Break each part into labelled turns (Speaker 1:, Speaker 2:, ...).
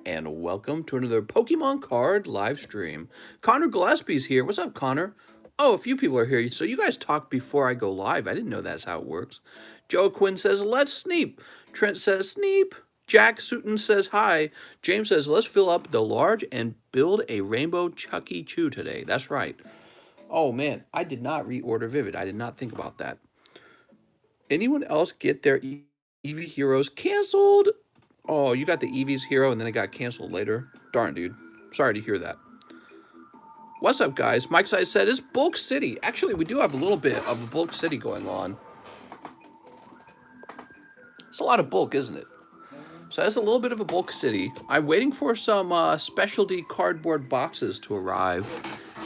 Speaker 1: and welcome to another Pokemon card live stream. Connor Gillespie's here. What's up, Connor? Oh, a few people are here. So you guys talk before I go live. I didn't know that's how it works. Joe Quinn says, let's sneep. Trent says, sneep. Jack Sutton says, hi. James says, let's fill up the large and build a rainbow Chucky Chew today. That's right. Oh, man, I did not reorder Vivid. I did not think about that. Anyone else get their Eevee Heroes canceled? Oh, you got the Eevee's hero and then it got canceled later? Darn, dude. Sorry to hear that. What's up, guys? Mike Side said it's Bulk City. Actually, we do have a little bit of a Bulk City going on. It's a lot of bulk, isn't it? So that's a little bit of a Bulk City. I'm waiting for some specialty cardboard boxes to arrive.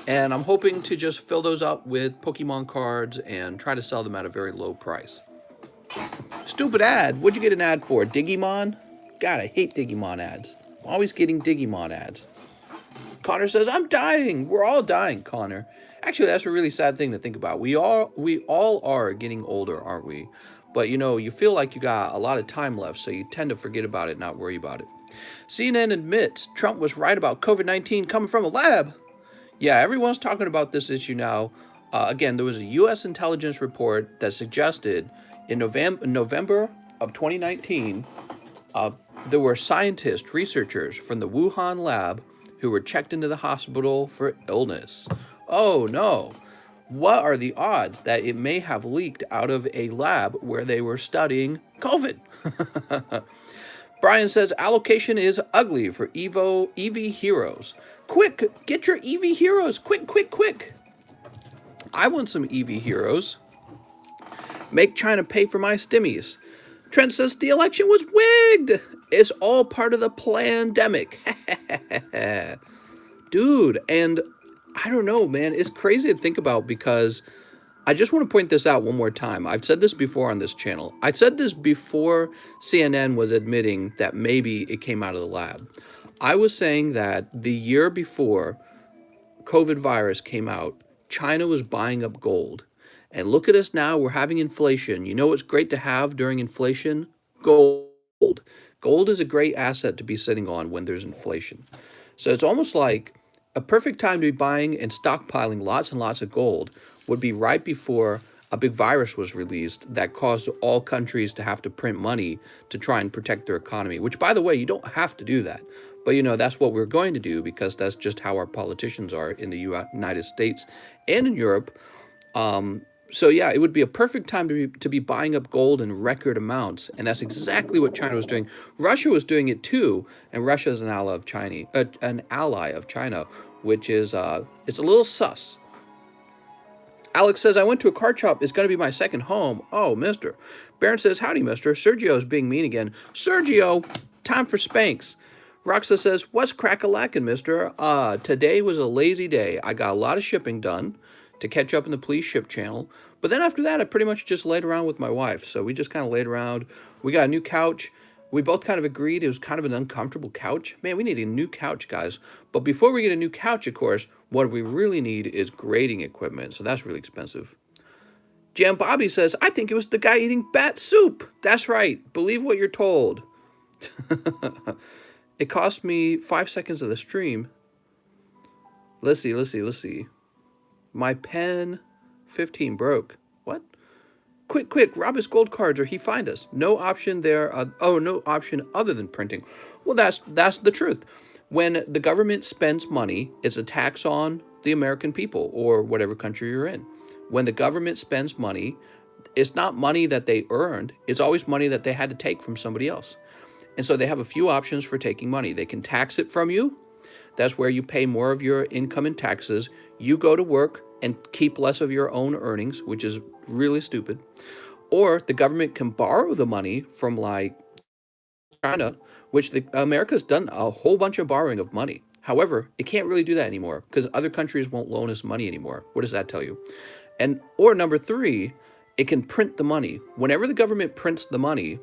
Speaker 1: And I'm hoping to just fill those up with Pokemon cards and try to sell them at a very low price. Stupid ad. What'd you get an ad for? Digimon? God, I hate Digimon ads. I'm always getting Digimon ads. Connor says, I'm dying. We're all dying, Connor. Actually, that's a really sad thing to think about. We all are getting older, aren't we? But, you know, you feel like you got a lot of time left, so you tend to forget about it, not worry about it. CNN admits Trump was right about COVID-19 coming from a lab. Yeah, everyone's talking about this issue now. Again, there was a U.S. intelligence report that suggested in November of 2019, there were scientists, researchers from the Wuhan lab who were checked into the hospital for illness. Oh no. What are the odds that it may have leaked out of a lab where they were studying COVID? Brian says allocation is ugly for Eevee Heroes. Quick, get your Eevee Heroes. Quick, quick, quick. I want some Eevee Heroes. Make China pay for my stimmies. Trent says the election was wigged. It's all part of the pandemic. Dude, and I don't know, man. It's crazy to think about because I just want to point this out one more time. I've said this before on this channel. I said this before CNN was admitting that maybe it came out of the lab. I was saying that the year before COVID virus came out, China was buying up gold. And look at us now, we're having inflation. You know what's great to have during inflation? Gold. Gold is a great asset to be sitting on when there's inflation. So it's almost like a perfect time to be buying and stockpiling lots and lots of gold would be right before a big virus was released that caused all countries to have to print money to try and protect their economy, which, by the way, you don't have to do that. But, you know, that's what we're going to do because that's just how our politicians are in the United States and in Europe. So yeah, it would be a perfect time to be buying up gold in record amounts, and that's exactly what China was doing. Russia was doing it too, and Russia is an ally of China, which is it's a little sus. Alex says, I went to a card shop. It's going to be my second home. Oh, mister. Baron says, howdy, mister. Sergio's being mean again. Sergio, time for spanks. Roxa says, what's crack-a-lackin', mister? Today was a lazy day. I got a lot of shipping done to catch up in the Please Ship channel. But then after that, I pretty much just laid around with my wife. So we just kind of laid around. We got a new couch. We both kind of agreed it was kind of an uncomfortable couch. Man, we need a new couch, guys. But before we get a new couch, of course, what we really need is grading equipment. So that's really expensive. Jam Bobby says, I think it was the guy eating bat soup. That's right. Believe what you're told. It cost me 5 seconds of the stream. Let's see. My pen 15 broke. What? Quick, rob his gold cards or he find us. No option there. No option other than printing. Well, that's the truth. When the government spends money, it's a tax on the American people or whatever country you're in. When the government spends money, it's not money that they earned. It's always money that they had to take from somebody else. And so they have a few options for taking money. They can tax it from you. That's where you pay more of your income in taxes. You go to work and keep less of your own earnings, which is really stupid. Or the government can borrow the money from like China, which America's done a whole bunch of borrowing of money. However, it can't really do that anymore because other countries won't loan us money anymore. What does that tell you? Or number three, it can print the money. Whenever the government prints the money,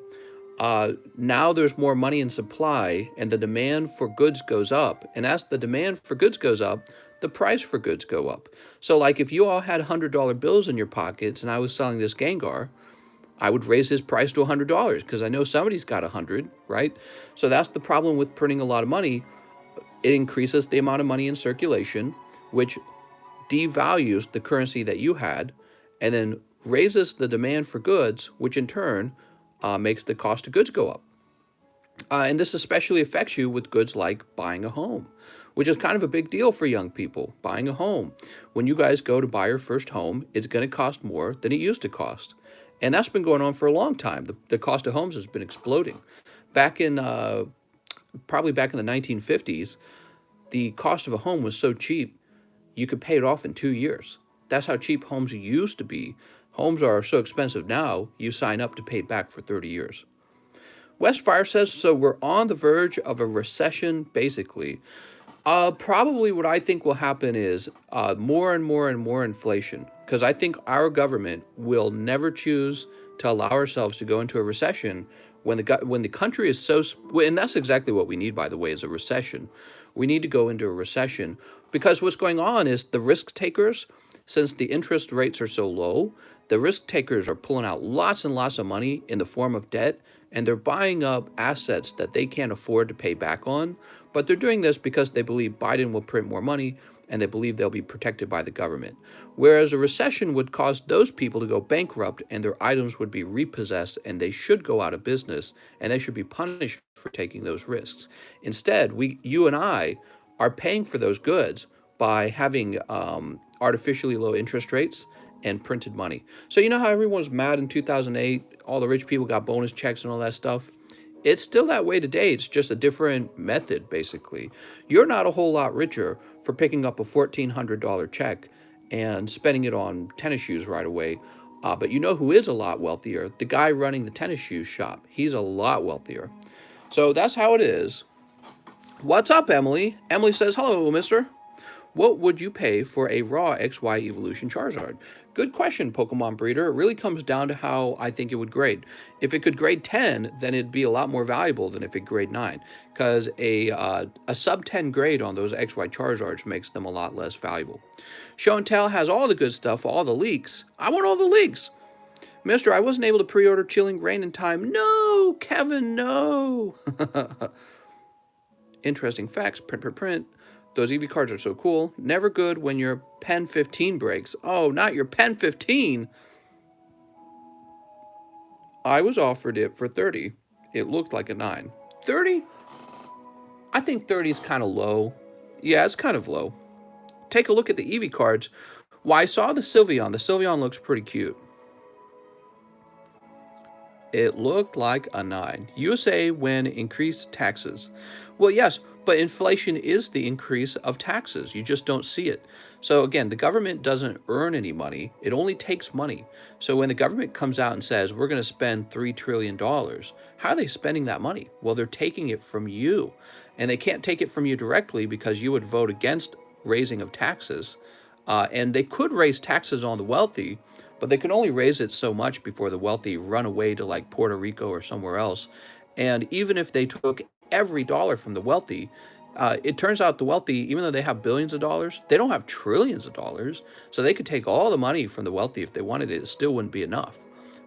Speaker 1: now there's more money in supply and the demand for goods goes up. And as the demand for goods goes up, the price for goods go up. So like if you all had $100 bills in your pockets and I was selling this Gengar, I would raise his price to $100 because I know somebody's got 100, right? So that's the problem with printing a lot of money. It increases the amount of money in circulation, which devalues the currency that you had, and then raises the demand for goods, which in turn makes the cost of goods go up. And this especially affects you with goods like buying a home, which is kind of a big deal for young people. Buying a home. When you guys go to buy your first home, it's going to cost more than it used to cost. And that's been going on for a long time. The cost of homes has been exploding. Back in, probably back in the 1950s, the cost of a home was so cheap, you could pay it off in 2 years. That's how cheap homes used to be. Homes are so expensive now, you sign up to pay it back for 30 years. Westfire says, so we're on the verge of a recession, basically. Probably what I think will happen is more and more and more inflation, because I think our government will never choose to allow ourselves to go into a recession when the country is so, and that's exactly what we need, by the way, is a recession. We need to go into a recession because what's going on is the risk takers, since the interest rates are so low, the risk takers are pulling out lots and lots of money in the form of debt, and they're buying up assets that they can't afford to pay back on. But they're doing this because they believe Biden will print more money and they believe they'll be protected by the government. Whereas a recession would cause those people to go bankrupt and their items would be repossessed and they should go out of business and they should be punished for taking those risks. Instead, you and I are paying for those goods by having artificially low interest rates and printed money. So you know how everyone was mad in 2008, all the rich people got bonus checks and all that stuff? It's still that way today. It's just a different method, basically. You're not a whole lot richer for picking up a $1,400 check and spending it on tennis shoes right away. But you know who is a lot wealthier? The guy running the tennis shoe shop. He's a lot wealthier. So that's how it is. What's up, Emily? Emily says, hello, mister. What would you pay for a raw XY Evolution Charizard? Good question, Pokemon Breeder. It really comes down to how I think it would grade. If it could grade 10, then it'd be a lot more valuable than if it grade 9. Because a sub-10 grade on those XY Charizards makes them a lot less valuable. Show and Tell has all the good stuff, all the leaks. I want all the leaks. Mister, I wasn't able to pre-order Chilling Reign in time. No, Kevin, no. Interesting facts, print. Those EV cards are so cool. Never good when your Pen 15 breaks. Oh, not your Pen 15. I was offered it for 30. It looked like a 9. 30? I think 30 is kind of low. Yeah, it's kind of low. Take a look at the EV cards. Well, I saw the Sylveon. The Sylveon looks pretty cute. It looked like a 9. USA when increased taxes. Well, yes, but inflation is the increase of taxes. You just don't see it. So again, the government doesn't earn any money. It only takes money. So when the government comes out and says, we're going to spend $3 trillion, how are they spending that money? Well, they're taking it from you. And they can't take it from you directly because you would vote against raising of taxes. And they could raise taxes on the wealthy, but they can only raise it so much before the wealthy run away to like Puerto Rico or somewhere else. And even if they took every dollar from the wealthy, it turns out the wealthy, even though they have billions of dollars, they don't have trillions of dollars. So they could take all the money from the wealthy if they wanted it. It still wouldn't be enough.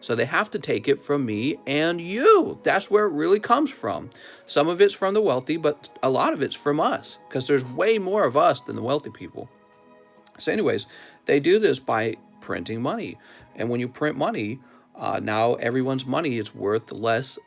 Speaker 1: So they have to take it from me and you. That's where it really comes from. Some of it's from the wealthy, but a lot of it's from us because there's way more of us than the wealthy people. So anyways, they do this by printing money. And when you print money, now everyone's money is worth less.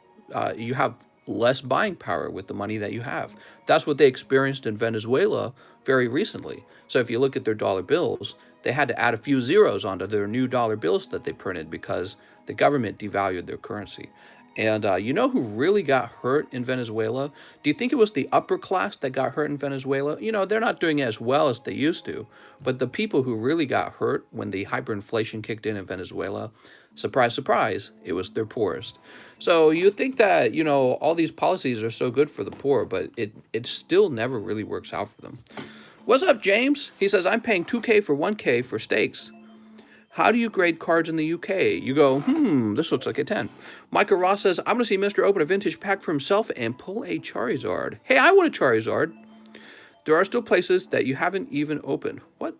Speaker 1: You have less buying power with the money that you have. That's what they experienced in Venezuela very recently. So if you look at their dollar bills, they had to add a few zeros onto their new dollar bills that they printed because the government devalued their currency. And you know who really got hurt in Venezuela? Do you think it was the upper class that got hurt in Venezuela? You know, they're not doing as well as they used to. But the people who really got hurt when the hyperinflation kicked in Venezuela, surprise, surprise, it was their poorest. So you think that, you know, all these policies are so good for the poor, but it still never really works out for them. What's up, James? He says, I'm paying $2K for $1K for steaks. How do you grade cards in the UK? You go, this looks like a 10. Micah Ross says, I'm going to see Mr. open a vintage pack for himself and pull a Charizard. Hey, I want a Charizard. There are still places that you haven't even opened. What?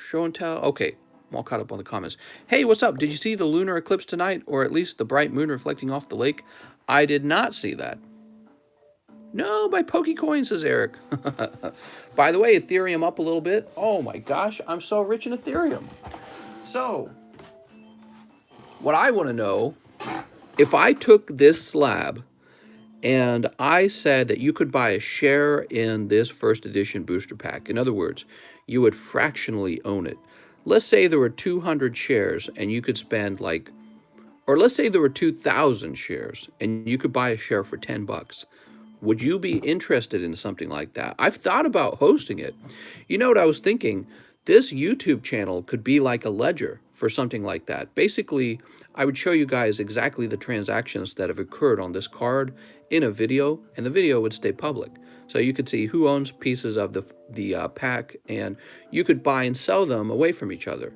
Speaker 1: Show and tell. Okay. I'm all caught up on the comments. Hey, what's up? Did you see the lunar eclipse tonight, or at least the bright moon reflecting off the lake? I did not see that. No, by Pokecoin, says Eric. By the way, Ethereum up a little bit. Oh my gosh, I'm so rich in Ethereum. So, what I want to know, if I took this slab and I said that you could buy a share in this first edition booster pack, in other words, you would fractionally own it. Let's say there were 200 shares and you could spend like, or let's say there were 2,000 shares and you could buy a share for 10 bucks. Would you be interested in something like that? I've thought about hosting it. You know what I was thinking? This YouTube channel could be like a ledger for something like that. Basically, I would show you guys exactly the transactions that have occurred on this card in a video, and the video would stay public. So you could see who owns pieces of the pack, and you could buy and sell them away from each other.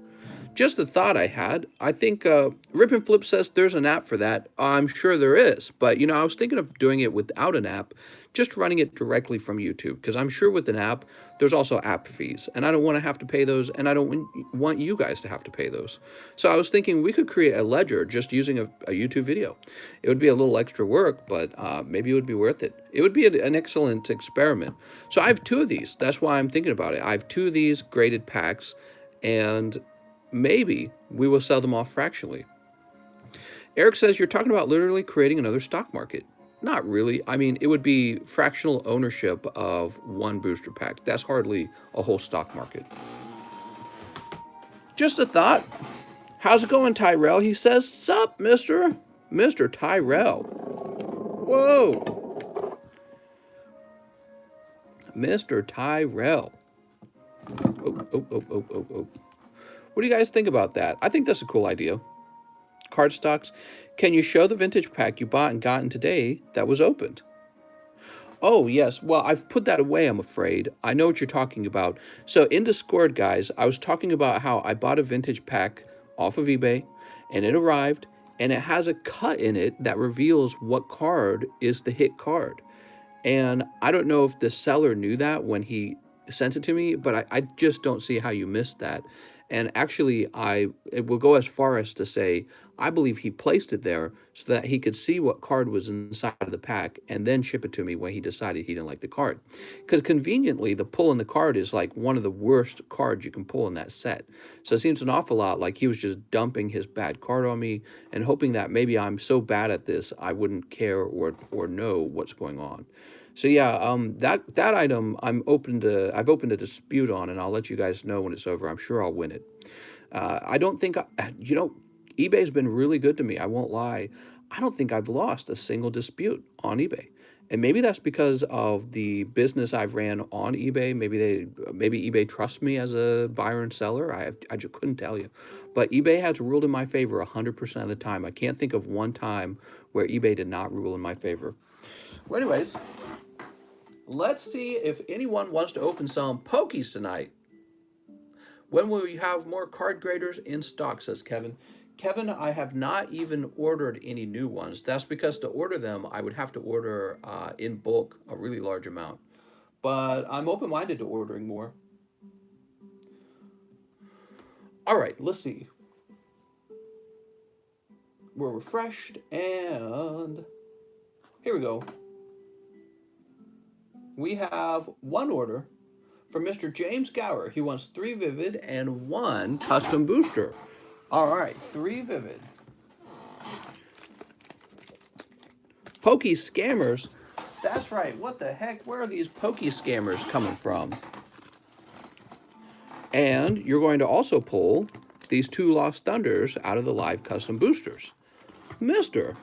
Speaker 1: Just a thought I had. I think Rip and Flip says there's an app for that. I'm sure there is. But, you know, I was thinking of doing it without an app, just running it directly from YouTube. Because I'm sure with an app, there's also app fees. And I don't want to have to pay those, and I don't want you guys to have to pay those. So I was thinking we could create a ledger just using a YouTube video. It would be a little extra work, but maybe it would be worth it. It would be an excellent experiment. So I have 2 of these. That's why I'm thinking about it. I have 2 of these graded packs, and maybe we will sell them off fractionally. Eric says, you're talking about literally creating another stock market. Not really. I mean, it would be fractional ownership of one booster pack. That's hardly a whole stock market. Just a thought. How's it going, Tyrell? He says, sup, Mr. Tyrell. Whoa. Mr. Tyrell. Oh. What do you guys think about that? I think that's a cool idea. Card stocks. Can you show the vintage pack you bought and gotten today that was opened? Oh, yes. Well, I've put that away, I'm afraid. I know what you're talking about. So in Discord, guys, I was talking about how I bought a vintage pack off of eBay, and it arrived, and it has a cut in it that reveals what card is the hit card. And I don't know if the seller knew that when he sent it to me, but I just don't see how you missed that. And actually, it will go as far as to say, I believe he placed it there so that he could see what card was inside of the pack and then ship it to me when he decided he didn't like the card. Because conveniently, the pull in the card is like one of the worst cards you can pull in that set. So it seems an awful lot like he was just dumping his bad card on me and hoping that maybe I'm so bad at this, I wouldn't care or know what's going on. So yeah, that item I've opened a dispute on, and I'll let you guys know when it's over. I'm sure I'll win it. I don't think, eBay's been really good to me. I won't lie. I don't think I've lost a single dispute on eBay. And maybe that's because of the business I've ran on eBay. Maybe eBay trusts me as a buyer and seller. I just couldn't tell you. But eBay has ruled in my favor 100% of the time. I can't think of one time where eBay did not rule in my favor. Well, anyways, let's see if anyone wants to open some Pokies tonight. When will you have more card graders in stock, says Kevin. Kevin, I have not even ordered any new ones. That's because to order them, I would have to order in bulk, a really large amount. But I'm open-minded to ordering more. All right, let's see. We're refreshed, and here we go. We have one order from Mr. James Gower. He wants 3 Vivid and 1 Custom Booster. All right, 3 Vivid. Pokey Scammers. That's right. What the heck? Where are these Pokey Scammers coming from? And you're going to also pull these 2 Lost Thunders out of the live custom boosters. Mister.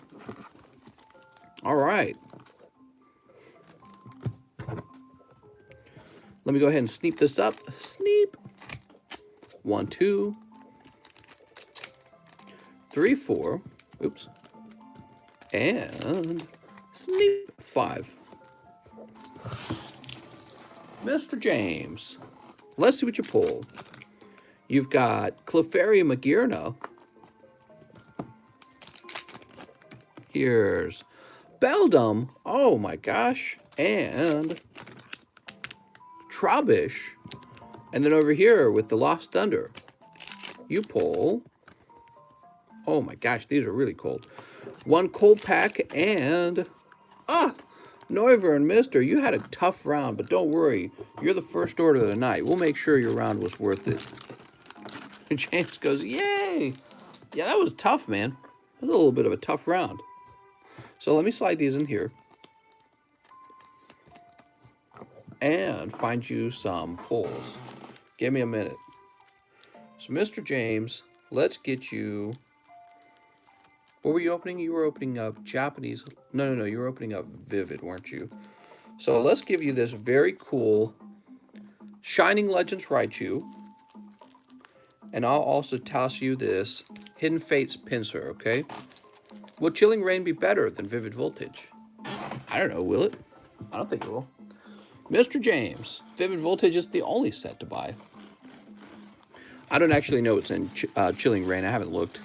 Speaker 1: All right. Let me go ahead and sneak this up. Sneep. 1, 2, 3, 4. Oops. And sneep. 5. Mr. James. Let's see what you pull. You've got Clefairy Magearna. Here's Beldum. Oh my gosh. And Trubbish. And then over here with the Lost Thunder, You pull. Oh my gosh, these are really cold. One cold pack and... Noivern, mister, you had a tough round, but don't worry. You're the first order of the night. We'll make sure your round was worth it. And James goes, yay! Yeah, that was tough, man. That was a little bit of a tough round. So let me slide these in here. And find you some pulls. Give me a minute. So, Mr. James, let's get you... What were you opening? You were opening up Japanese... No, you were opening up Vivid, weren't you? So let's give you this very cool Shining Legends Raichu. And I'll also toss you this Hidden Fates Pinsir, okay? Will Chilling Rain be better than Vivid Voltage? I don't know, will it? I don't think it will. Mr. James, Vivid Voltage is the only set to buy. I don't actually know what's in Chilling Rain. I haven't looked.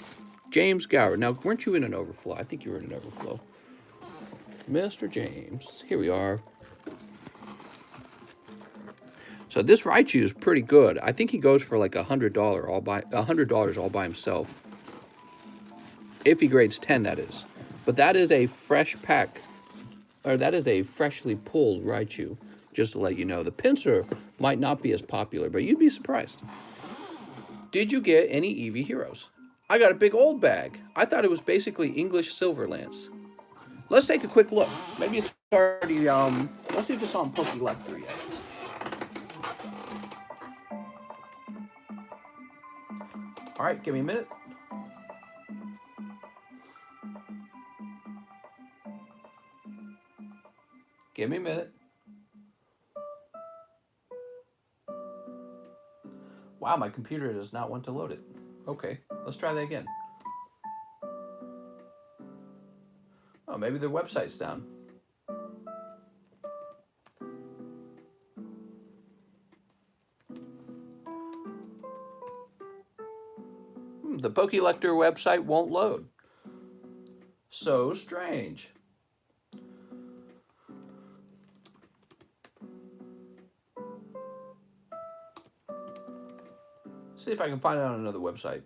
Speaker 1: James Gower. Now, weren't you in an overflow? I think you were in an overflow. Mr. James. Here we are. So this Raichu is pretty good. I think he goes for like $100 all by himself. If he grades 10, that is. But that is a fresh pack. Or that is a freshly pulled Raichu. Just to let you know. The Pinsir might not be as popular, but you'd be surprised. Did you get any Eevee heroes? I got a big old bag. I thought it was basically English Silverlance. Let's take a quick look. Maybe it's already, let's see if it's on Pokélector yet. All right, give me a minute. Give me a minute. Wow, my computer does not want to load it. Okay, let's try that again. Oh, maybe their website's down. The Pokélector website won't load. So strange. See if I can find it on another website.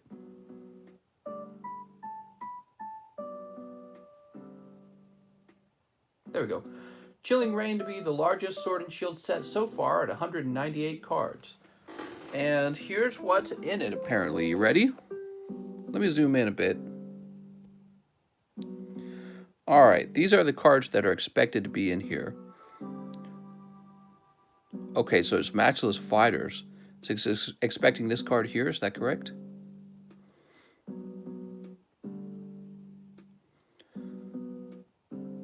Speaker 1: There we go. Chilling Rain to be the largest Sword and Shield set so far at 198 cards. And here's what's in it, apparently. You ready? Let me zoom in a bit. All right, these are the cards that are expected to be in here. Okay, so it's Matchless Fighters. It's expecting this card here, is that correct?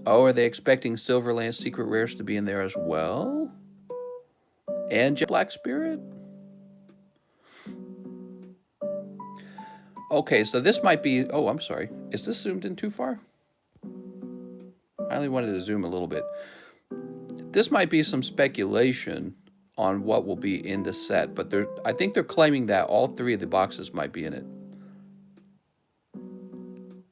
Speaker 1: Oh, are they expecting Silverlance Secret Rares to be in there as well? And Jet Black Spirit? Okay, so this might be... Oh, I'm sorry. Is this zoomed in too far? I only wanted to zoom a little bit. This might be some speculation on what will be in the set, but I think they're claiming that all three of the boxes might be in it.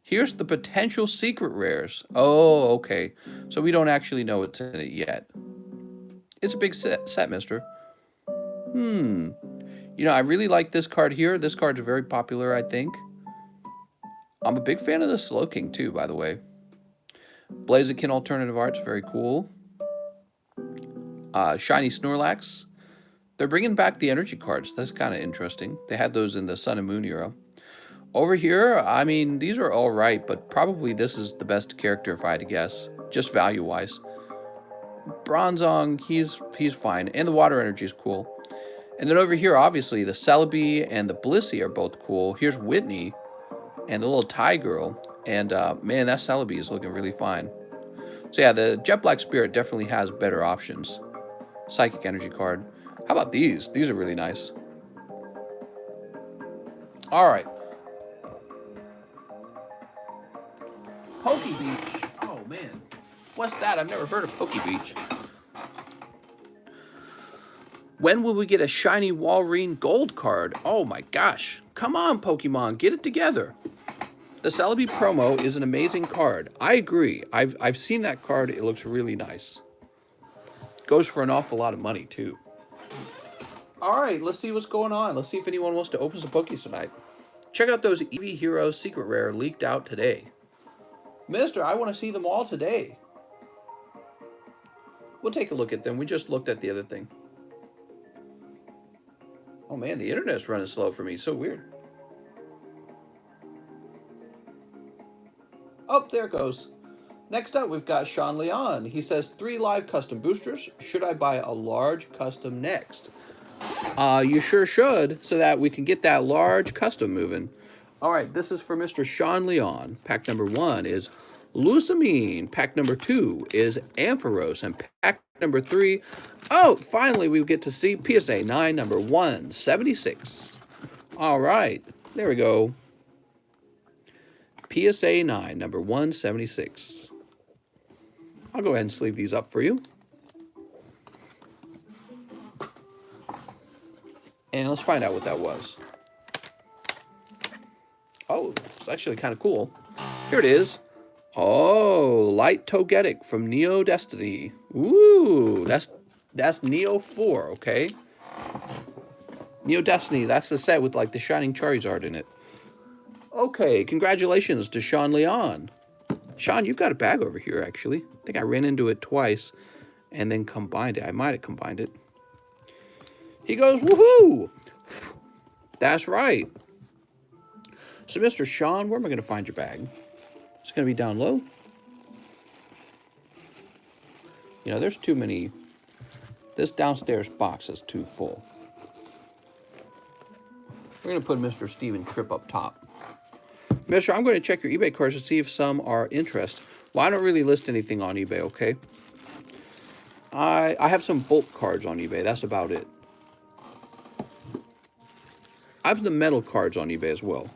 Speaker 1: Here's the potential secret rares. Oh, okay. So we don't actually know what's in it yet. It's a big set, mister. You know, I really like this card here. This card's very popular, I think. I'm a big fan of the Slowking, too, by the way. Blaziken Alternative Art's very cool. Shiny Snorlax. They're bringing back the energy cards. That's kind of interesting. They had those in the Sun and Moon era. Over here, I mean, these are all right, but probably this is the best character if I had to guess, just value-wise. Bronzong, he's fine, and the water energy is cool. And then over here, obviously, the Celebi and the Blissey are both cool. Here's Whitney and the little Thai girl, and man, that Celebi is looking really fine. So yeah, the Jet Black Spirit definitely has better options. Psychic energy card. How about these? These are really nice. All right. Poke Beach. Oh, man. What's that? I've never heard of Poke Beach. When will we get a shiny Walrein Gold card? Oh, my gosh. Come on, Pokemon. Get it together. The Celebi promo is an amazing card. I agree. I've seen that card. It looks really nice. Goes for an awful lot of money, too. All right, let's see what's going on. Let's see if anyone wants to open some Pokies tonight. Check out those Eevee Heroes Secret Rare leaked out today. Mister, I want to see them all today. We'll take a look at them. We just looked at the other thing. Oh man, the internet's running slow for me. So weird. Oh, there it goes. Next up, we've got Sean Leon. He says, 3 live custom boosters. Should I buy a large custom next? You sure should, so that we can get that large custom moving. All right, this is for Mr. Sean Leon. Pack number 1 is Lusamine. Pack number 2 is Ampharos. And pack number 3, oh, finally we get to see PSA 9 number 176. All right, there we go. PSA 9 number 176. I'll go ahead and sleeve these up for you. And let's find out what that was. Oh, it's actually kind of cool. Here it is. Oh, Light Togetic from Neo Destiny. Ooh, that's Neo 4, okay? Neo Destiny, that's the set with like the Shining Charizard in it. Okay, congratulations to Sean Leon. Sean, you've got a bag over here, actually. I think I ran into it twice and then combined it. I might have combined it. He goes, woohoo! That's right. So, Mr. Sean, where am I going to find your bag? It's going to be down low. You know, there's too many. This downstairs box is too full. We're going to put Mr. Steven Tripp up top. Mister, I'm going to check your eBay cards to see if some are interest. Well, I don't really list anything on eBay, okay? I have some bulk cards on eBay. That's about it. I have the metal cards on eBay as well.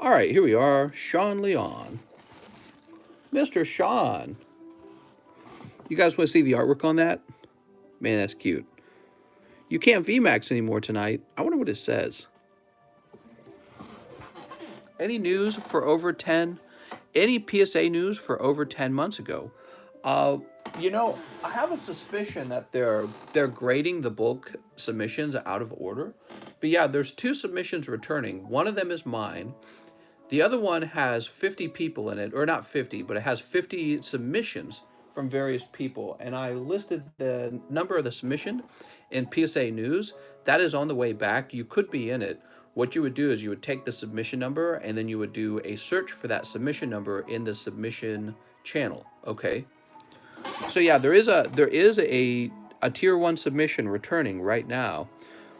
Speaker 1: All right, here we are. Sean Leon. Mr. Sean. You guys want to see the artwork on that? Man, that's cute. You can't VMAX anymore tonight. I wonder what it says. Any news for over 10? Any PSA news for over 10 months ago? You know, I have a suspicion that they're grading the bulk submissions out of order. But yeah, there's 2 submissions returning. One of them is mine. The other one has 50 people in it, or not 50, but it has 50 submissions from various people. And I listed the number of the submission in PSA News. That is on the way back. You could be in it. What you would do is you would take the submission number and then you would do a search for that submission number in the submission channel. Okay. So yeah, there is a tier 1 submission returning right now.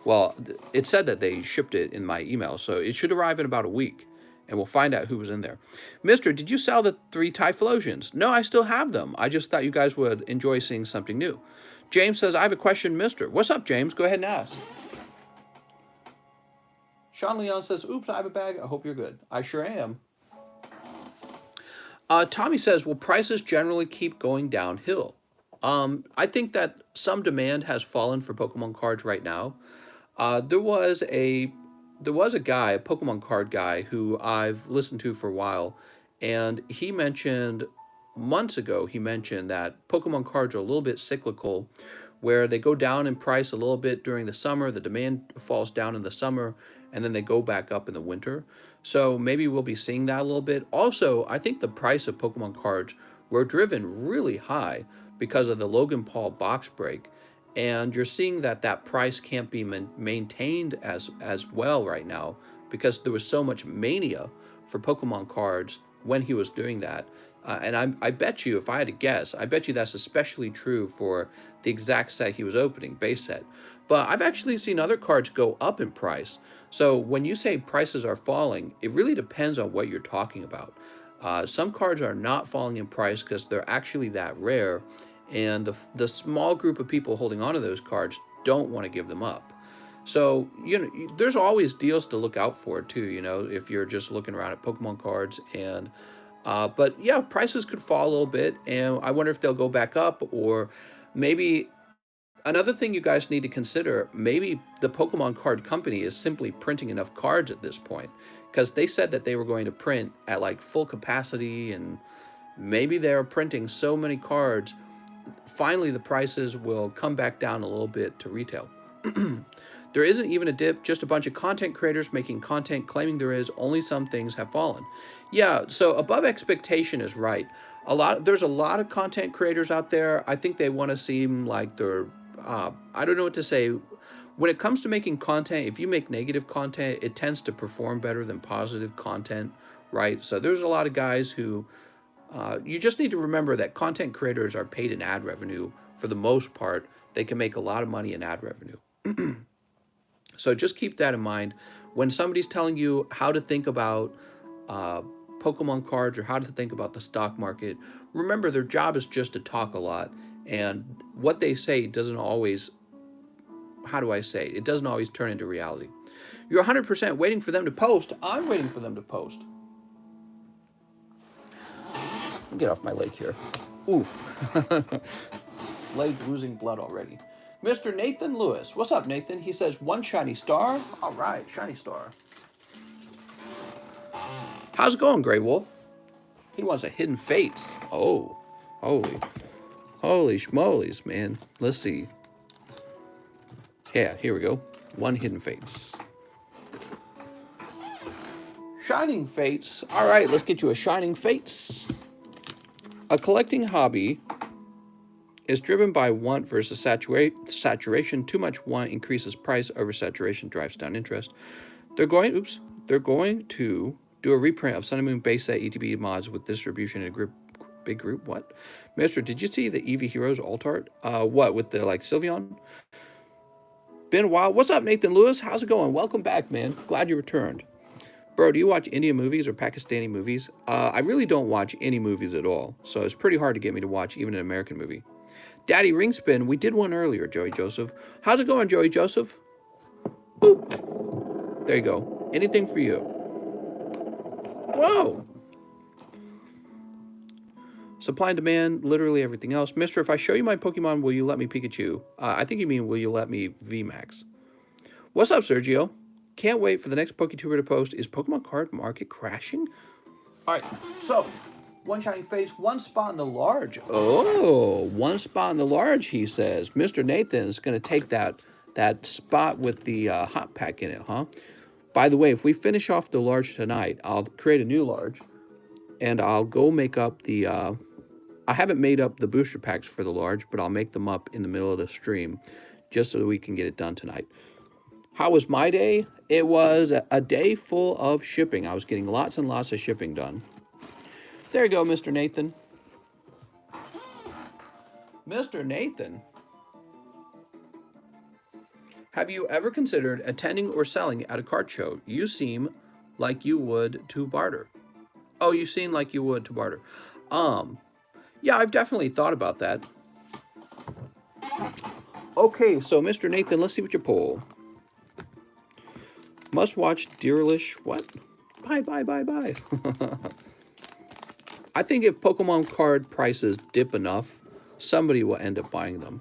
Speaker 1: Well, it said that they shipped it in my email, so it should arrive in about a week, and we'll find out who was in there. Mister, did you sell the 3 Typhlosions? No, I still have them. I just thought you guys would enjoy seeing something new. James says, I have a question, Mister. What's up, James? Go ahead and ask. Sean Leon says, oops, I have a bag. I hope you're good. I sure am. Tommy says, will prices generally keep going downhill? I think that some demand has fallen for Pokemon cards right now. There was a guy, a Pokemon card guy, who I've listened to for a while, and he mentioned, months ago, he mentioned that Pokemon cards are a little bit cyclical, where they go down in price a little bit during the summer, the demand falls down in the summer, and then they go back up in the winter. So maybe we'll be seeing that a little bit. Also, I think the price of Pokemon cards were driven really high because of the Logan Paul box break. And you're seeing that price can't be maintained as well right now because there was so much mania for Pokemon cards when he was doing that. And I bet you, if I had to guess, I bet you that's especially true for the exact set he was opening, base set. But I've actually seen other cards go up in price. So when you say prices are falling, it really depends on what you're talking about. Some cards are not falling in price because they're actually that rare, and the small group of people holding onto those cards don't want to give them up. So, you know, there's always deals to look out for too, you know, if you're just looking around at Pokemon cards. And but yeah, prices could fall a little bit, and I wonder if they'll go back up, or maybe another thing you guys need to consider, maybe the Pokemon card company is simply printing enough cards at this point, because they said that they were going to print at like full capacity, and maybe they're printing so many cards, finally the prices will come back down a little bit to retail. There isn't even a dip, just a bunch of content creators making content claiming there is. Only some things have fallen. Yeah, so above expectation is right. There's a lot of content creators out there. I think they want to seem like they're, I don't know what to say. When it comes to making content, if you make negative content, it tends to perform better than positive content, right? So there's a lot of guys who, you just need to remember that content creators are paid in ad revenue. For the most part, they can make a lot of money in ad revenue. So just keep that in mind. When somebody's telling you how to think about Pokemon cards or how to think about the stock market, remember their job is just to talk a lot. And what they say doesn't always, how do I say, it doesn't always turn into reality. You're 100% waiting for them to post. I'm waiting for them to post. Get off my leg here. Oof. Leg losing blood already. Mr. Nathan Lewis. What's up, Nathan? He says, 1 shiny star. All right, shiny star. How's it going, Grey Wolf? He wants a hidden face. Oh, holy schmolies, man. Let's see. Yeah, here we go. 1 hidden face. Shining fates. All right, let's get you a shining fates. A collecting hobby is driven by want versus saturation. Too much want increases price. Oversaturation drives down interest. They're going to do a reprint of Sun and Moon base set ETB mods with distribution in a big group. What? Mister, did you see the Eevee Heroes alt art? What, with the, like, Sylveon? Been a while. What's up, Nathan Lewis? How's it going? Welcome back, man. Glad you returned. Bro, do you watch Indian movies or Pakistani movies? I really don't watch any movies at all, so it's pretty hard to get me to watch even an American movie. Daddy Ringspin, we did one earlier, Joey Joseph. How's it going, Joey Joseph? Boop. There you go. Anything for you. Whoa. Supply and demand, literally everything else. Mister, if I show you my Pokemon, will you let me Pikachu? I think you mean, will you let me VMAX? What's up, Sergio? Can't wait for the next PokeTuber to post. Is Pokemon card market crashing? All right, so 1 shining face, 1 spot in the large. Oh, 1 spot in the large, he says. Mr. Nathan's going to take that spot with the hot pack in it, huh? By the way, if we finish off the large tonight, I'll create a new large, and I'll go make up the... I haven't made up the booster packs for the large, but I'll make them up in the middle of the stream, just so that we can get it done tonight. How was my day? It was a day full of shipping. I was getting lots and lots of shipping done. There you go, Mr. Nathan. Mr. Nathan. Have you ever considered attending or selling at a card show? You seem like you would to barter. Oh, you seem like you would to barter. Yeah, I've definitely thought about that. Okay, so Mr. Nathan, let's see what you pull. Must watch Deerlish. What? Bye. I think if Pokemon card prices dip enough, somebody will end up buying them.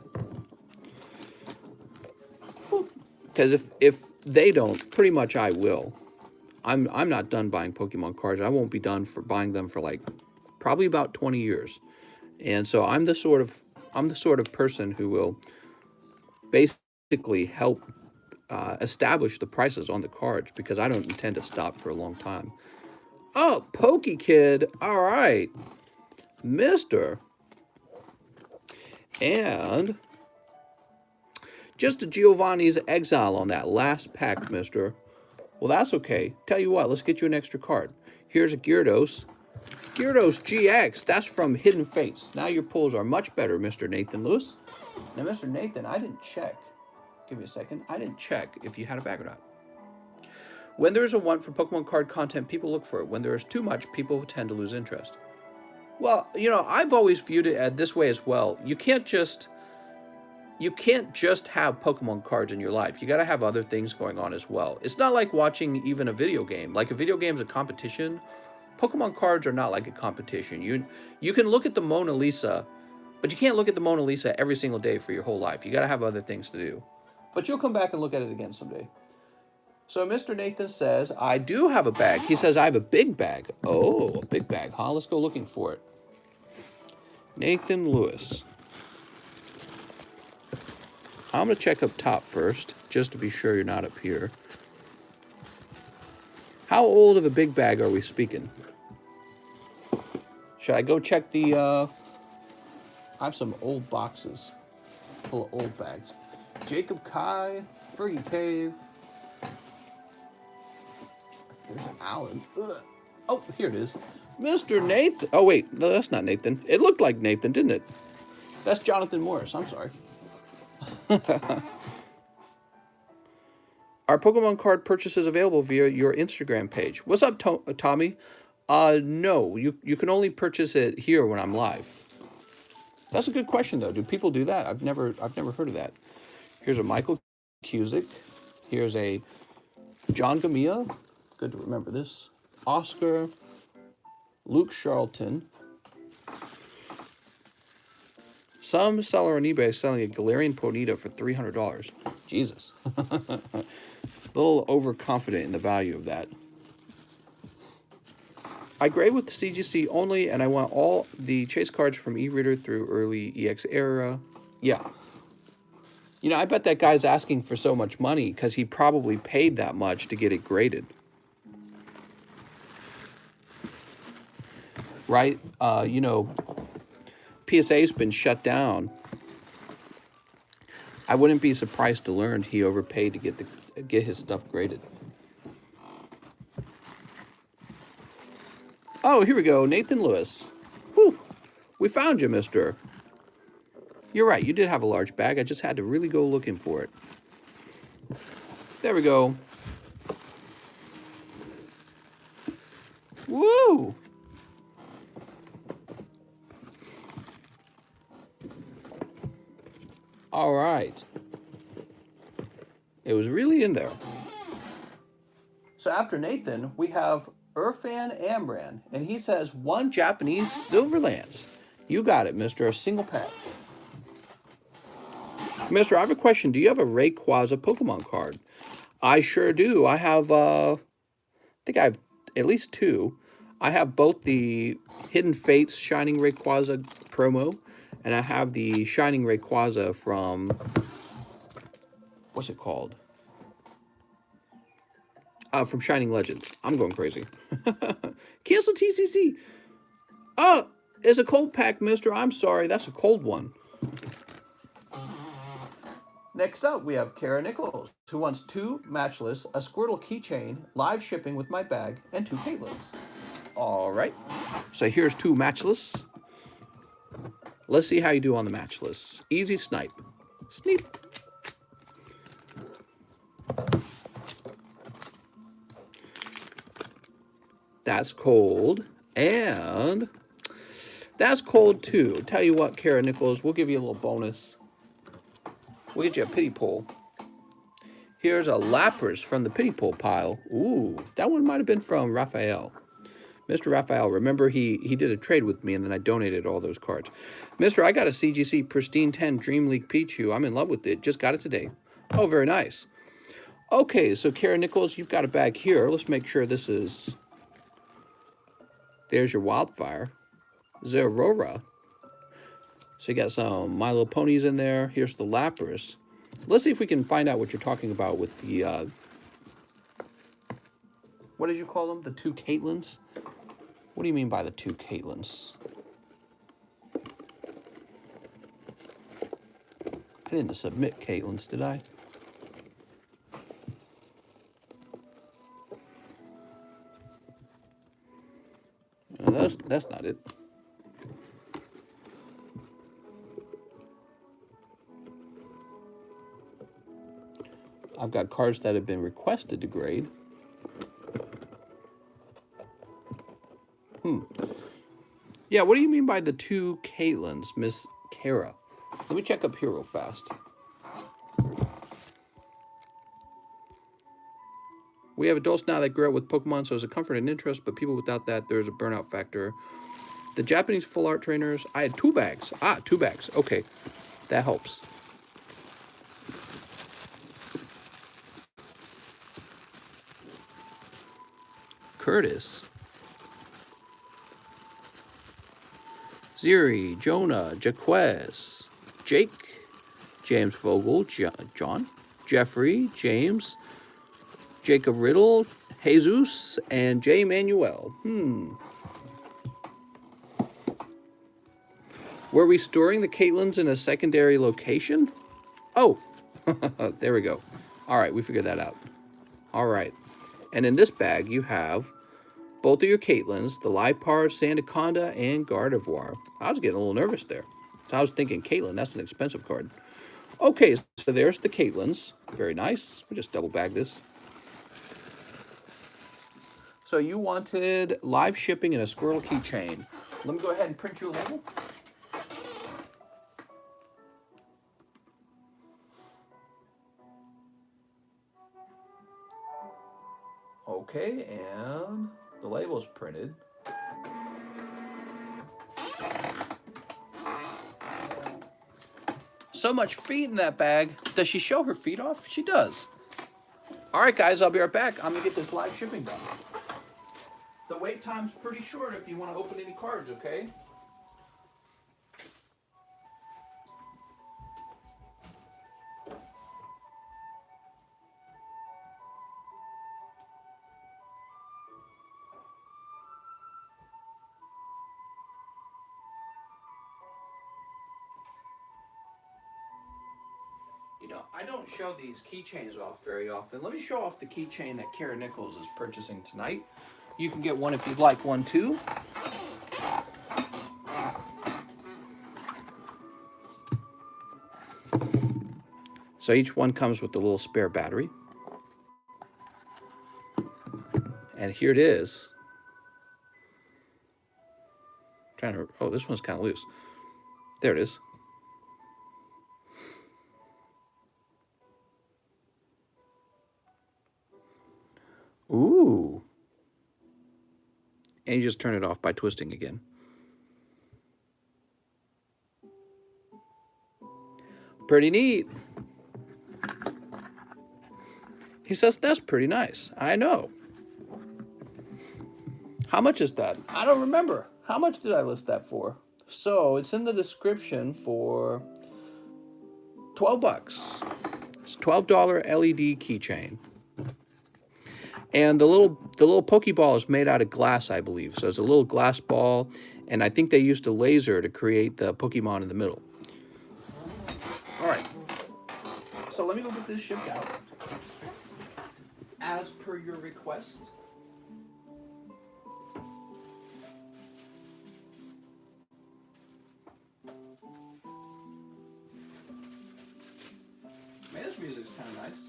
Speaker 1: Because if they don't, pretty much I will. I'm not done buying Pokemon cards. I won't be done for buying them for like probably about 20 years. And so I'm the sort of person who will basically help establish the prices on the cards, because I don't intend to stop for a long time. Oh, Pokey Kid. All right. Mister. And just a Giovanni's exile on that last pack, mister. Well, that's okay. Tell you what, let's get you an extra card. Here's a Gyarados. Gyarados GX. That's from Hidden Fates. Now your pulls are much better, Mr. Nathan Lewis. Now, Mr. Nathan, I didn't check. Give me a second. I didn't check if you had a bag or not. When there is a want for Pokemon card content, people look for it. When there is too much, people tend to lose interest. Well, you know, I've always viewed it this way as well. You can't just have Pokemon cards in your life. You got to have other things going on as well. It's not like watching even a video game. Like a video game is a competition. Pokemon cards are not like a competition. You can look at the Mona Lisa, but you can't look at the Mona Lisa every single day for your whole life. You got to have other things to do. But you'll come back and look at it again someday. So Mr. Nathan says, I do have a bag. He says, I have a big bag. Oh, a big bag, huh? Let's go looking for it. Nathan Lewis. I'm going to check up top first, just to be sure you're not up here. How old of a big bag are we speaking? Should I go check the, I have some old boxes full of old bags. Jacob Kai, Fergie Cave. There's an Allen. Ugh. Oh, here it is. Mr. Nathan. Oh, wait. No, that's not Nathan. It looked like Nathan, didn't it? That's Jonathan Morris. I'm sorry. Are Pokemon card purchases available via your Instagram page? What's up, Tommy? No. You can only purchase it here when I'm live. That's a good question, though. Do people do that? I've never heard of that. Here's a Michael Cusick. Here's a John Gamia. Good to remember this. Oscar. Luke Charlton. Some seller on eBay is selling a Galarian Ponyta for $300. Jesus. A little overconfident in the value of that. I grade with the CGC only, and I want all the chase cards from e-reader through early EX era. Yeah. You know, I bet that guy's asking for so much money because he probably paid that much to get it graded. Right? You know, PSA's been shut down. I wouldn't be surprised to learn he overpaid to get his stuff graded. Oh, here we go. Nathan Lewis. Whew. We found you, mister. You're right. You did have a large bag. I just had to really go looking for it. There we go. Woo! All right. It was really in there. So after Nathan, we have Irfan Amran, and he says, 1 Japanese Silver Lance. You got it, mister. A single pack. Mister, I have a question. Do you have a Rayquaza Pokemon card? I sure do. I have, I think I have at least 2. I have both the Hidden Fates Shining Rayquaza promo, and I have the Shining Rayquaza from, what's it called? From Shining Legends. I'm going crazy. Cancel TCC. Oh, it's a cold pack, mister. I'm sorry. That's a cold one. Next up, we have Kara Nichols, who wants 2 Matchless, a Squirtle keychain, live shipping with my bag, and 2 Caitlins. All right. So here's 2 Matchless. Let's see how you do on the Matchless. Easy snipe. Sneep. That's cold. And that's cold too. Tell you what, Kara Nichols, we'll give you a little bonus. We'll get you a pity pull. Here's a Lapras from the pity pull pile. Ooh, that one might have been from Raphael. Mr. Raphael, remember he did a trade with me and then I donated all those cards. Mister, I got a CGC Pristine 10 Dream League Pichu. I'm in love with it. Just got it today. Oh, very nice. Okay, so Kara Nichols, you've got a bag here. Let's make sure this is... There's your Wildfire. Zerora. So you got some My Little Ponies in there. Here's the Lapras. Let's see if we can find out what you're talking about with the... what did you call them? The 2 Caitlins? What do you mean by the 2 Caitlins? I didn't submit Caitlins, did I? No, that's not it. I've got cards that have been requested to grade. Yeah, what do you mean by the 2 Caitlins, Miss Kara? Let me check up here real fast. We have adults now that grew up with Pokemon, so it's a comfort and interest, but people without that, there's a burnout factor. The Japanese full art trainers, I had 2 bags. 2 bags. Okay, that helps. Curtis. Ziri, Jonah, Jaquez, Jake, James Vogel, John, Jeffrey, James, Jacob Riddle, Jesus, and J. Manuel. Were we storing the Caitlins in a secondary location? Oh, there we go. All right, we figured that out. All right. And in this bag, you have both of your Caitlins, the Lipard, Sandaconda, and Gardevoir. I was getting a little nervous there. So I was thinking, Caitlin, that's an expensive card. Okay, so there's the Caitlins. Very nice. We'll just double bag this. So you wanted live shipping and a squirrel keychain. Let me go ahead and print you a label. Okay, and the label's printed. So much feet in that bag. Does she show her feet off? She does. All right, guys, I'll be right back. I'm going to get this live shipping done. The wait time's pretty short if you want to open any cards, okay? You know, I don't show these keychains off very often. Let me show off the keychain that Kara Nichols is purchasing tonight. You can get one if you'd like one too. So each one comes with a little spare battery. And here it is. Oh, this one's kind of loose. There it is. Ooh. And you just turn it off by twisting again. Pretty neat. He says, that's pretty nice. I know. How much is that? I don't remember. How much did I list that for? So it's in the description for 12 bucks. It's $12 LED keychain. And the little Pokeball is made out of glass, I believe. So it's a little glass ball, and I think they used a laser to create the Pokemon in the middle. All right. So let me go get this shipped out. As per your request. Man, this music's kind of nice.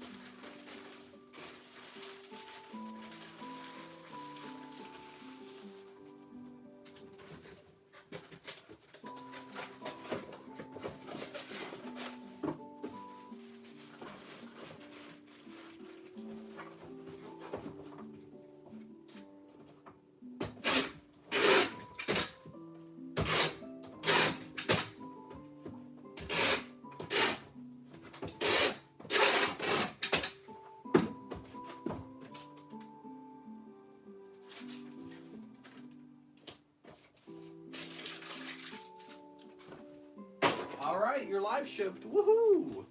Speaker 1: All right, you're live shipped. Woohoo!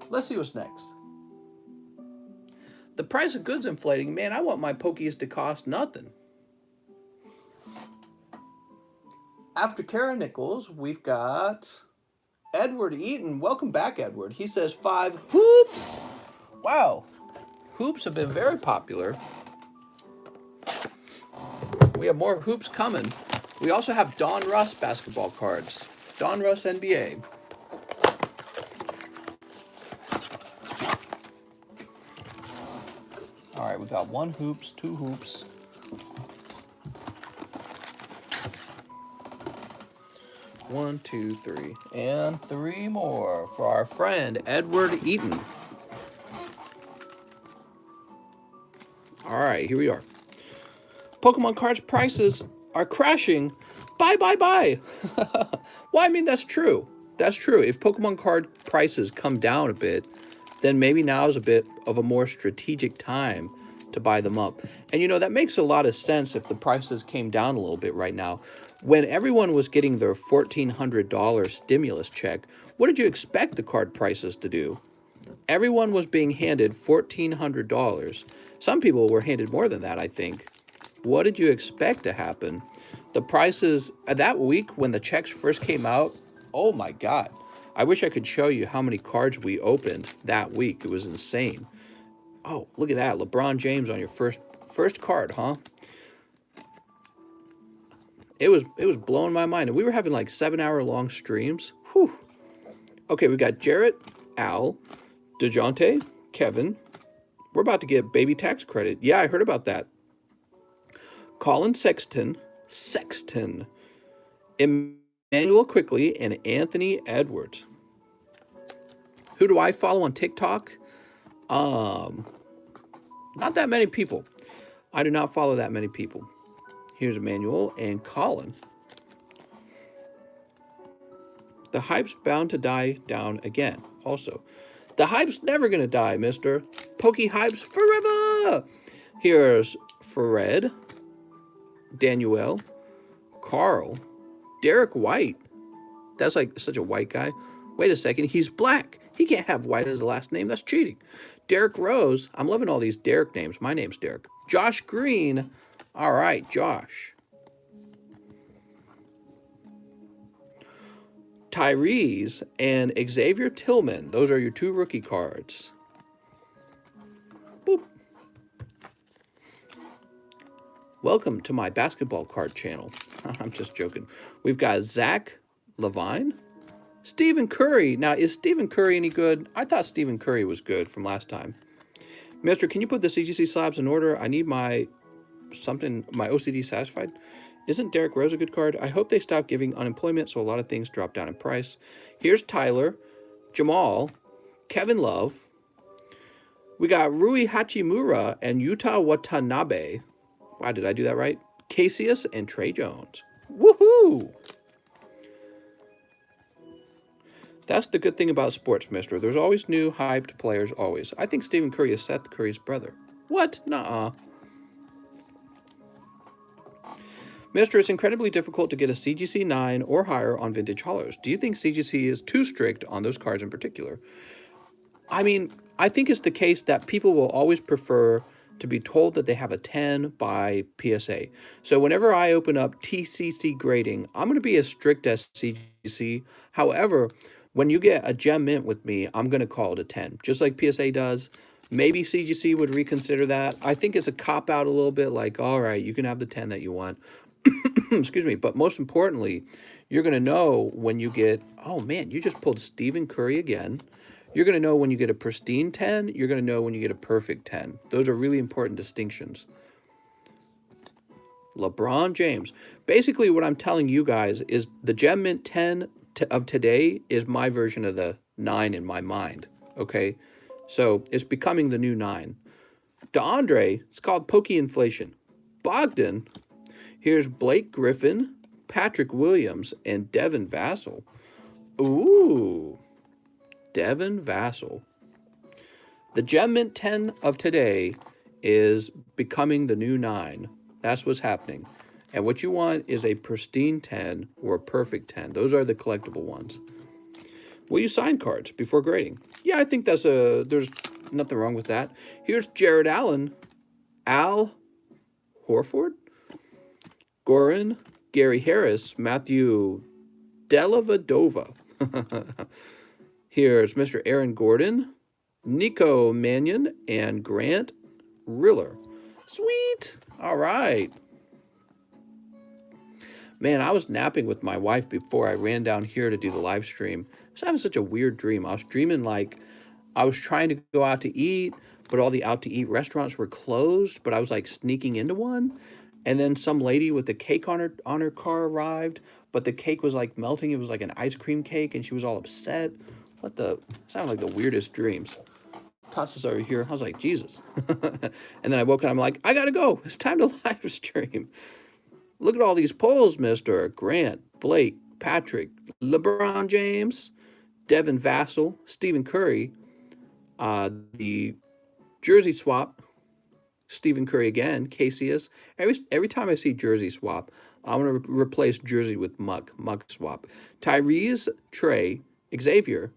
Speaker 1: Let's see what's next. The price of goods inflating. Man, I want my Pokies to cost nothing. After Kara Nichols, we've got Edward Eaton. Welcome back, Edward. He says 5 hoops. Wow. Hoops have been very popular. We have more hoops coming. We also have Don Russ basketball cards. Don Russ NBA. All right, we got 1 hoops, 2 hoops. One, 2, 3, and 3 more for our friend Edward Eaton. All right, here we are. Pokemon cards prices are crashing. Buy, buy, buy. Well, I mean, that's true. That's true. If Pokemon card prices come down a bit, then maybe now is a bit of a more strategic time to buy them up. And you know, that makes a lot of sense if the prices came down a little bit right now. When everyone was getting their $1,400 stimulus check, what did you expect the card prices to do? Everyone was being handed $1,400. Some people were handed more than that, I think. What did you expect to happen? The prices that week when the checks first came out, oh my God. I wish I could show you how many cards we opened that week. It was insane. Oh, look at that. LeBron James on your first card, huh? It was blowing my mind. And we were having like 7-hour long streams. Whew. Okay, we got Jarrett, Al, DeJounte, Kevin. We're about to get baby tax credit. Yeah, I heard about that. Colin Sexton, Emmanuel Quickly, and Anthony Edwards. Who do I follow on TikTok? Not that many people. I do not follow that many people. Here's Emmanuel and Colin. The hype's bound to die down again. Also, the hype's never gonna die, mister. Pokey hypes forever. Here's Fred, Daniel, Carl, Derek White. That's like such a white guy. Wait a second, he's black. He can't have white as the last name. That's cheating. Derek Rose. I'm loving all these Derek names. My name's Derek. Josh Green. All right, Josh. Tyrese and Xavier Tillman. Those are your 2 rookie cards. Boop. Welcome to my basketball card channel. I'm just joking. We've got Zach Levine. Stephen Curry. Now, is Stephen Curry any good? I thought Stephen Curry was good from last time. Mister, can you put the CGC slabs in order? I need my OCD satisfied. Isn't Derek Rose a good card? I hope they stop giving unemployment so a lot of things drop down in price. Here's Tyler, Jamal, Kevin Love. We got Rui Hachimura and Yuta Watanabe. Wow, did I do that right? Cassius and Trey Jones. Woohoo! That's the good thing about sports, mister. There's always new, hyped players, always. I think Stephen Curry is Seth Curry's brother. What? Nuh-uh. Mister, it's incredibly difficult to get a CGC 9 or higher on vintage hollows. Do you think CGC is too strict on those cards in particular? I mean, I think it's the case that people will always prefer to be told that they have a 10 by PSA. So whenever I open up TCC grading, I'm going to be as strict as CGC. However, when you get a gem mint with me, I'm going to call it a 10, just like PSA does. Maybe CGC would reconsider that. I think it's a cop-out a little bit, like, all right, you can have the 10 that you want. Excuse me. But most importantly, you're going to know when you get, oh man, you just pulled Stephen Curry again. You're going to know when you get a pristine 10. You're going to know when you get a perfect 10. Those are really important distinctions. LeBron James. Basically, what I'm telling you guys is the Gem Mint 10 of today is my version of the 9 in my mind. Okay? So it's becoming the new 9. DeAndre, it's called Pokey Inflation. Bogdan, here's Blake Griffin, Patrick Williams, and Devin Vassell. Ooh, Devin Vassell. The Gem Mint 10 of today is becoming the new 9. That's what's happening. And what you want is a pristine 10 or a perfect 10. Those are the collectible ones. Will you sign cards before grading? Yeah, I think there's nothing wrong with that. Here's Jared Allen, Al Horford, Goran, Gary Harris, Matthew Dellavedova. Here's Mr. Aaron Gordon, Nico Mannion, and Grant Riller. Sweet. All right. Man, I was napping with my wife before I ran down here to do the live stream. I was having such a weird dream. I was dreaming like I was trying to go out to eat, but all the out-to-eat restaurants were closed, but I was like sneaking into one. And then some lady with the cake on her car arrived, but the cake was like melting. It was like an ice cream cake, and she was all upset. What the? Sounded like the weirdest dreams. Toss this over here. I was like, Jesus. And then I woke up, I'm like, I gotta go. It's time to live stream. Look at all these polls, mister. Grant, Blake, Patrick, LeBron James, Devin Vassell, Stephen Curry, the jersey swap, Stephen Curry again. Cassius. Every time I see Jersey swap, I'm going to replace Jersey with Muck swap. Tyrese, Trey, Xavier,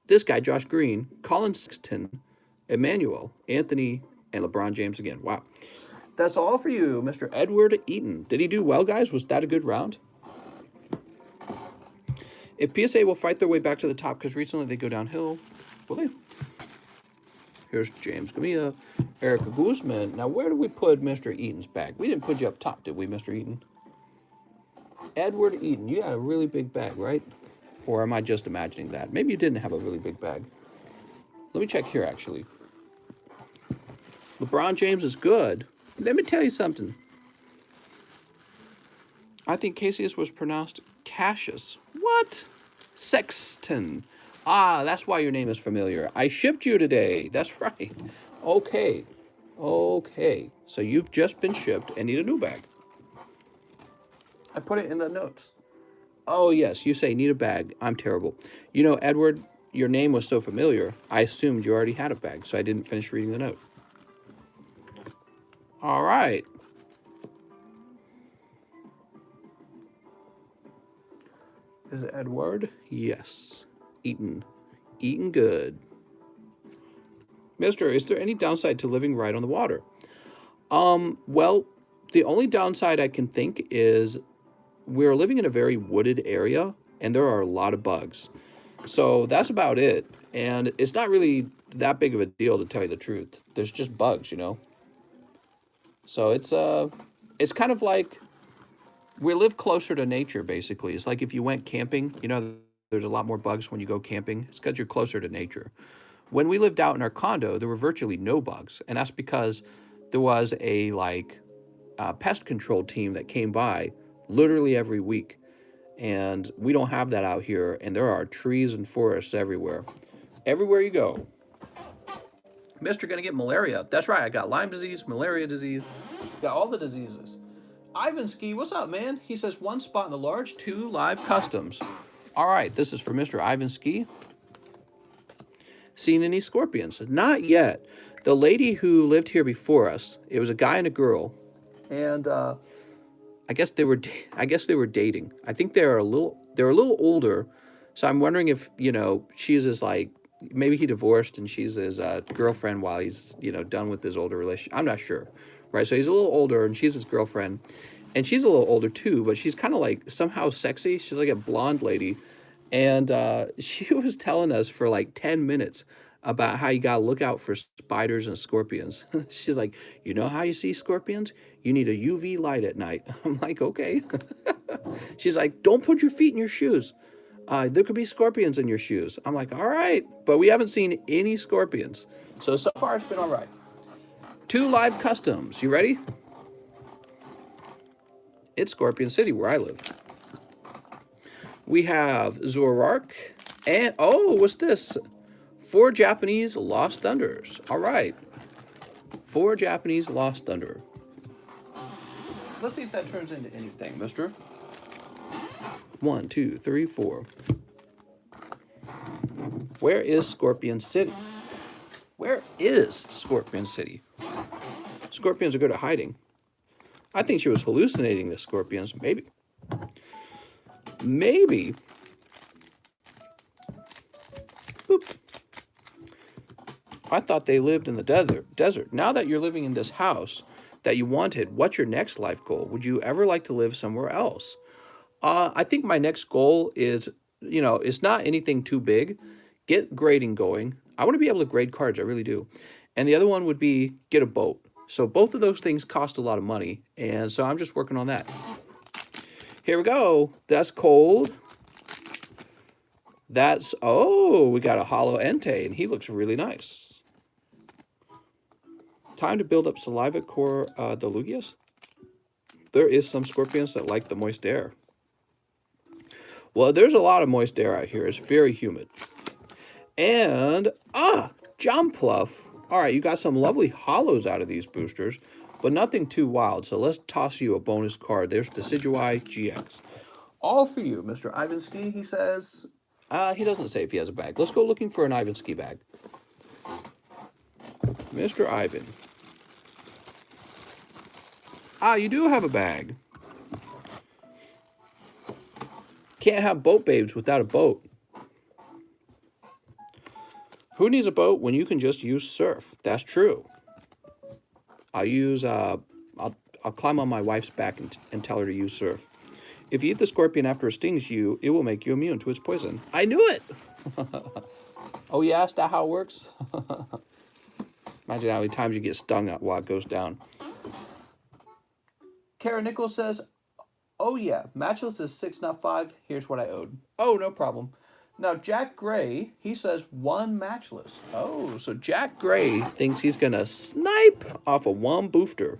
Speaker 1: this guy, Josh Green, Colin Sexton, Emmanuel, Anthony, and LeBron James again. Wow. That's all for you, Mr. Edward Eaton. Did he do well, guys? Was that a good round? If PSA will fight their way back to the top, because recently they go downhill, will they? Here's James Gamia, Erica Guzman. Now, where do we put Mr. Eaton's bag? We didn't put you up top, did we, Mr. Eaton? Edward Eaton, you had a really big bag, right? Or am I just imagining that? Maybe you didn't have a really big bag. Let me check here, actually. LeBron James is good. Let me tell you something. I think Cassius was pronounced Cassius. What? Sexton. Ah, that's why your name is familiar. I shipped you today. That's right. Okay. Okay. So you've just been shipped and need a new bag. I put it in the notes. Oh, yes. You say need a bag. I'm terrible. You know, Edward, your name was so familiar, I assumed you already had a bag, so I didn't finish reading the note. All right. Is it Edward? Yes. Eaton. Eaton good. Mister, is there any downside to living right on the water? Well, the only downside I can think is we're living in a very wooded area, and there are a lot of bugs. So that's about it. And it's not really that big of a deal, to tell you the truth. There's just bugs, you know? So it's kind of like we live closer to nature, basically. It's like if you went camping, you know, there's a lot more bugs when you go camping. It's because you're closer to nature. When we lived out in our condo, there were virtually no bugs. And that's because there was a pest control team that came by literally every week. And we don't have that out here. And there are trees and forests everywhere. Everywhere you go. Mister gonna get malaria. That's right. I got Lyme disease, malaria disease. Got all the diseases. Ivan Ski, what's up, man? He says 1 spot in the large, 2 live customs. All right, this is for Mr. Ivan Ski. Seen any scorpions? Not yet. The lady who lived here before us, it was a guy and a girl, and I guess they were dating. I think they're a little older, so I'm wondering if, you know, she's his maybe he divorced and she's his girlfriend while he's, you know, done with his older relationship. I'm not sure. Right, so he's a little older, and she's his girlfriend, and she's a little older too, but she's kind of like somehow sexy. She's like a blonde lady, and she was telling us for like 10 minutes about how you gotta look out for spiders and scorpions. She's like, you know how you see scorpions? You need a UV light at night. I'm like, okay. She's like, don't put your feet in your shoes. There could be scorpions in your shoes. I'm like, all right, but we haven't seen any scorpions, so far it's been all right. 2 live customs. You ready? It's Scorpion City, where I live. We have Zorark and, oh, what's this? 4 Japanese Lost Thunders. All right. 4 Japanese Lost Thunder. Let's see if that turns into anything, mister. 1, 2, 3, 4. Where is Scorpion City? Where is Scorpion City? Scorpions are good at hiding. I think she was hallucinating the scorpions. Maybe. Maybe. Boop. I thought they lived in the desert. Now that you're living in this house that you wanted, what's your next life goal? Would you ever like to live somewhere else? I think my next goal is, you know, it's not anything too big. Get grading going. I want to be able to grade cards. I really do. And the other one would be get a boat. So both of those things cost a lot of money. And so I'm just working on that. Here we go. That's cold. That's, oh, we got a hollow Entei, and he looks really nice. Time to build up saliva core the Lugias. There is some scorpions that like the moist air. Well, there's a lot of moist air out here. It's very humid. And, John Pluff. All right, you got some lovely hollows out of these boosters, but nothing too wild. So let's toss you a bonus card. There's Decidueye Gx. All for you, Mr. Ivanski, he says. He doesn't say if he has a bag. Let's go looking for an Ivanski bag. Mr. Ivan. Ah, you do have a bag. Can't have boat babes without a boat. Who needs a boat when you can just use surf? That's true. I'll climb on my wife's back and tell her to use surf. If you eat the scorpion after it stings you, it will make you immune to its poison. I knew it! Oh yeah, is that how it works? Imagine how many times you get stung while it goes down. Kara Nichols says, oh yeah, matchless is 6, not 5. Here's what I owed. Oh, no problem. Now, Jack Gray, he says 1 matchless. Oh, so Jack Gray thinks he's going to snipe off a 1 boofter.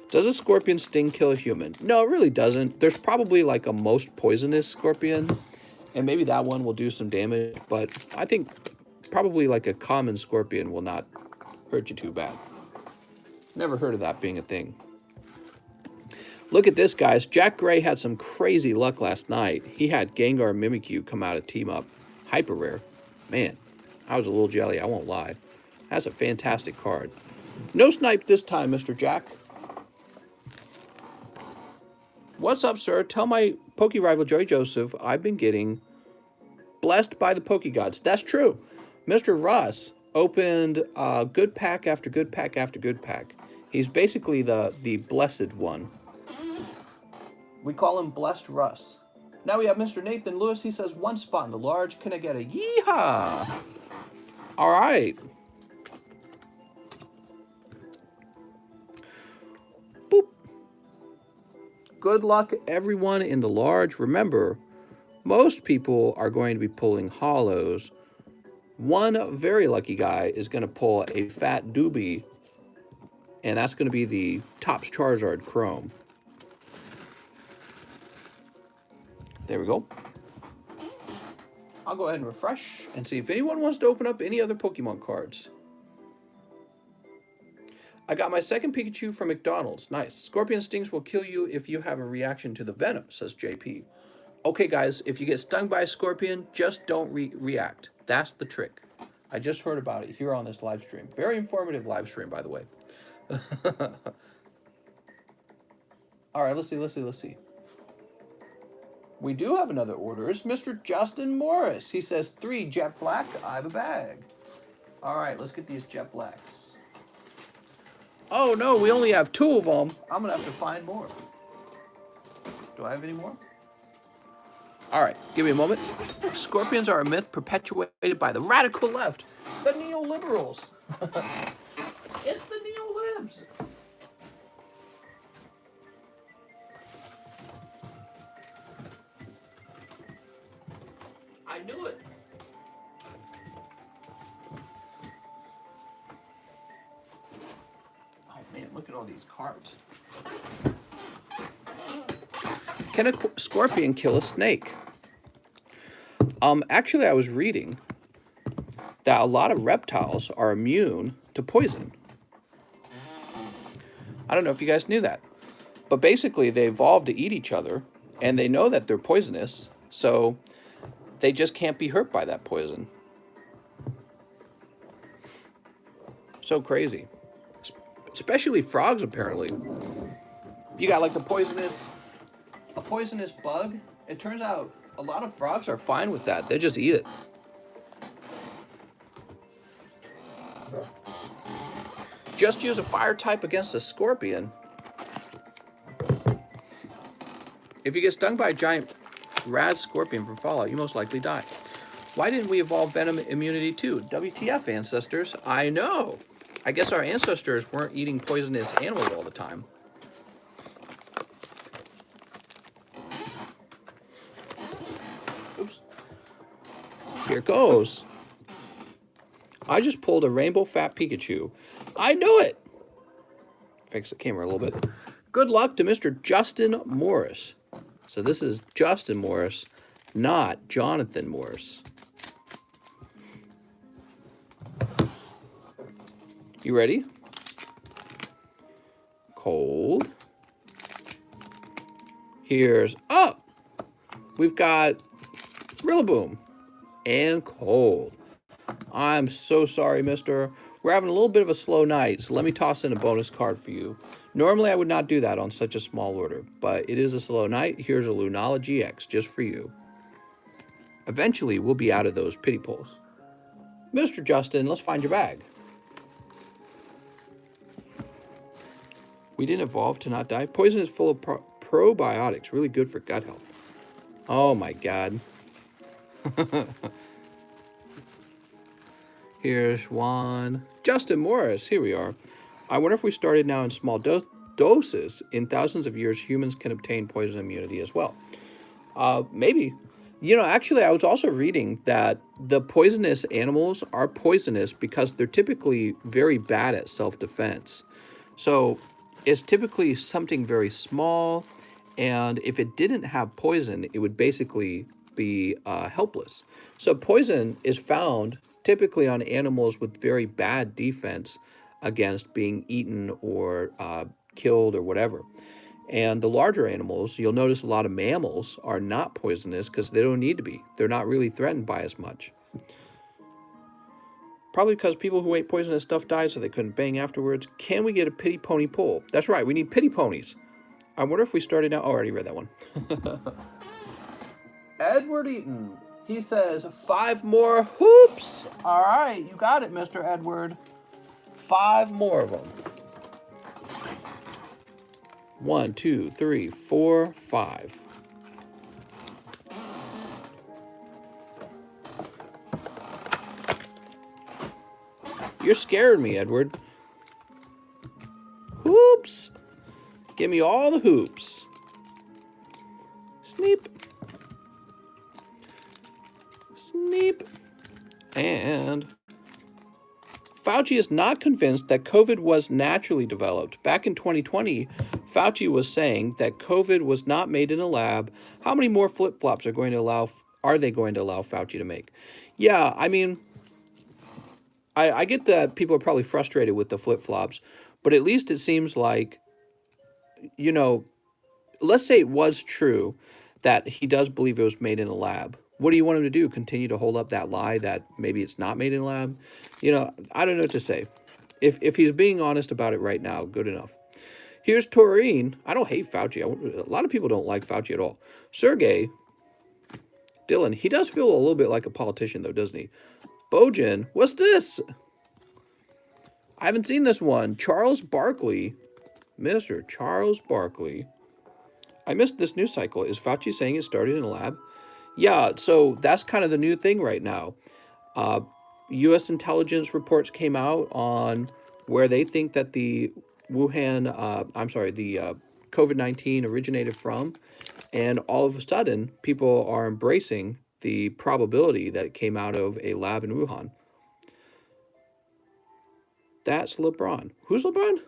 Speaker 1: Does a scorpion sting kill a human? No, it really doesn't. There's probably like a most poisonous scorpion, and maybe that one will do some damage, but I think probably like a common scorpion will not hurt you too bad. Never heard of that being a thing. Look at this, guys. Jack Gray had some crazy luck last night. He had Gengar and Mimikyu come out of Team Up. Hyper rare. Man, I was a little jelly, I won't lie. That's a fantastic card. No snipe this time, Mr. Jack. What's up, sir? Tell my Poke rival Joey Joseph I've been getting blessed by the Poke gods. That's true. Mr. Russ opened good pack after good pack after good pack. He's basically the blessed one. We call him Blessed Russ. Now we have Mr. Nathan Lewis. He says 1 spot in the large. Can I get a yeehaw? All right. Boop. Good luck, everyone in the large. Remember, most people are going to be pulling hollows. One very lucky guy is going to pull a fat doobie, and that's going to be the Topps Charizard Chrome. There we go. I'll go ahead and refresh and see if anyone wants to open up any other Pokemon cards. I got my second Pikachu from McDonald's. Nice. Scorpion stings will kill you if you have a reaction to the venom, says JP. Okay, guys, if you get stung by a scorpion, just don't react. That's the trick. I just heard about it here on this live stream. Very informative live stream, by the way. All right, let's see. We do have another order. It's Mr. Justin Morris. He says 3 Jet Black. I have a bag. All right, let's get these Jet Blacks. Oh, no, we only have 2 of them. I'm going to have to find more. Do I have any more? All right, give me a moment. Scorpions are a myth perpetuated by the radical left, the neoliberals. It's the neolibs. I knew it. Oh man, look at all these cards. Can a scorpion kill a snake? Actually, I was reading that a lot of reptiles are immune to poison. I don't know if you guys knew that. But basically, they evolved to eat each other, and they know that they're poisonous, so they just can't be hurt by that poison. So crazy. Especially frogs, apparently. You got like a poisonous bug. It turns out a lot of frogs are fine with that. They just eat it. Just use a fire type against a scorpion. If you get stung by a giant Raz scorpion from Fallout, you most likely die. Why didn't we evolve venom immunity too? WTF, ancestors? I know. I guess our ancestors weren't eating poisonous animals all the time. Oops. Here goes. I just pulled a rainbow fat Pikachu. I knew it. Fix the camera a little bit. Good luck to Mr. Justin Morris. So this is Justin Morris, not Jonathan Morris. You ready? Cold. Here's up. We've got Rillaboom and cold. I'm so sorry, mister. We're having a little bit of a slow night, so let me toss in a bonus card for you. Normally, I would not do that on such a small order, but it is a slow night. Here's a Lunala GX just for you. Eventually, we'll be out of those pity pulls. Mr. Justin, let's find your bag. We didn't evolve to not die. Poison is full of probiotics, really good for gut health. Oh my God. Here's one. Justin Morris, here we are. I wonder if we started now in small doses. In thousands of years, humans can obtain poison immunity as well. Maybe. You know, actually, I was also reading that the poisonous animals are poisonous because they're typically very bad at self-defense. So it's typically something very small, and if it didn't have poison, it would basically be helpless. So poison is found typically on animals with very bad defense against being eaten or killed or whatever. And the larger animals, you'll notice a lot of mammals are not poisonous because they don't need to be. They're not really threatened by as much. Probably because people who ate poisonous stuff died so they couldn't bang afterwards. Can we get a pity pony pull? That's right, we need pity ponies. I wonder if we started now. Oh, I already read that one. Edward Eaton. He says 5 more hoops. All right, you got it, Mr. Edward. 5 more of them. 1, 2, 3, 4, 5. You're scaring me, Edward. Hoops. Give me all the hoops. Sneep. Sneep. And Fauci is not convinced that COVID was naturally developed. Back in 2020, Fauci was saying that COVID was not made in a lab. How many more flip-flops are they going to allow Fauci to make? Yeah, I mean, I get that people are probably frustrated with the flip-flops, but at least it seems like, you know, let's say it was true that he does believe it was made in a lab. What do you want him to do? Continue to hold up that lie that maybe it's not made in a lab? You know, I don't know what to say. If he's being honest about it right now, good enough. Here's Taurine. I don't hate Fauci. A lot of people don't like Fauci at all. Sergey, Dylan, he does feel a little bit like a politician though, doesn't he? Bojan, what's this? I haven't seen this one. Charles Barkley. Mr. Charles Barkley. I missed this news cycle. Is Fauci saying it started in a lab? Yeah, so that's kind of the new thing right now. U.S. intelligence reports came out on where they think that the COVID-19 originated from. And all of a sudden, people are embracing the probability that it came out of a lab in Wuhan. That's LeBron. Who's LeBron?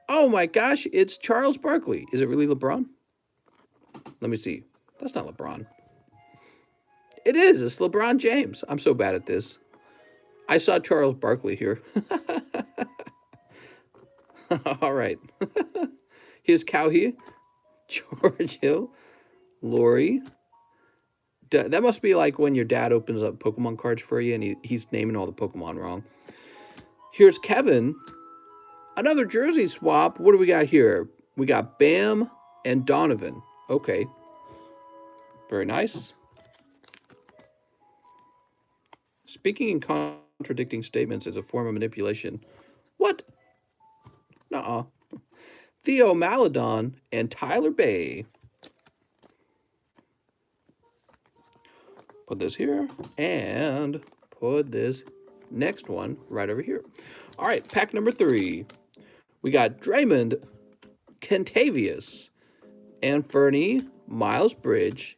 Speaker 1: Oh my gosh, it's Charles Barkley. Is it really LeBron? Let me see. That's not LeBron. It is. It's LeBron James. I'm so bad at this. I saw Charles Barkley here. All right. Here's Cowhee, George Hill, Lori. That must be like when your dad opens up Pokemon cards for you and he's naming all the Pokemon wrong. Here's Kevin. Another jersey swap. What do we got here? We got Bam and Donovan. Okay. Very nice. Speaking in contradicting statements is a form of manipulation. What? Nuh-uh. Theo Maladon and Tyler Bay. Put this here and put this next one right over here. All right, pack number 3. We got Draymond, Kentavious, Anferny, Miles Bridge,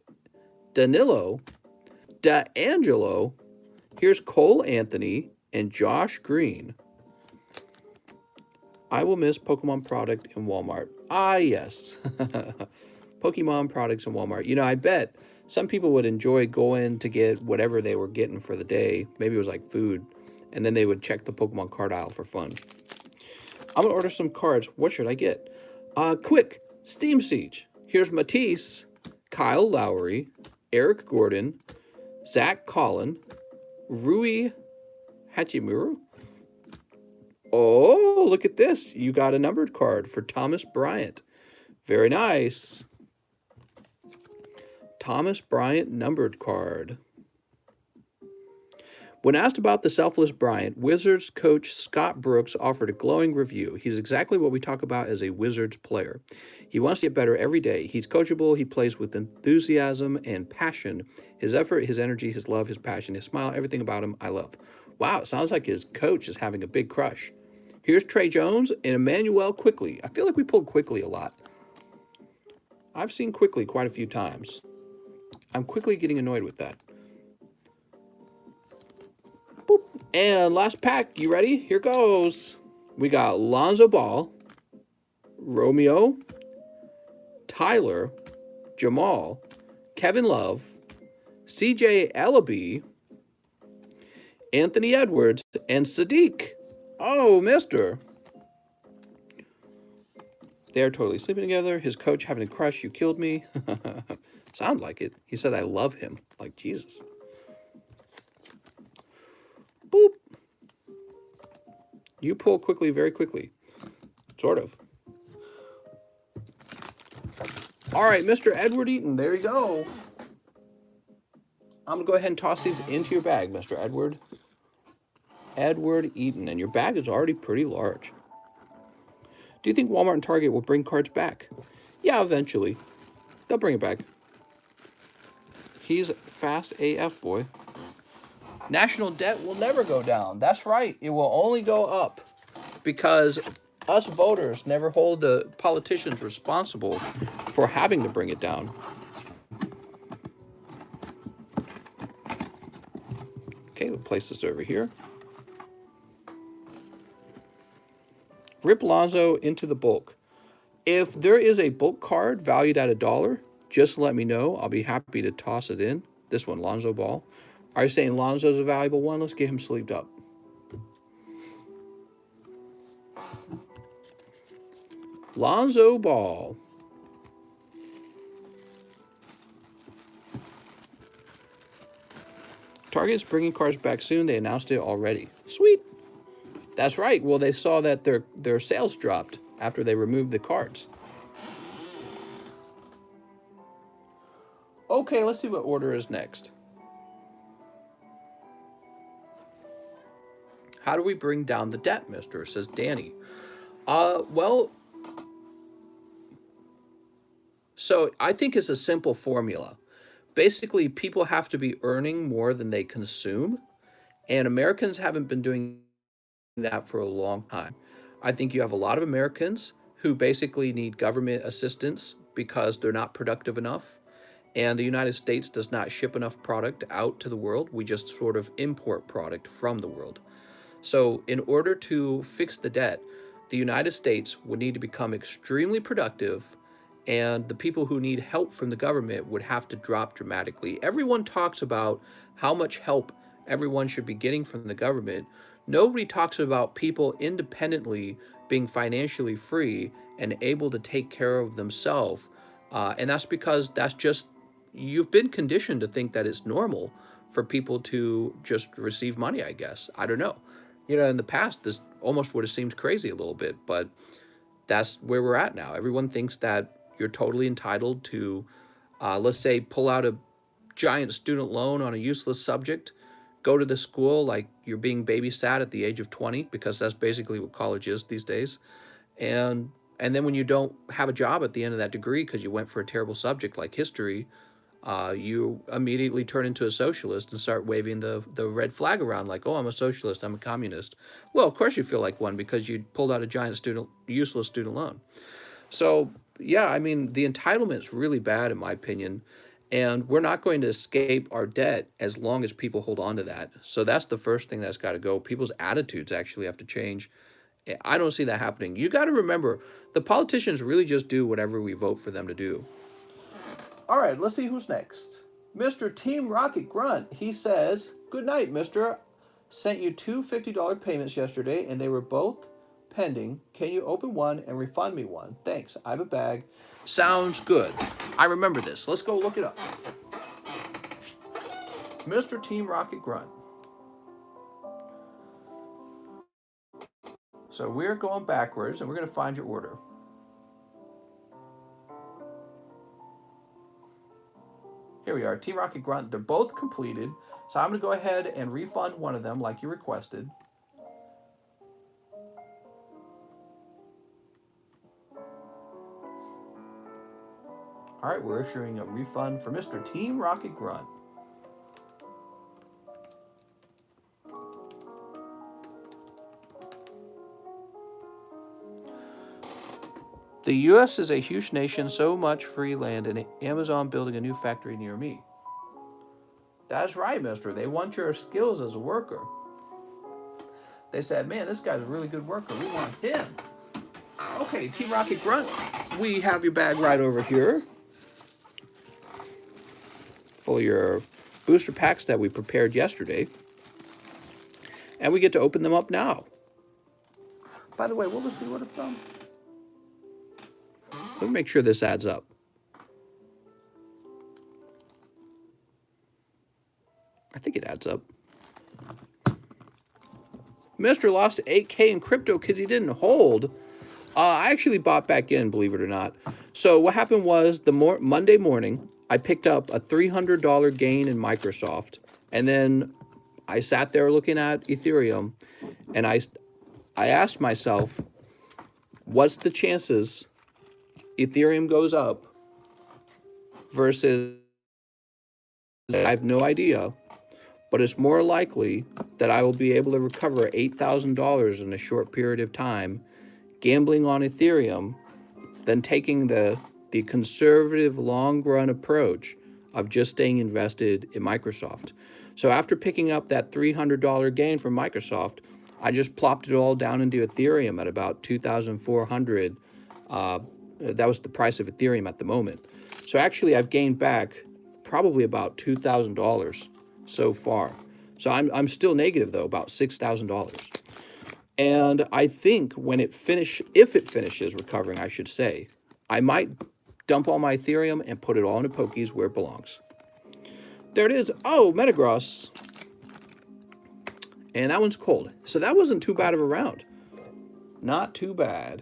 Speaker 1: Danilo, D'Angelo. Here's Cole Anthony and Josh Green. I will miss Pokemon product in Walmart. Ah, yes. Pokemon products in Walmart. You know, I bet some people would enjoy going to get whatever they were getting for the day. Maybe it was like food. And then they would check the Pokemon card aisle for fun. I'm going to order some cards. What should I get? Quick. Steam Siege. Here's Matisse, Kyle Lowry, Eric Gordon, Zach Collin, Rui Hachimura, Oh, look at this. You got a numbered card for Thomas Bryant. Very nice. Thomas Bryant numbered card. When asked about the selfless Bryant, Wizards coach Scott Brooks offered a glowing review. He's exactly what we talk about as a Wizards player. He wants to get better every day. He's coachable. He plays with enthusiasm and passion. His effort, his energy, his love, his passion, his smile, everything about him, I love. Wow, it sounds like his coach is having a big crush. Here's Trey Jones and Emmanuel Quickly. I feel like we pulled Quickly a lot. I've seen Quickly quite a few times. I'm quickly getting annoyed with that. Boop. And last pack, you ready? Here goes. We got Lonzo Ball, Romeo, Tyler, Jamal, Kevin Love, CJ Ellaby, Anthony Edwards, and Sadiq. Oh, mister. They're totally sleeping together. His coach having a crush. You killed me. Sound like it. He said, I love him. Like Jesus. Boop. You pull quickly, very quickly. Sort of. All right, Mr. Edward Eaton. There you go. I'm going to go ahead and toss these into your bag, Mr. Edward. Edward Eaton. And your bag is already pretty large. Do you think Walmart and Target will bring cards back? Yeah, eventually. They'll bring it back. He's fast AF, boy. National debt will never go down. That's right. It will only go up because us voters never hold the politicians responsible for having to bring it down. Okay, we'll place this over here. Rip Lonzo into the bulk. If there is a bulk card valued at $1, just let me know. I'll be happy to toss it in. This one, Lonzo Ball. Are you saying Lonzo's a valuable one? Let's get him sleeved up. Lonzo Ball. Target's bringing cards back soon. They announced it already. Sweet. That's right. Well, they saw that their sales dropped after they removed the cards. Okay, let's see what order is next. How do we bring down the debt, mister? Says Danny. Well, so I think it's a simple formula. Basically, people have to be earning more than they consume, and Americans haven't been doing that for a long time. I think you have a lot of Americans who basically need government assistance because they're not productive enough, and the United States does not ship enough product out to the world. We just sort of import product from the world. So in order to fix the debt, the United States would need to become extremely productive, and the people who need help from the government would have to drop dramatically. Everyone talks about how much help everyone should be getting from the government. Nobody talks about people independently being financially free and able to take care of themselves. And that's because that's just, you've been conditioned to think that it's normal for people to just receive money, I guess. I don't know. You know, in the past, this almost would have seemed crazy a little bit, but that's where we're at now. Everyone thinks that you're totally entitled to, let's say, pull out a giant student loan on a useless subject, go to the school like you're being babysat at the age of 20, because that's basically what college is these days. And then when you don't have a job at the end of that degree because you went for a terrible subject like history, you immediately turn into a socialist and start waving the red flag around like, oh, I'm a socialist, I'm a communist. Well, of course you feel like one because you pulled out a giant useless student loan. So, yeah, I mean, the entitlement's really bad in my opinion, and we're not going to escape our debt as long as people hold on to that. So that's the first thing that's got to go. People's attitudes actually have to change. I don't see that happening. You got to remember, the politicians really just do whatever we vote for them to do. All right, let's see who's next. Mr. Team Rocket Grunt, he says, good night, mister. Sent you two $50 payments yesterday, and they were both pending. Can you open one and refund me one? Thanks. I have a bag. Sounds good. I remember this. Let's go look it up. Mr. Team Rocket Grunt. So we're going backwards, and we're going to find your order. Here we are, Team Rocket Grunt. They're both completed. So I'm going to go ahead and refund one of them like you requested. All right, we're issuing a refund for Mr. Team Rocket Grunt. The U.S. is a huge nation, so much free land, and Amazon building a new factory near me. That's right, mister. They want your skills as a worker. They said, man, this guy's a really good worker. We want him. Okay, Team Rocket Grunt, we have your bag right over here. Full of your booster packs that we prepared yesterday. And we get to open them up now. By the way, what was the order from? Let me make sure this adds up. I think it adds up. Mr. lost 8K in crypto because he didn't hold. I actually bought back in, believe it or not. So what happened was Monday morning, I picked up a $300 gain in Microsoft. And then I sat there looking at Ethereum. And I asked myself, what's the chances Ethereum goes up versus I have no idea, but it's more likely that I will be able to recover $8,000 in a short period of time gambling on Ethereum than taking the conservative long-run approach of just staying invested in Microsoft. So after picking up that $300 gain from Microsoft, I just plopped it all down into Ethereum at about 2,400. That was the price of Ethereum at the moment. So actually, I've gained back probably about $2,000 so far. So I'm still negative though, about $6,000. And I think when if it finishes recovering, I should say, I might dump all my Ethereum and put it all into Pokies where it belongs. There it is. Oh, Metagross. And that one's cold. So that wasn't too bad of a round. Not too bad.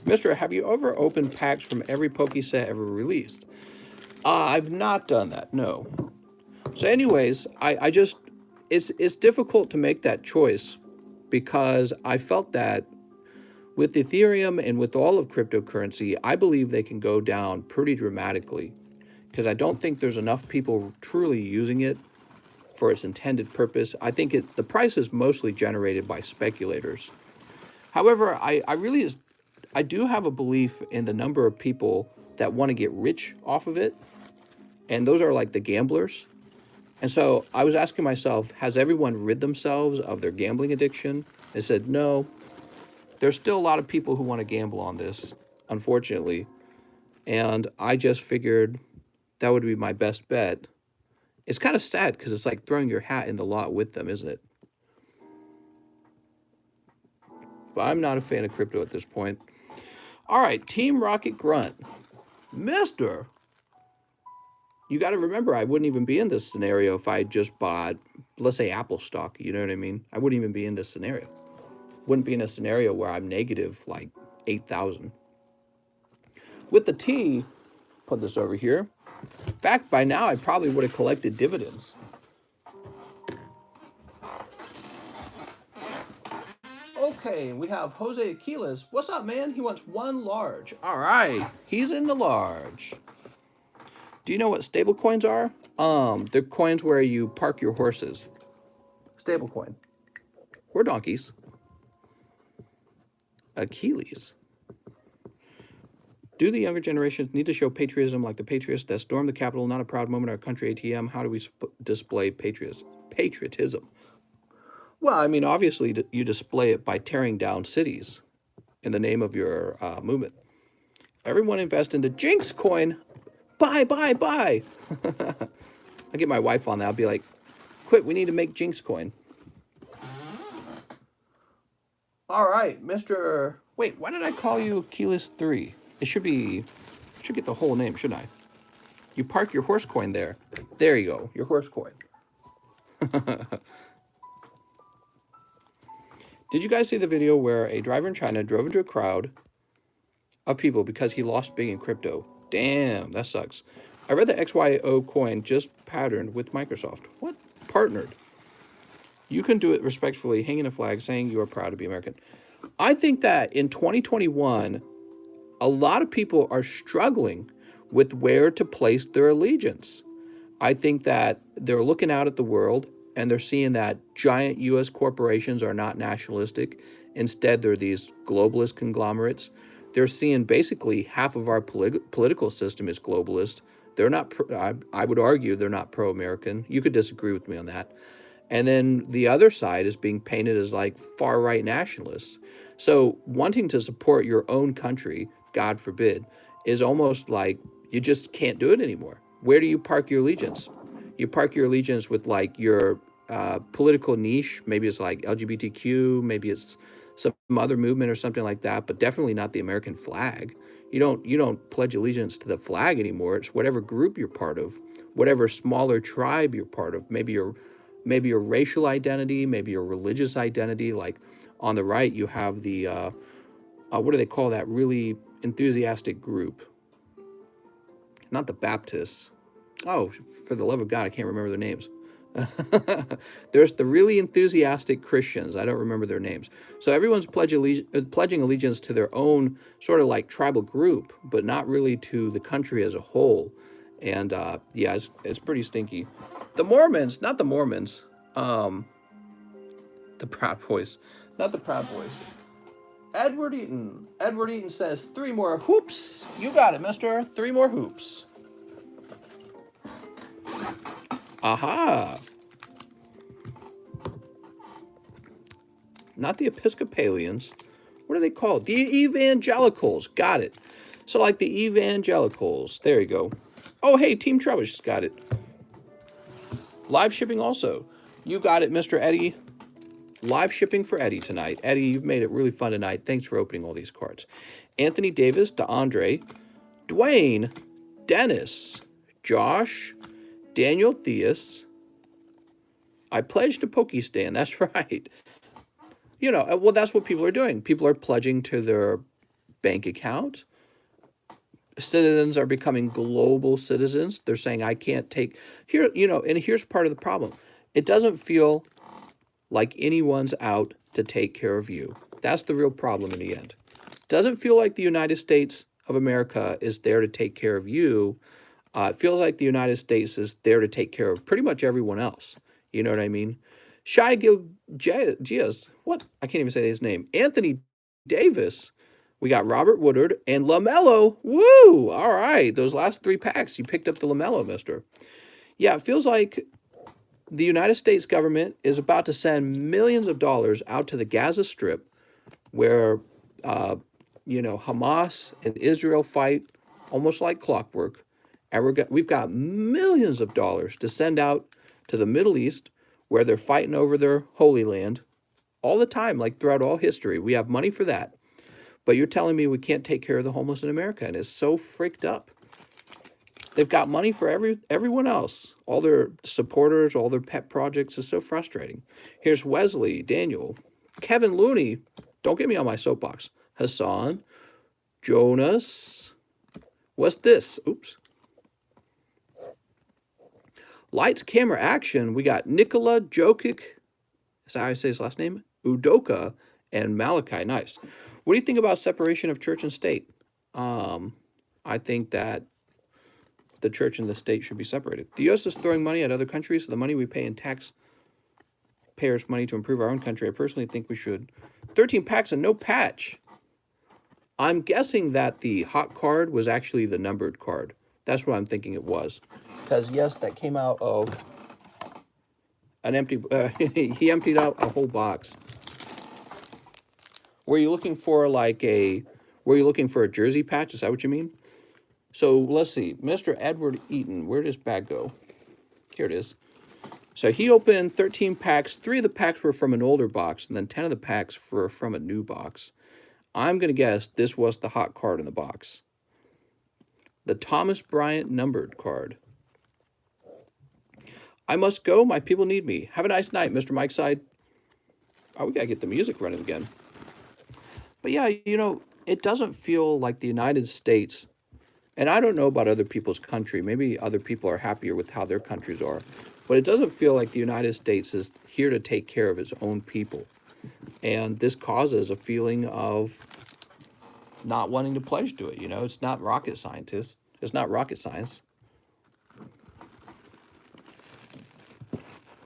Speaker 1: Mister, have you ever opened packs from every Poke set ever released? I've not done that, no. So anyways, I just, it's difficult to make that choice because I felt that with Ethereum and with all of cryptocurrency, I believe they can go down pretty dramatically because I don't think there's enough people truly using it for its intended purpose. I think the price is mostly generated by speculators. However, I do have a belief in the number of people that want to get rich off of it, and those are like the gamblers. And so I was asking myself, has everyone rid themselves of their gambling addiction? I said, no. There's still a lot of people who want to gamble on this, unfortunately. And I just figured that would be my best bet. It's kind of sad because it's like throwing your hat in the lot with them, isn't it? But I'm not a fan of crypto at this point. All right, Team Rocket Grunt. Mister, you got to remember, I wouldn't even be in this scenario if I just bought, let's say, Apple stock. You know what I mean? I wouldn't even be in this scenario. Wouldn't be in a scenario where I'm negative like 8,000. With the T, put this over here. In fact, by now, I probably would have collected dividends. Okay, we have Jose Aquiles. What's up, man? He wants one large. All right, he's in the large. Do you know what stable coins are? They're coins where you park your horses. Stable coin. Or donkeys. Achilles. Do the younger generations need to show patriotism like the patriots that stormed the Capitol? Not a proud moment, our country ATM. How do we display patriotism? Well, I mean, obviously, you display it by tearing down cities in the name of your movement. Everyone invest in the Jinx coin. Buy, buy, buy. I get my wife on that. I'll be like, quit, we need to make Jinx coin. All right, Mr. Wait, why did I call you Achilles 3? It should get the whole name, shouldn't I? You park your horse coin there. There you go, your horse coin. Did you guys see the video where a driver in China drove into a crowd of people because he lost big in crypto? Damn, that sucks. I read that XYO coin just patterned with Microsoft. What? Partnered. You can do it respectfully, hanging a flag, saying you are proud to be American. I think that in 2021, a lot of people are struggling with where to place their allegiance. I think that they're looking out at the world and they're seeing that giant U.S. corporations are not nationalistic. Instead, they're these globalist conglomerates. They're seeing basically half of our political system is globalist. They're not, I would argue, they're not pro-American. You could disagree with me on that. And then the other side is being painted as like far-right nationalists. So wanting to support your own country, God forbid, is almost like you just can't do it anymore. Where do you park your allegiance? You park your allegiance with like your political niche. Maybe it's like LGBTQ, maybe it's some other movement or something like that, but definitely not the American flag. You don't pledge allegiance to the flag anymore. It's whatever group you're part of, whatever smaller tribe you're part of. Maybe your racial identity, maybe your religious identity. Like on the right, you have the what do they call that really enthusiastic group? Not the Baptists. Oh, for the love of God, I can't remember their names. There's the really enthusiastic Christians. I don't remember their names. So everyone's pledging allegiance to their own sort of like tribal group, but not really to the country as a whole. And yeah, it's pretty stinky. The Mormons, not the Mormons, the Proud Boys, not the Proud Boys. Edward Eaton. Edward Eaton says 3 more hoops. You got it, mister. 3 more hoops. Aha. Not the Episcopalians. What are they called? The Evangelicals. Got it. So like the Evangelicals. There you go. Oh, hey, Team Trebush got it. Live shipping also. You got it, Mr. Eddie. Live shipping for Eddie tonight. Eddie, you've made it really fun tonight. Thanks for opening all these cards. Anthony Davis, DeAndre, Dwayne, Dennis, Josh, Daniel Theus. I pledged to Pokistan. That's right. You know, well, that's what people are doing. People are pledging to their bank account. Citizens are becoming global citizens. They're saying, I can't take here, you know, and here's part of the problem. It doesn't feel like anyone's out to take care of you. That's the real problem in the end. Doesn't feel like the United States of America is there to take care of you. It feels like the United States is there to take care of pretty much everyone else. You know what I mean? Shai Gilgeous, what? I can't even say his name. Anthony Davis. We got Robert Woodard and LaMelo. Woo! All right. Those last 3 packs, you picked up the LaMelo, mister. Yeah, it feels like the United States government is about to send millions of dollars out to the Gaza Strip where, you know, Hamas and Israel fight almost like clockwork. And we've got millions of dollars to send out to the Middle East where they're fighting over their Holy Land all the time, like throughout all history. We have money for that. But you're telling me we can't take care of the homeless in America, and it's so freaked up. They've got money for everyone else. All their supporters, all their pet projects is so frustrating. Here's Wesley, Daniel, Kevin Looney. Don't get me on my soapbox. Hassan, Jonas. What's this? Oops. Lights, camera, action. We got Nikola Jokic. Is that how I say his last name? Udoka and Malachi. Nice. What do you think about separation of church and state? I think that the church and the state should be separated. The U.S. is throwing money at other countries. So the money we pay in taxpayers' money to improve our own country. I personally think we should. 13 packs and no patch. I'm guessing that the hot card was actually the numbered card. That's what I'm thinking it was. Because, yes, that came out of an empty... he emptied out a whole box. Were you looking for like a... Were you looking for a jersey patch? Is that what you mean? So, let's see. Mr. Edward Eaton. Where does bag go? Here it is. So, he opened 13 packs. 3 of the packs were from an older box. And then 10 of the packs were from a new box. I'm going to guess this was the hot card in the box. The Thomas Bryant numbered card. I must go. My people need me. Have a nice night, Mr. Mike Side. Oh, we gotta get the music running again. But yeah, you know, it doesn't feel like the United States, and I don't know about other people's country. Maybe other people are happier with how their countries are. But it doesn't feel like the United States is here to take care of its own people. And this causes a feeling of not wanting to pledge to it. You know, it's not rocket scientists. It's not rocket science.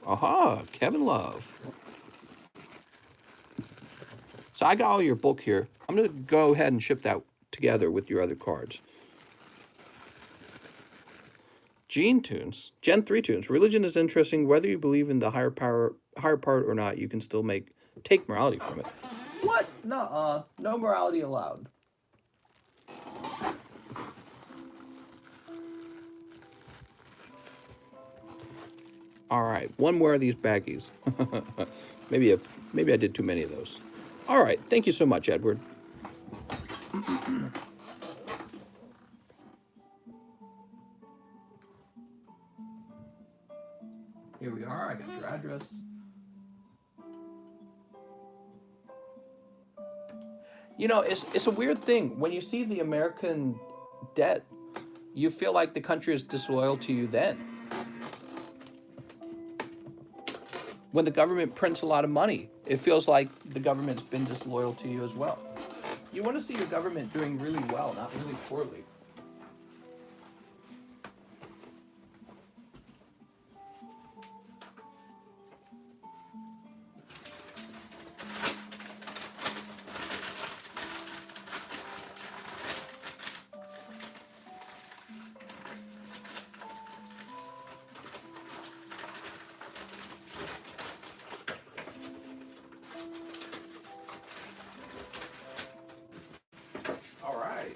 Speaker 1: Aha, Kevin Love. So I got all your bulk here. I'm going to go ahead and ship that together with your other cards. Gene tunes, Gen 3 tunes. Religion is interesting. Whether you believe in the higher part or not, you can still take morality from it. What? Nuh-uh. No morality allowed. All right, one more of these baggies. maybe I did too many of those. All right, thank you so much, Edward. Here we are. I got your address. You know, it's a weird thing. When you see the American debt, you feel like the country is disloyal to you then. When the government prints a lot of money, it feels like the government's been disloyal to you as well. You want to see your government doing really well, not really poorly. All right.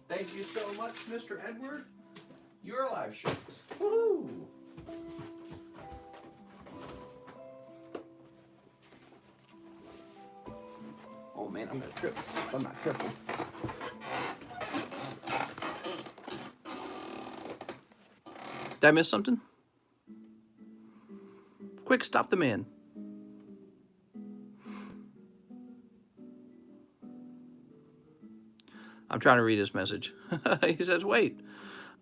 Speaker 1: Thank you so much, Mr. Edward. You're live shipped. Woohoo! Oh man, I'm gonna trip. I'm not careful. Did I miss something? Quick, stop the man. I'm trying to read his message. He says, wait,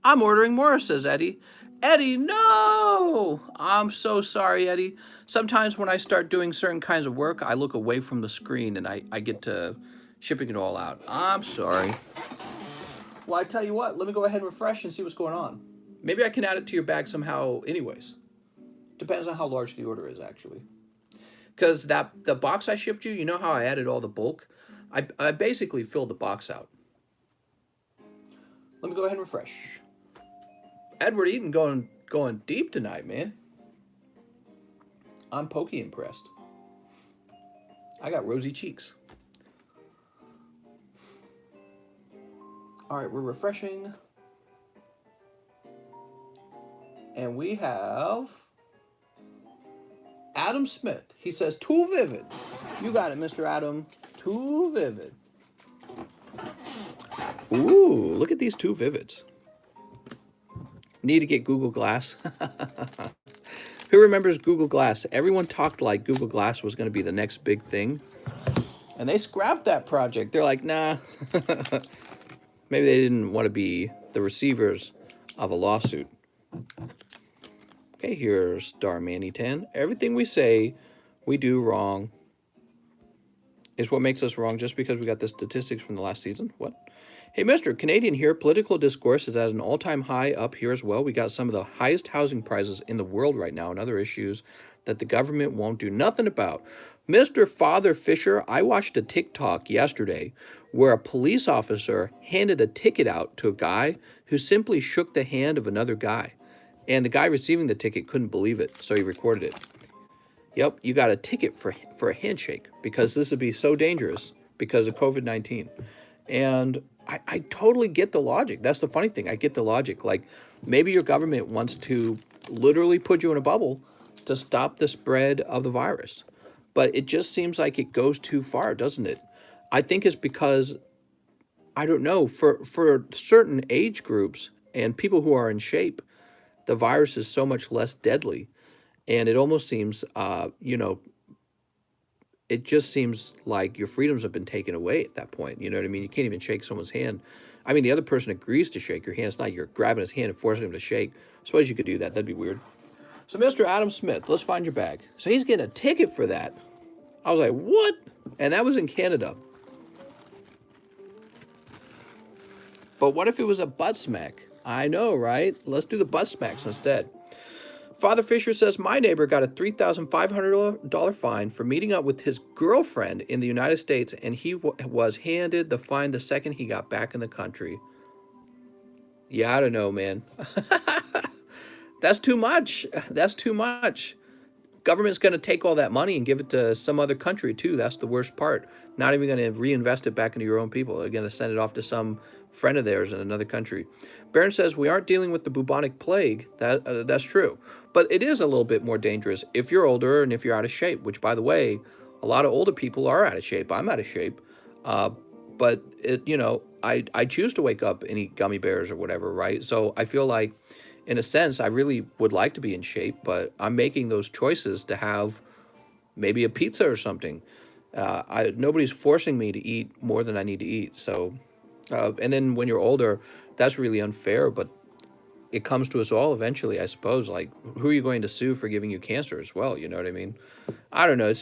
Speaker 1: I'm ordering more, says Eddie. Eddie, no! I'm so sorry, Eddie. Sometimes when I start doing certain kinds of work, I look away from the screen and I get to shipping it all out. I'm sorry. Well, I tell you what, let me go ahead and refresh and see what's going on. Maybe I can add it to your bag somehow anyways. Depends on how large the order is, actually. Because the box I shipped you, you know how I added all the bulk? I basically filled the box out. Let me go ahead and refresh. Edward Eaton going deep tonight, man. I'm pokey impressed. I got rosy cheeks. All right, we're refreshing. And we have Adam Smith. He says, too vivid. You got it, Mr. Adam. Too vivid. Ooh, look at these two vivids. Need to get Google Glass. Who remembers Google Glass? Everyone talked like Google Glass was going to be the next big thing. And they scrapped that project. They're like, nah. Maybe they didn't want to be the receivers of a lawsuit. Okay, here's Darmani10. Everything we say we do wrong is what makes us wrong just because we got the statistics from the last season. What? Hey, Mr. Canadian here. Political discourse is at an all-time high up here as well. We got some of the highest housing prices in the world right now and other issues that the government won't do nothing about. Mr. Father Fisher, I watched a TikTok yesterday where a police officer handed a ticket out to a guy who simply shook the hand of another guy. And the guy receiving the ticket couldn't believe it, so he recorded it. Yep, you got a ticket for a handshake because this would be so dangerous because of COVID-19. And I totally get the logic. That's the funny thing. I get the logic. Like maybe your government wants to literally put you in a bubble to stop the spread of the virus. But it just seems like it goes too far, doesn't it? I think it's because I don't know, for certain age groups and people who are in shape, the virus is so much less deadly. And it almost seems it just seems like your freedoms have been taken away at that point. You know what I mean? You can't even shake someone's hand. I mean, the other person agrees to shake your hand. It's not you're grabbing his hand and forcing him to shake. I suppose you could do that. That'd be weird. So, Mr. Adam Smith, let's find your bag. So he's getting a ticket for that. I was like, what? And that was in Canada. But what if it was a butt smack? I know, right? Let's do the butt smacks instead. Father Fisher says, my neighbor got a $3,500 fine for meeting up with his girlfriend in the United States, and he was handed the fine the second he got back in the country. Yeah, I don't know, man. That's too much. That's too much. Government's going to take all that money and give it to some other country, too. That's the worst part. Not even going to reinvest it back into your own people. They're going to send it off to some friend of theirs in another country. Barron says, we aren't dealing with the bubonic plague. That's true. But it is a little bit more dangerous if you're older and if you're out of shape, which, by the way, a lot of older people are out of shape. I'm out of shape. But, I choose to wake up and eat gummy bears or whatever, right? So I feel like, in a sense, I really would like to be in shape, but I'm making those choices to have maybe a pizza or something. Nobody's forcing me to eat more than I need to eat. So, and then when you're older, that's really unfair, but it comes to us all eventually, I suppose. Like, who are you going to sue for giving you cancer as well? You know what I mean? I don't know.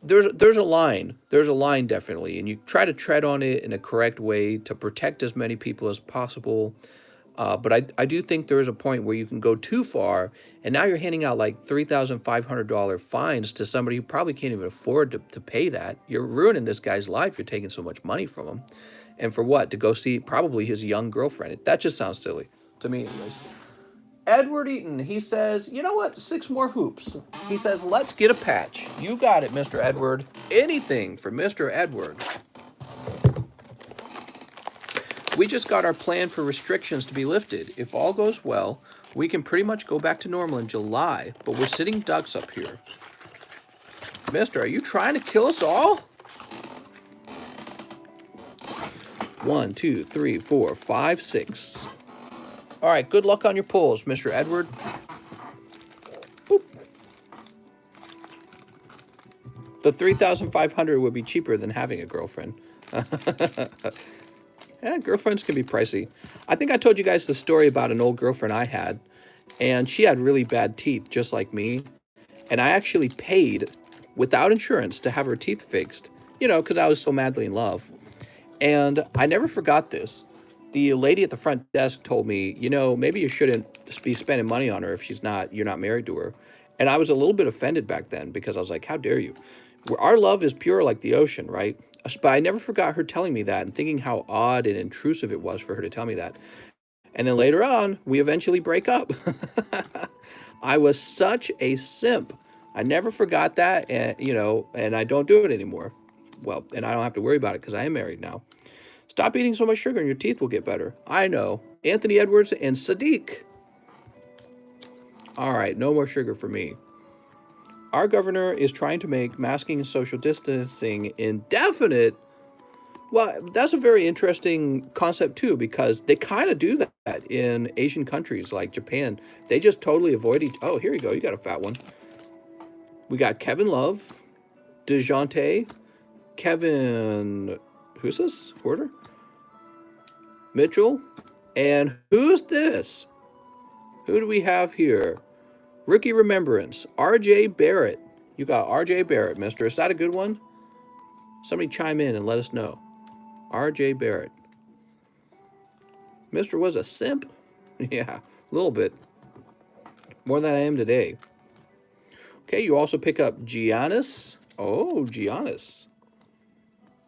Speaker 1: There's a line. There's a line definitely, and you try to tread on it in a correct way to protect as many people as possible. But I do think there is a point where you can go too far, and now you're handing out like $3,500 fines to somebody who probably can't even afford to pay that. You're ruining this guy's life. You're taking so much money from him. And for what? To go see probably his young girlfriend. That just sounds silly to me, anyways. Edward Eaton, he says, you know what? 6 more hoops. He says, let's get a patch. You got it, Mr. Edward. Anything for Mr. Edward. We just got our plan for restrictions to be lifted. If all goes well, we can pretty much go back to normal in July, but we're sitting ducks up here. Mister, are you trying to kill us all? 1, 2, 3, 4, 5, 6. All right, good luck on your pulls, Mr. Edward. Boop. The $3,500 would be cheaper than having a girlfriend. Yeah, girlfriends can be pricey. I think I told you guys the story about an old girlfriend I had, and she had really bad teeth, just like me. And I actually paid, without insurance, to have her teeth fixed, because I was so madly in love. And I never forgot this. The lady at the front desk told me, maybe you shouldn't be spending money on her if you're not married to her. And I was a little bit offended back then because I was like, how dare you? Our love is pure like the ocean, right? But I never forgot her telling me that and thinking how odd and intrusive it was for her to tell me that. And then later on, we eventually break up. I was such a simp. I never forgot that, and I don't do it anymore. Well, and I don't have to worry about it because I am married now. Stop eating so much sugar and your teeth will get better. I know. Anthony Edwards and Sadiq. All right, no more sugar for me. Our governor is trying to make masking and social distancing indefinite. Well, that's a very interesting concept, too, because they kind of do that in Asian countries like Japan. They just totally avoid each... Oh, here you go. You got a fat one. We got Kevin Love, DeJounte, Kevin... Who's this? Porter? Mitchell? And who's this? Who do we have here? Rookie Remembrance, R.J. Barrett. You got R.J. Barrett, mister. Is that a good one? Somebody chime in and let us know. R.J. Barrett. Mister was a simp? Yeah, a little bit. More than I am today. Okay, you also pick up Giannis. Oh, Giannis.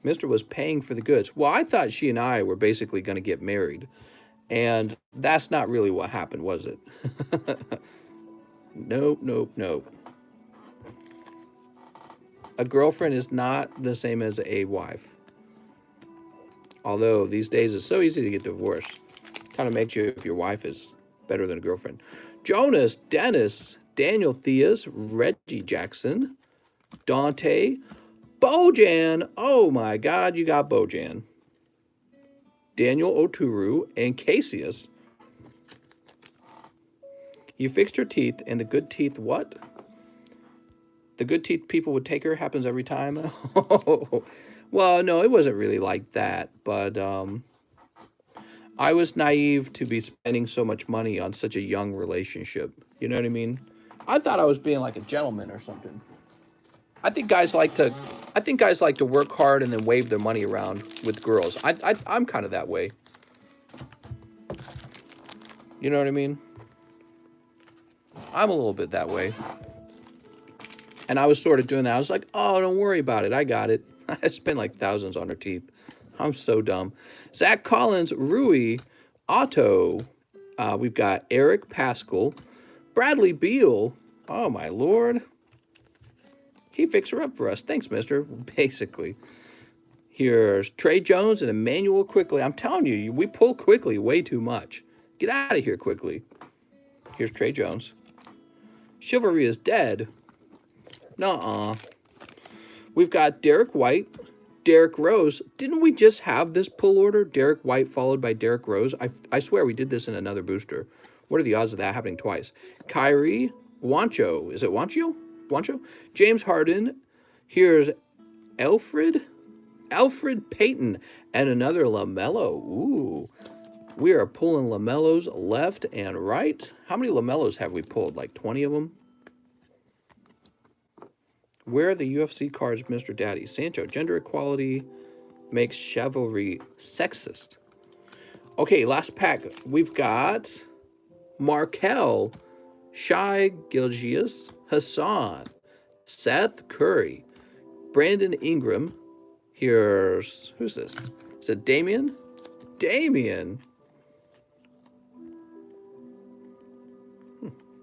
Speaker 1: Mister was paying for the goods. Well, I thought she and I were basically going to get married. And that's not really what happened, was it? Nope, nope, nope. A girlfriend is not the same as a wife. Although these days it's so easy to get divorced. Kind of makes you if your wife is better than a girlfriend. Jonas, Dennis, Daniel Theus, Reggie Jackson, Dante, Bojan. Oh my God, you got Bojan. Daniel Oturu and Casius. You fixed her teeth, and the good teeth what? The good teeth people would take her happens every time. Well, no, it wasn't really like that, but I was naive to be spending so much money on such a young relationship. You know what I mean? I thought I was being like a gentleman or something. I think guys like to work hard and then wave their money around with girls. I'm kind of that way. You know what I mean? I'm a little bit that way. And I was sort of doing that. I was like, oh, don't worry about it. I got it. I spent like thousands on her teeth. I'm so dumb. Zach Collins, Rui, Otto. We've got Eric Pascal, Bradley Beal. Oh, my Lord. He fixed her up for us. Thanks, mister. Basically. Here's Trey Jones and Emmanuel Quickly. I'm telling you, we pull Quickly way too much. Get out of here, Quickly. Here's Trey Jones. Chivalry is dead. Nuh-uh. We've got Derek White, Derek Rose. Didn't we just have this pull order? Derek White followed by Derek Rose. I swear we did this in another booster. What are the odds of that happening twice? Kyrie, Wancho. Is it Wancho? Wancho? James Harden. Here's Alfred Payton. And another LaMelo. Ooh. We are pulling LaMelos left and right. How many LaMelos have we pulled? Like 20 of them? Where are the UFC cards, Mr. Daddy? Sancho, gender equality makes chivalry sexist. Okay, last pack. We've got Markel, Shai Gilgeous, Hassan, Seth Curry, Brandon Ingram. Here's, who's this? Is it Damian? Damian.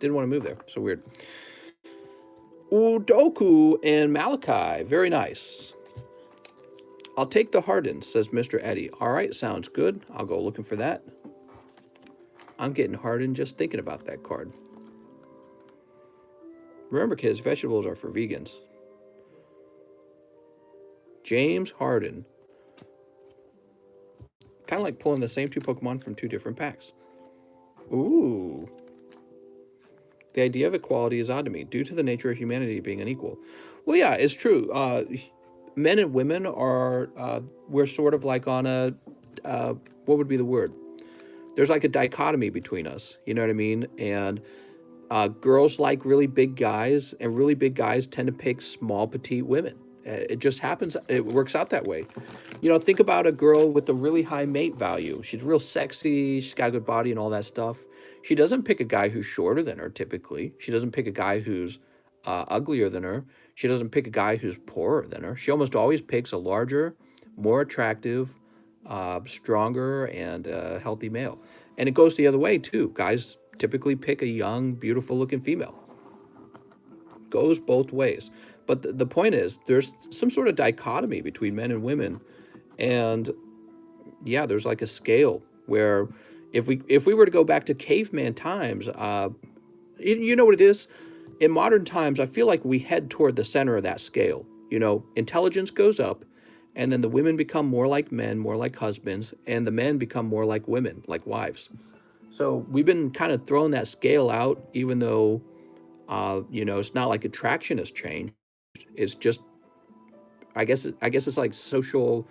Speaker 1: Didn't want to move there. So weird. Udoku and Malachi. Very nice. I'll take the Harden, says Mr. Eddie. All right, sounds good. I'll go looking for that. I'm getting Harden just thinking about that card. Remember, kids, vegetables are for vegans. James Harden. Kind of like pulling the same two Pokemon from two different packs. Ooh. The idea of equality is odd to me, due to the nature of humanity being unequal. Well, yeah, it's true. Men and women are, we're sort of like on a, what would be the word? There's like a dichotomy between us, you know what I mean? And girls like really big guys, and really big guys tend to pick small, petite women. It just happens, it works out that way. You know, think about a girl with a really high mate value. She's real sexy, she's got a good body and all that stuff. She doesn't pick a guy who's shorter than her, typically. She doesn't pick a guy who's uglier than her. She doesn't pick a guy who's poorer than her. She almost always picks a larger, more attractive, stronger, and healthy male. And it goes the other way, too. Guys typically pick a young, beautiful-looking female. Goes both ways. But the point is, there's some sort of dichotomy between men and women. And, yeah, there's like a scale where if we were to go back to caveman times, you know what it is? In modern times, I feel like we head toward the center of that scale. You know, intelligence goes up, and then the women become more like men, more like husbands, and the men become more like women, like wives. So we've been kind of throwing that scale out, even though, you know, it's not like attraction has changed. It's just, I guess it's like social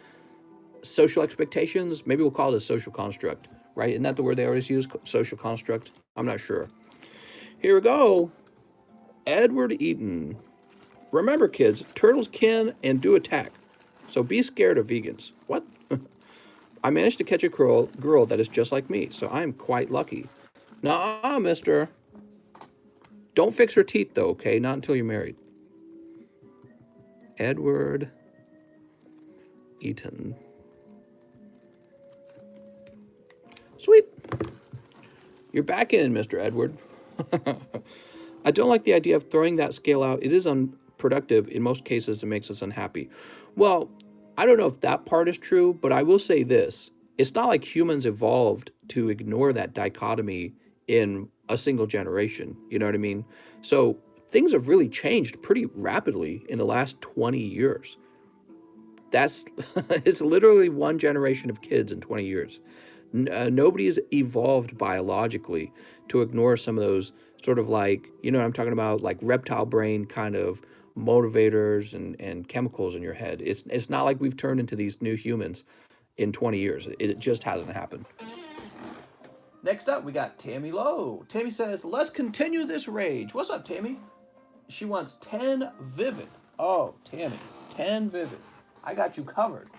Speaker 1: expectations. Maybe we'll call it a social construct, right? Isn't that the word they always use? Social construct? I'm not sure. Here we go. Edward Eaton. Remember, kids, turtles can and do attack. So be scared of vegans. What? I managed to catch a girl that is just like me, so I am quite lucky. Nah, mister. Don't fix her teeth, though, okay? Not until you're married. Edward Eaton. Sweet. You're back in, Mr. Edward. I don't like the idea of throwing that scale out. It is unproductive. In most cases, it makes us unhappy. Well, I don't know if that part is true, but I will say this. It's not like humans evolved to ignore that dichotomy in a single generation. You know what I mean? So things have really changed pretty rapidly in the last 20 years. That's it's literally one generation of kids in 20 years. Nobody's evolved biologically to ignore some of those sort of like, you know what I'm talking about, like reptile brain kind of motivators and chemicals in your head. It's not like we've turned into these new humans in 20 years. It just hasn't happened. Next up, we got Tammy Lowe. Tammy says, let's continue this rage. What's up, Tammy? She wants 10 Vivid. Oh, Tammy, 10 Vivid. I got you covered.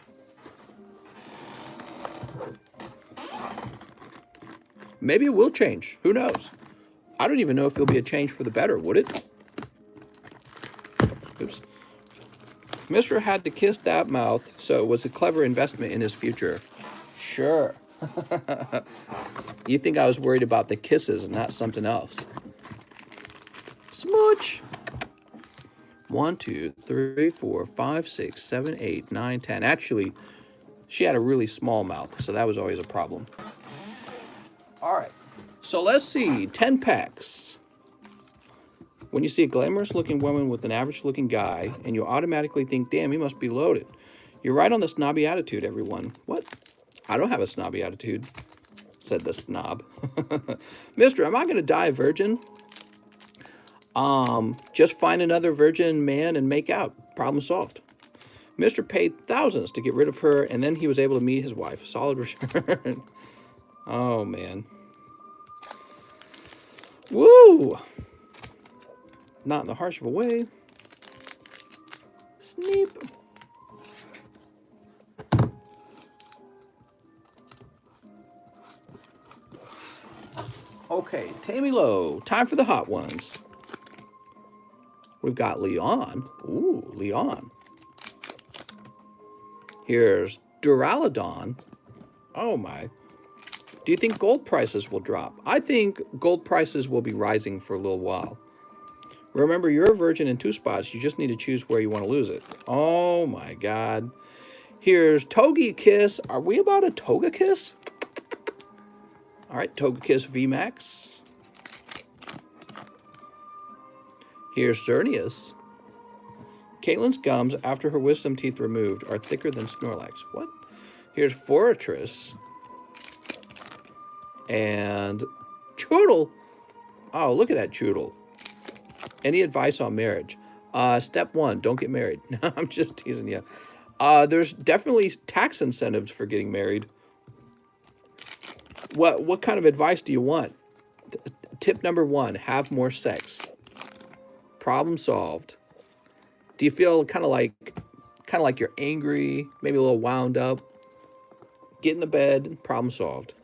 Speaker 1: Maybe it will change. Who knows? I don't even know if it'll be a change for the better, would it? Oops. Mr. had to kiss that mouth, so it was a clever investment in his future. Sure. You think I was worried about the kisses and not something else? Smooch. 1, 2, 3, 4, 5, 6, 7, 8, 9, 10. Actually, she had a really small mouth, so that was always a problem. All right. So let's see. 10 packs. When you see a glamorous looking woman with an average looking guy, and you automatically think, damn, he must be loaded. You're right on the snobby attitude, everyone. What? I don't have a snobby attitude, said the snob. Mister, am I going to die a virgin? Just find another virgin man and make out. Problem solved. Mr. paid thousands to get rid of her, and then he was able to meet his wife. Solid return. Oh, man. Woo! Not in the harsh of a way. Sneep. Okay, Tammy Lowe. Time for the hot ones. We've got Leon. Ooh, Leon. Here's Duraludon. Oh, my. Do you think gold prices will drop? I think gold prices will be rising for a little while. Remember, you're a virgin in 2 spots. You just need to choose where you want to lose it. Oh, my God. Here's Togekiss. Are we about a Togekiss? All right, Togekiss VMAX. Here's Xerneas. Caitlin's gums, after her wisdom teeth removed, are thicker than Snorlax. What? Here's Fortress. And Choodle. Oh, look at that Choodle. Any advice on marriage? Step 1, don't get married. No, I'm just teasing you. There's definitely tax incentives for getting married. What kind of advice do you want? Tip number 1, have more sex. Problem solved. Do you feel kind of like you're angry, maybe a little wound up? Get in the bed, problem solved.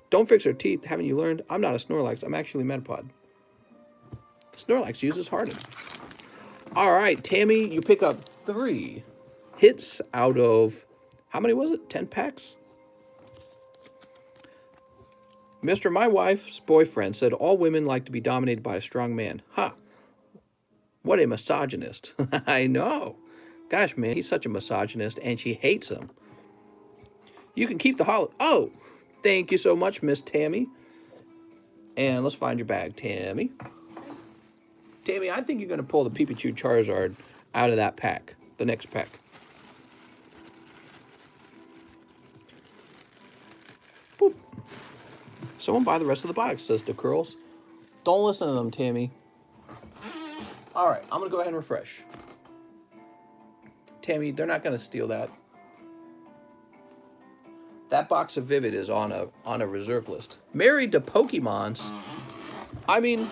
Speaker 1: Don't fix her teeth. Haven't you learned? I'm not a Snorlax. I'm actually Metapod. Snorlax uses Harden. All right, Tammy, you pick up 3 hits out of, how many was it? 10 packs? Mr. My wife's boyfriend said all women like to be dominated by a strong man. Ha! What a misogynist. I know. Gosh, man, he's such a misogynist, and she hates him. You can keep the holiday. Oh, thank you so much, Miss Tammy. And let's find your bag, Tammy. Tammy, I think you're going to pull the Pikachu Charizard out of that pack, the next pack. Boop. Someone buy the rest of the box, says the Curls. Don't listen to them, Tammy. All right, I'm going to go ahead and refresh. Tammy, they're not going to steal that. That box of Vivid is on a reserve list. Married to Pokemons. I mean,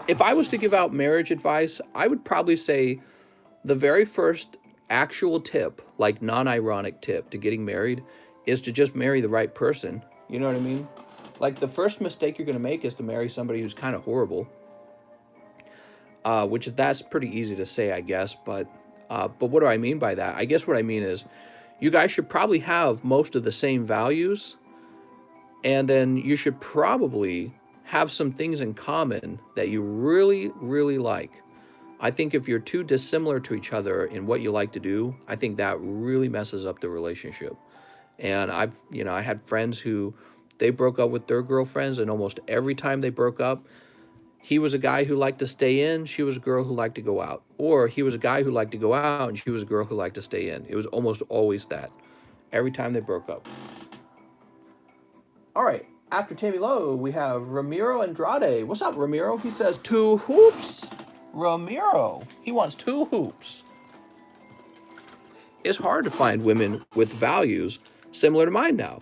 Speaker 1: if I was to give out marriage advice, I would probably say the very first actual tip, like non-ironic tip to getting married, is to just marry the right person. You know what I mean? Like, the first mistake you're going to make is to marry somebody who's kind of horrible. Which that's pretty easy to say, I guess. But what do I mean by that? I guess what I mean is you guys should probably have most of the same values. And then you should probably have some things in common that you really, really like. I think if you're too dissimilar to each other in what you like to do, I think that really messes up the relationship. And I had friends who they broke up with their girlfriends, and almost every time they broke up, he was a guy who liked to stay in, she was a girl who liked to go out. Or he was a guy who liked to go out, and she was a girl who liked to stay in. It was almost always that, every time they broke up. All right, after Tammy Lowe, we have Ramiro Andrade. What's up, Ramiro? He says 2 hoops. Ramiro, he wants 2 hoops. It's hard to find women with values similar to mine now.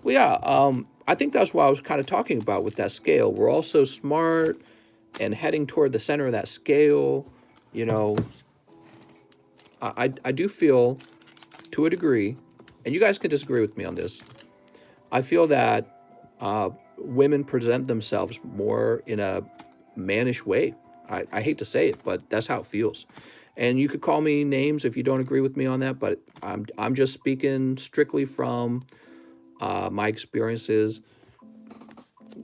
Speaker 1: Well, yeah, I think that's what I was kind of talking about with that scale. We're all so smart and heading toward the center of that scale. You know, I do feel, to a degree, and you guys can disagree with me on this, I feel that women present themselves more in a mannish way. I hate to say it, but that's how it feels. And you could call me names if you don't agree with me on that, but I'm just speaking strictly from my experiences.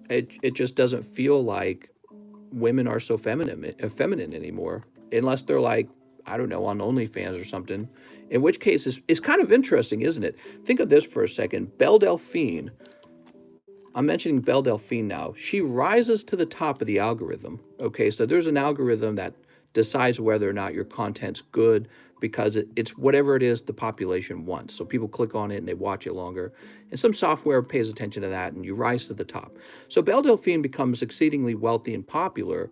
Speaker 1: It just doesn't feel like women are so feminine anymore, unless they're like, I don't know, on OnlyFans or something. In which case, it's kind of interesting, isn't it? Think of this for a second. Belle Delphine. I'm mentioning Belle Delphine now. She rises to the top of the algorithm. Okay, so there's an algorithm that decides whether or not your content's good because it's whatever it is the population wants. So people click on it and they watch it longer. And some software pays attention to that and you rise to the top. So Belle Delphine becomes exceedingly wealthy and popular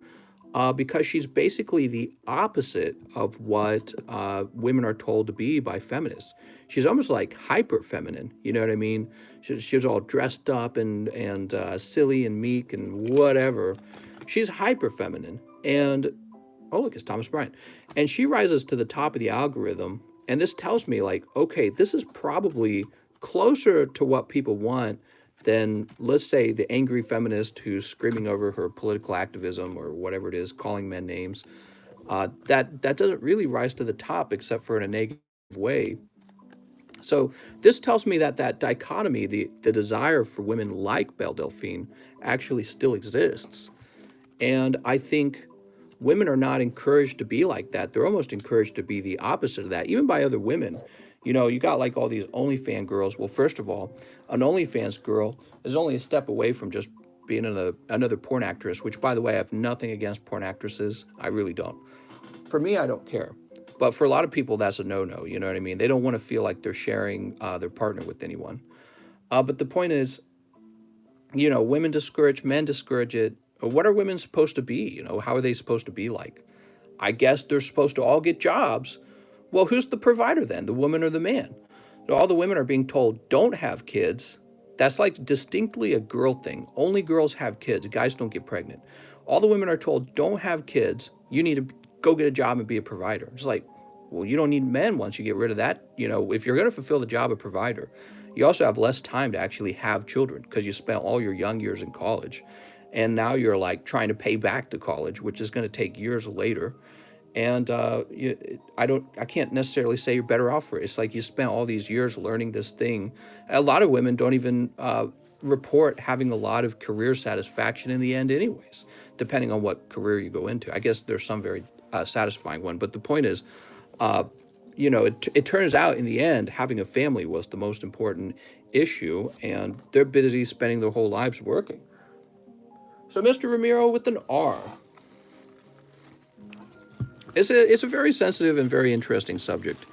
Speaker 1: because she's basically the opposite of what women are told to be by feminists. She's almost like hyper feminine, you know what I mean? She was all dressed up and silly and meek and whatever. She's hyper feminine. And oh, look, it's Thomas Bryant. And she rises to the top of the algorithm. And this tells me, like, okay, this is probably closer to what people want than, let's say, the angry feminist who's screaming over her political activism or whatever it is, calling men names. That doesn't really rise to the top except for in a negative way. So this tells me that that dichotomy, the desire for women like Belle Delphine, actually still exists. And I think women are not encouraged to be like that. They're almost encouraged to be the opposite of that, even by other women. You know, you got like all these OnlyFans girls. Well, first of all, an OnlyFans girl is only a step away from just being another porn actress, which, by the way, I have nothing against porn actresses. I really don't. For me, I don't care. But for a lot of people, that's a no-no. You know what I mean? They don't want to feel like they're sharing their partner with anyone. But the point is, you know, women discourage, men discourage it. What are women supposed to be? You know, how are they supposed to be like? I guess they're supposed to all get jobs. Well, who's the provider then, the woman or the man? So all the women are being told, don't have kids. That's like distinctly a girl thing. Only girls have kids. Guys don't get pregnant. All the women are told, don't have kids. You need to go get a job and be a provider. It's like, well, you don't need men once you get rid of that. You know, if you're going to fulfill the job of provider, you also have less time to actually have children because you spent all your young years in college. And now you're like trying to pay back to college, which is going to take years later. And I can't necessarily say you're better off for it. It's like you spent all these years learning this thing. A lot of women don't even report having a lot of career satisfaction in the end anyways, depending on what career you go into. I guess there's some very satisfying one. But the point is, you know, it turns out in the end, having a family was the most important issue. And they're busy spending their whole lives working. So Mr. Ramiro with an R. It's a very sensitive and very interesting subject.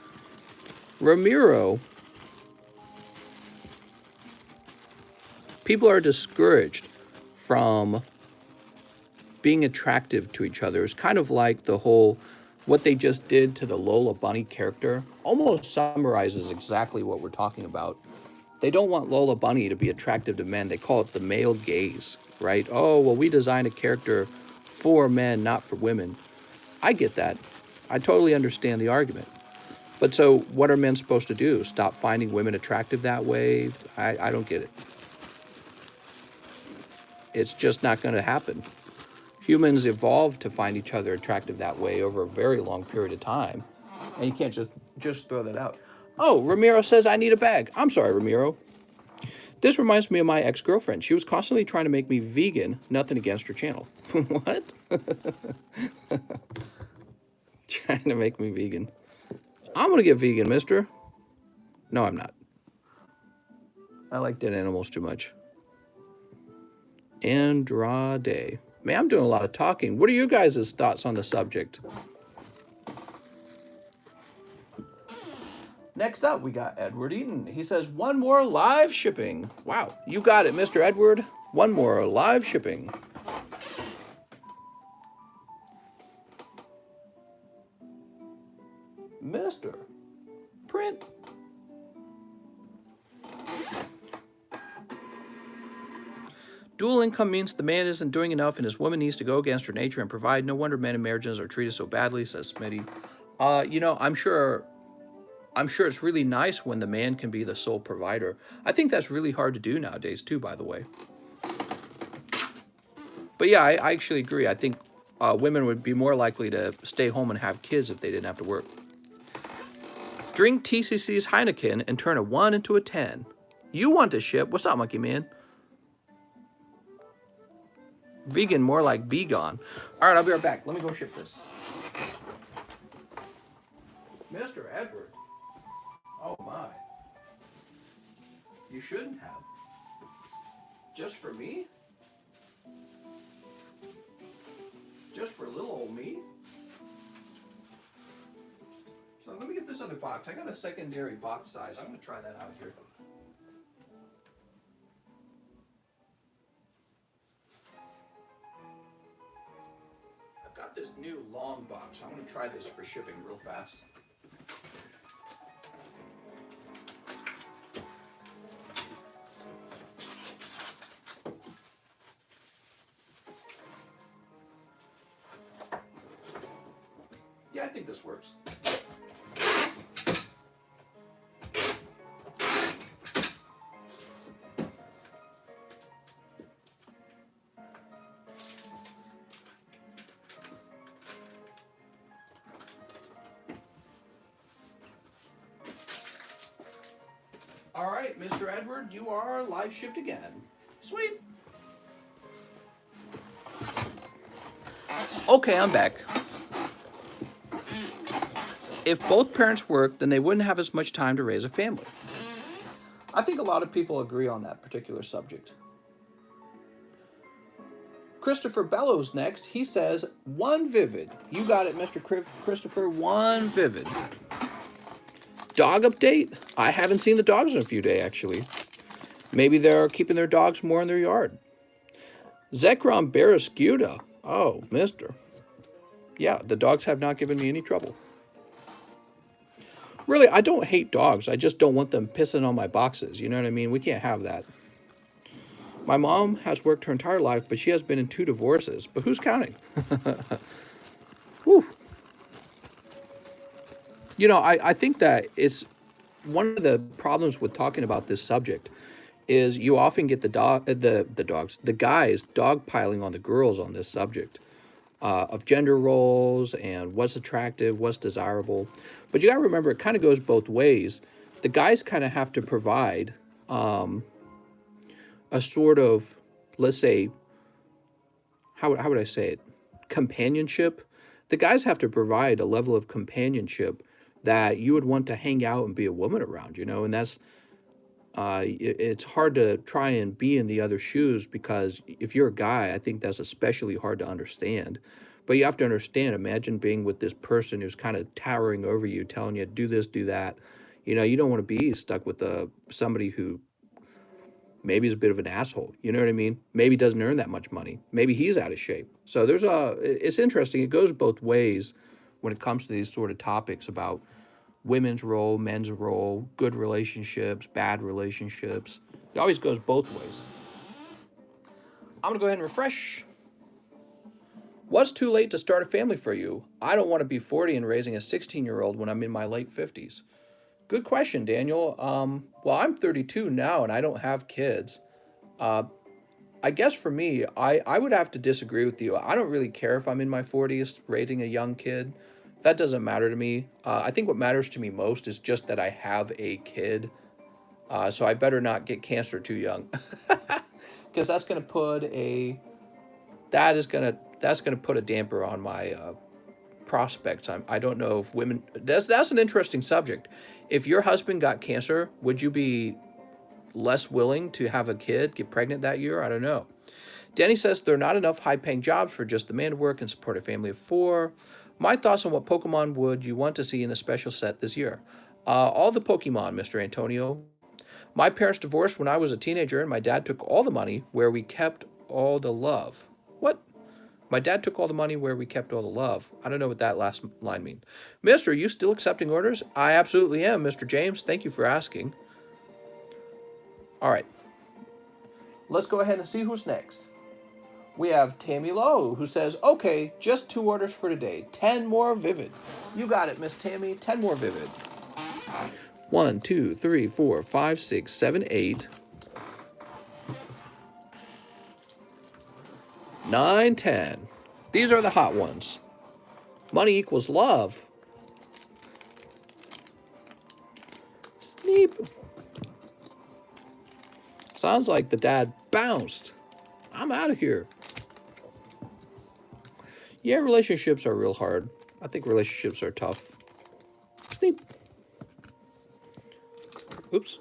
Speaker 1: Ramiro, people are discouraged from being attractive to each other. It's kind of like the whole, what they just did to the Lola Bunny character almost summarizes exactly what we're talking about. They don't want Lola Bunny to be attractive to men. They call it the male gaze, right? Oh, well, we designed a character for men, not for women. I get that. I totally understand the argument. But so what are men supposed to do? Stop finding women attractive that way? I don't get it. It's just not going to happen. Humans evolved to find each other attractive that way over a very long period of time. And you can't just throw that out. Oh, Ramiro says I need a bag. I'm sorry, Ramiro. This reminds me of my ex-girlfriend. She was constantly trying to make me vegan. Nothing against her channel. What? Trying to make me vegan. I'm going to get vegan, mister. No, I'm not. I like dead animals too much. Andrade. Man, I'm doing a lot of talking. What are you guys' thoughts on the subject? Next up, we got Edward Eaton. He says, one more live shipping. Wow, you got it, Mr. Edward. One more live shipping. Mr. Print. Dual income means the man isn't doing enough and his woman needs to go against her nature and provide. No wonder men in marriages are treated so badly, says Smitty. You know, I'm sure it's really nice when the man can be the sole provider. I think that's really hard to do nowadays too, by the way. But yeah, I actually agree. I think women would be more likely to stay home and have kids if they didn't have to work. Drink TCC's Heineken and turn a 1 into a 10. You want to ship? What's up, Monkey Man? Vegan, more like be gone. All right, I'll be right back. Let me go ship this. Mr. Edward. Oh my. You shouldn't have. Just for me? Just for little old me? So let me get this other box. I got a secondary box size. I'm going to try that out here. I've got this new long box. I'm going to try this for shipping real fast. Yeah, I think this works. All right, Mr. Edward, you are live shipped again. Sweet. Okay, I'm back. If both parents worked, then they wouldn't have as much time to raise a family. I think a lot of people agree on that particular subject. Christopher Bellows next. He says, one vivid. You got it, Mr. Christopher, one vivid. Dog update? I haven't seen the dogs in a few days, actually. Maybe they're keeping their dogs more in their yard. Zekrom Barrascuda. Oh, mister. Yeah, the dogs have not given me any trouble. Really, I don't hate dogs. I just don't want them pissing on my boxes. You know what I mean? We can't have that. My mom has worked her entire life, but she has been in 2 divorces. But who's counting? Whew. You know, I think that it's one of the problems with talking about this subject is you often get the guys dogpiling on the girls on this subject of gender roles and what's attractive, what's desirable. But you got to remember, it kind of goes both ways. The guys kind of have to provide a sort of, let's say, how would I say it? Companionship. The guys have to provide a level of companionship that you would want to hang out and be a woman around, you know, and that's, it's hard to try and be in the other shoes because if you're a guy, I think that's especially hard to understand. But you have to understand, imagine being with this person who's kind of towering over you, telling you, do this, do that. You know, you don't want to be stuck with somebody who maybe is a bit of an asshole. You know what I mean? Maybe doesn't earn that much money. Maybe he's out of shape. So it's interesting. It goes both ways when it comes to these sort of topics about women's role, men's role, good relationships, bad relationships. It always goes both ways. I'm going to go ahead and refresh. What's too late to start a family for you? I don't want to be 40 and raising a 16-year-old when I'm in my late 50s. Good question, Daniel. Well, I'm 32 now and I don't have kids. I guess for me, I would have to disagree with you. I don't really care if I'm in my 40s raising a young kid. That doesn't matter to me. I think what matters to me most is just that I have a kid. So I better not get cancer too young. Because that's going to put a damper on prospects. I don't know if women, that's an interesting subject. If your husband got cancer, would you be less willing to have a kid, get pregnant that year? I don't know. Danny says there are not enough high-paying jobs for just the man to work and support a family of 4. My thoughts on what Pokemon would you want to see in the special set this year? All the Pokemon, Mr. Antonio. My parents divorced when I was a teenager, and my dad took all the money where we kept all the love. What? My dad took all the money where we kept all the love. I don't know what that last line means. Mister, are you still accepting orders? I absolutely am, Mr. James. Thank you for asking. All right. Let's go ahead and see who's next. We have Tammy Lowe, who says, okay, just 2 orders for today. 10 more Vivid. You got it, Miss Tammy. 10 more Vivid. 1, 2, 3, 4, 5, 6, 7, 8. 9, 10. These are the hot ones. Money equals love. Sneep. Sounds like the dad bounced. I'm out of here. Yeah, relationships are real hard. I think relationships are tough. Sneep. Oops.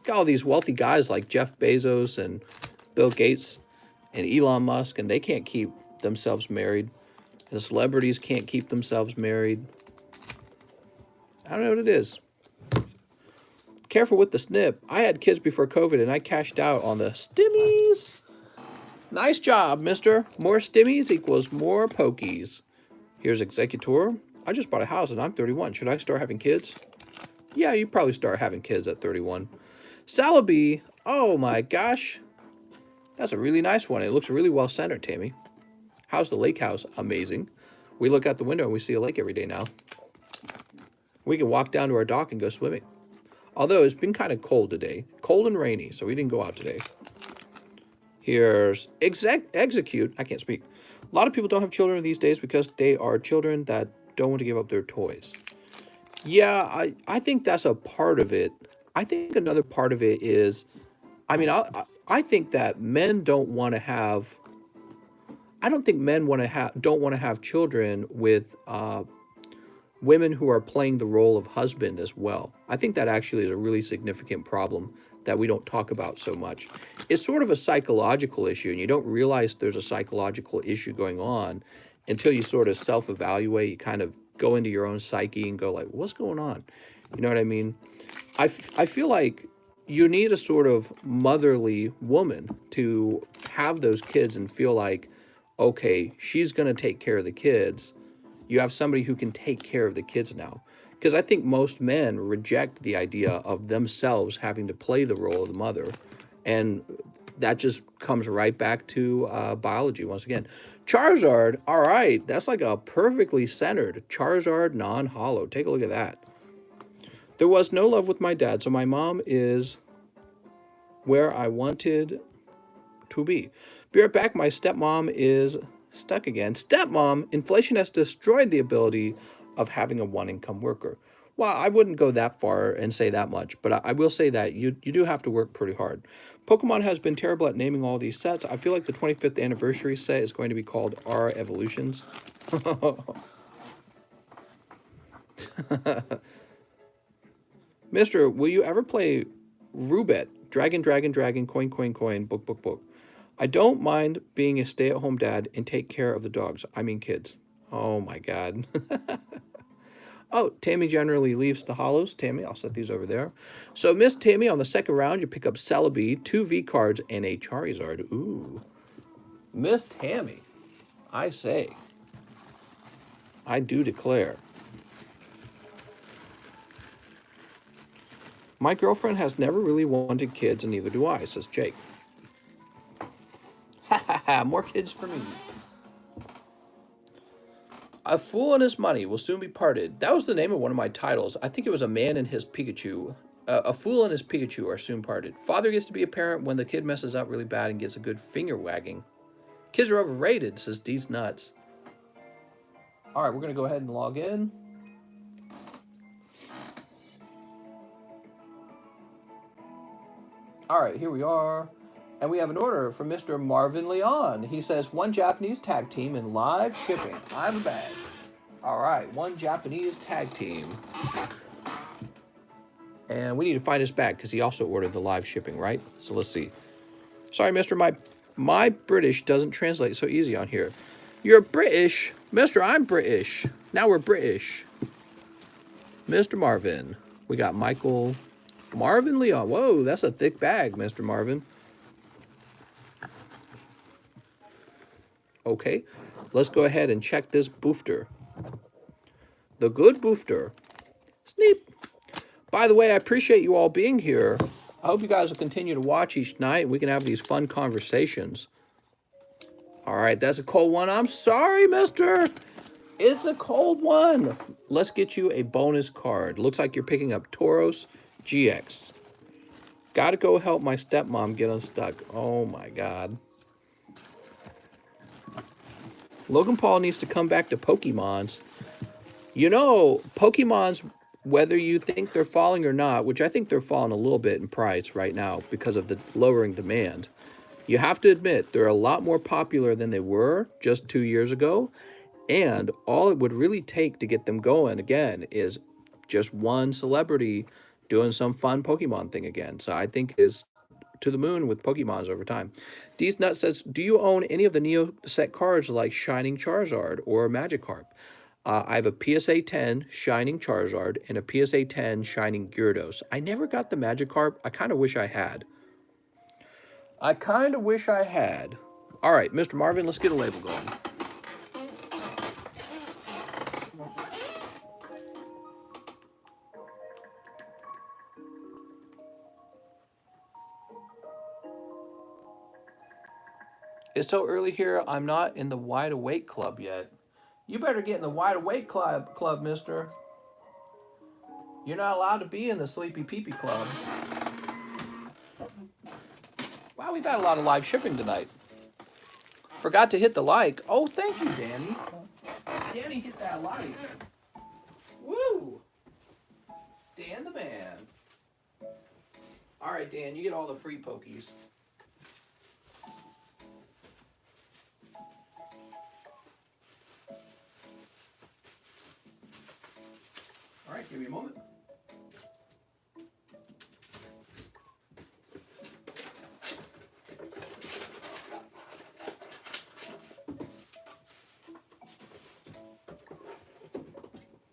Speaker 1: Got all these wealthy guys like Jeff Bezos and Bill Gates and Elon Musk, and they can't keep themselves married. The celebrities can't keep themselves married. I don't know what it is. Careful with the snip. I had kids before COVID, and I cashed out on the stimmies. Nice job, mister. More stimmies equals more pokies. Here's Executor. I just bought a house, and I'm 31. Should I start having kids? Yeah, you probably start having kids at 31. Salaby. Oh, my gosh. That's a really nice one. It looks really well centered, Tammy. How's the lake house? Amazing. We look out the window, and we see a lake every day now. We can walk down to our dock and go swimming. Although it's been kind of cold today. Cold and rainy, so we didn't go out today. Here's Execute. I can't speak. A lot of people don't have children these days because they are children that don't want to give up their toys. Yeah, I think that's a part of it. I think another part of it is, I mean, I think that men don't want to have, I don't think men don't want to have children with women who are playing the role of husband as well. I think that actually is a really significant problem that we don't talk about so much. It's sort of a psychological issue, and you don't realize there's a psychological issue going on until you sort of self-evaluate. You kind of go into your own psyche and go like, what's going on? You know what I mean? I feel like you need a sort of motherly woman to have those kids and feel like, okay, she's going to take care of the kids. You have somebody who can take care of the kids now. Because I think most men reject the idea of themselves having to play the role of the mother. And that just comes right back to biology once again. Charizard, all right, that's like a perfectly centered Charizard non-hollow. Take a look at that. There was no love with my dad, so my mom is where I wanted to be. Be right back, my stepmom is stuck again. Stepmom, inflation has destroyed the ability of having a one-income worker. Well, I wouldn't go that far and say that much, but I will say that you do have to work pretty hard. Pokemon has been terrible at naming all these sets. I feel like the 25th anniversary set is going to be called R Evolutions. Mister, will you ever play Rubet? Dragon, dragon, dragon, coin, coin, coin, book, book, book. I don't mind being a stay-at-home dad and take care of the dogs. I mean kids. Oh my God. Oh, Tammy generally leaves the hollows. Tammy, I'll set these over there. So Miss Tammy, on the second round, you pick up Celebi, 2 V cards, and a Charizard. Ooh. Miss Tammy, I say. I do declare. My girlfriend has never really wanted kids, and neither do I, says Jake. Ha ha ha, more kids for me. A Fool and His Money Will Soon Be Parted. That was the name of one of my titles. I think it was A Man and His Pikachu. A Fool and His Pikachu Are Soon Parted. Father gets to be a parent when the kid messes up really bad and gets a good finger wagging. Kids are overrated, says D's Nuts. All right, we're going to go ahead and log in. All right, here we are. And we have an order from Mr. Marvin Leon. He says, 1 Japanese tag team in live shipping. I have a bag. All right, one Japanese tag team. And we need to find his bag because he also ordered the live shipping, right? So let's see. Sorry, mister, my British doesn't translate so easy on here. You're British? Mister, I'm British. Now we're British. Mr. Marvin. We got Michael. Marvin Leon. Whoa, that's a thick bag, Mr. Marvin. Okay, let's go ahead and check this boofter. The good boofter. Sneep. By the way, I appreciate you all being here. I hope you guys will continue to watch each night and we can have these fun conversations. All right, that's a cold one. I'm sorry, mister. It's a cold one. Let's get you a bonus card. Looks like you're picking up Tauros GX. Gotta go help my stepmom get unstuck. Oh my God. Logan Paul needs to come back to Pokemons. You know, Pokemons, whether you think they're falling or not, which I think they're falling a little bit in price right now because of the lowering demand. You have to admit, they're a lot more popular than they were just 2 years ago. And all it would really take to get them going again is just one celebrity doing some fun Pokemon thing again. So I think is to the moon with Pokemons over time. D's Nut says, do you own any of the Neo set cards like Shining Charizard or Magikarp? I have a PSA 10 Shining Charizard and a PSA 10 Shining Gyarados. I never got the Magikarp. I kind of wish I had. All right, Mr. Marvin, let's get a label going. It's so early here, I'm not in the Wide Awake Club yet. You better get in the Wide Awake Club, mister. You're not allowed to be in the Sleepy Peepee Club. Wow, we've had a lot of live shipping tonight. Forgot to hit the like. Oh, thank you, Danny. Danny hit that like. Woo! Dan the man. All right, Dan, you get all the free pokies. All right, give me a moment.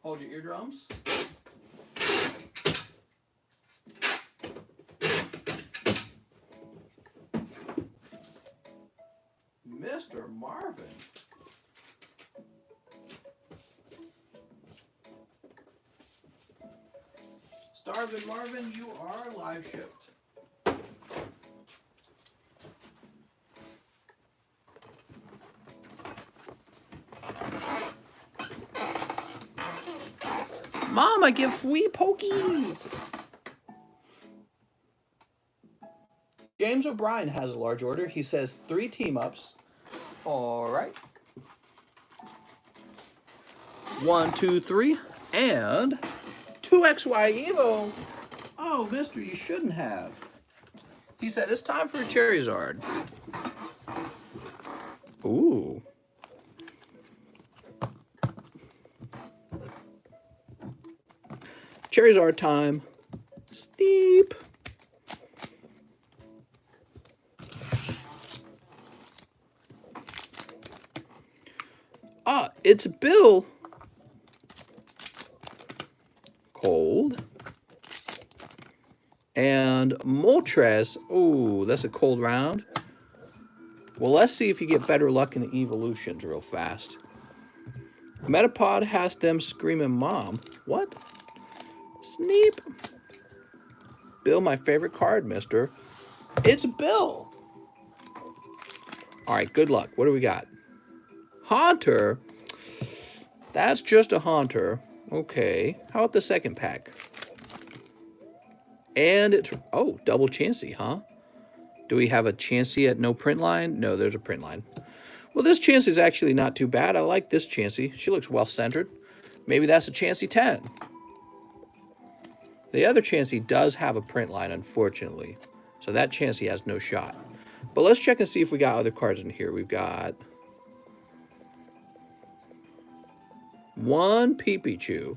Speaker 1: Hold your eardrums. Mr. Marvin. Starvin' Marvin, you are live shipped. Mom, I give free pokies. James O'Brien has a large order. He says 3 team-ups. All right. 1, 2, 3, and 2XY Evo. Oh, mister, you shouldn't have. He said it's time for a Charizard. Ooh. Charizard time. Steep. Ah, it's Bill. Cold. And Moltres. Oh, that's a cold round. Well, let's see if you get better luck in the evolutions real fast. Metapod has them screaming mom. What? Sneep. Bill, my favorite card, mister. It's Bill. All right, good luck. What do we got? Haunter. That's just a Haunter. Okay. How about the second pack? And it's... Oh, double Chansey, huh? Do we have a Chansey at no print line? No, there's a print line. Well, this Chansey is actually not too bad. I like this Chansey. She looks well-centered. Maybe that's a Chansey 10. The other Chansey does have a print line, unfortunately. So that Chansey has no shot. But let's check and see if we got other cards in here. We've got One pee-pee chew.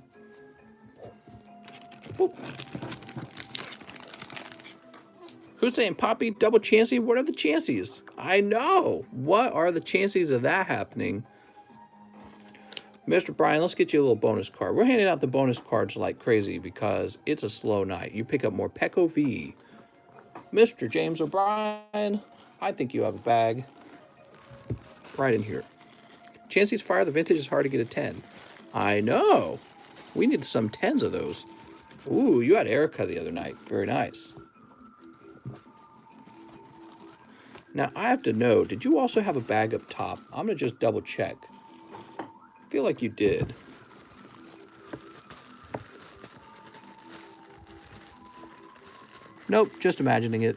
Speaker 1: Boop. Who's saying, Poppy, double chancey? What are the chances? I know. What are the chances of that happening? Mr. Brian, let's get you a little bonus card. We're handing out the bonus cards like crazy because it's a slow night. You pick up more Pecco V. Mr. James O'Brien, I think you have a bag right in here. Chancey's Fire, the vintage is hard to get a 10. I know. We need some 10s of those. Ooh, you had Erica the other night. Very nice. Now, I have to know, did you also have a bag up top? I'm going to just double check. I feel like you did. Nope, just imagining it.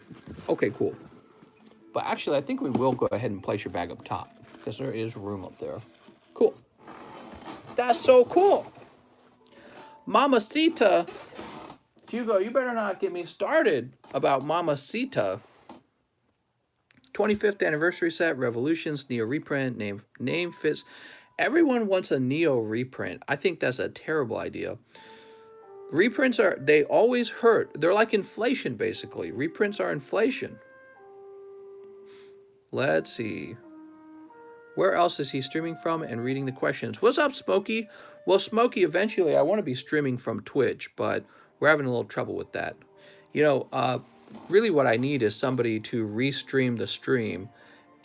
Speaker 1: Okay, cool. But actually, I think we will go ahead and place your bag up top because there is room up there. Cool. That's so cool. Mamacita. Hugo, you better not get me started about Mamacita. 25th anniversary set, Revolutions, Neo reprint, name fits. Everyone wants a Neo reprint. I think that's a terrible idea. Reprints they always hurt. They're like inflation, basically. Reprints are inflation. Let's see. Where else is he streaming from and reading the questions? What's up, Smokey? Well, Smokey, eventually I want to be streaming from Twitch, but we're having a little trouble with that. You know, really what I need is somebody to restream the stream,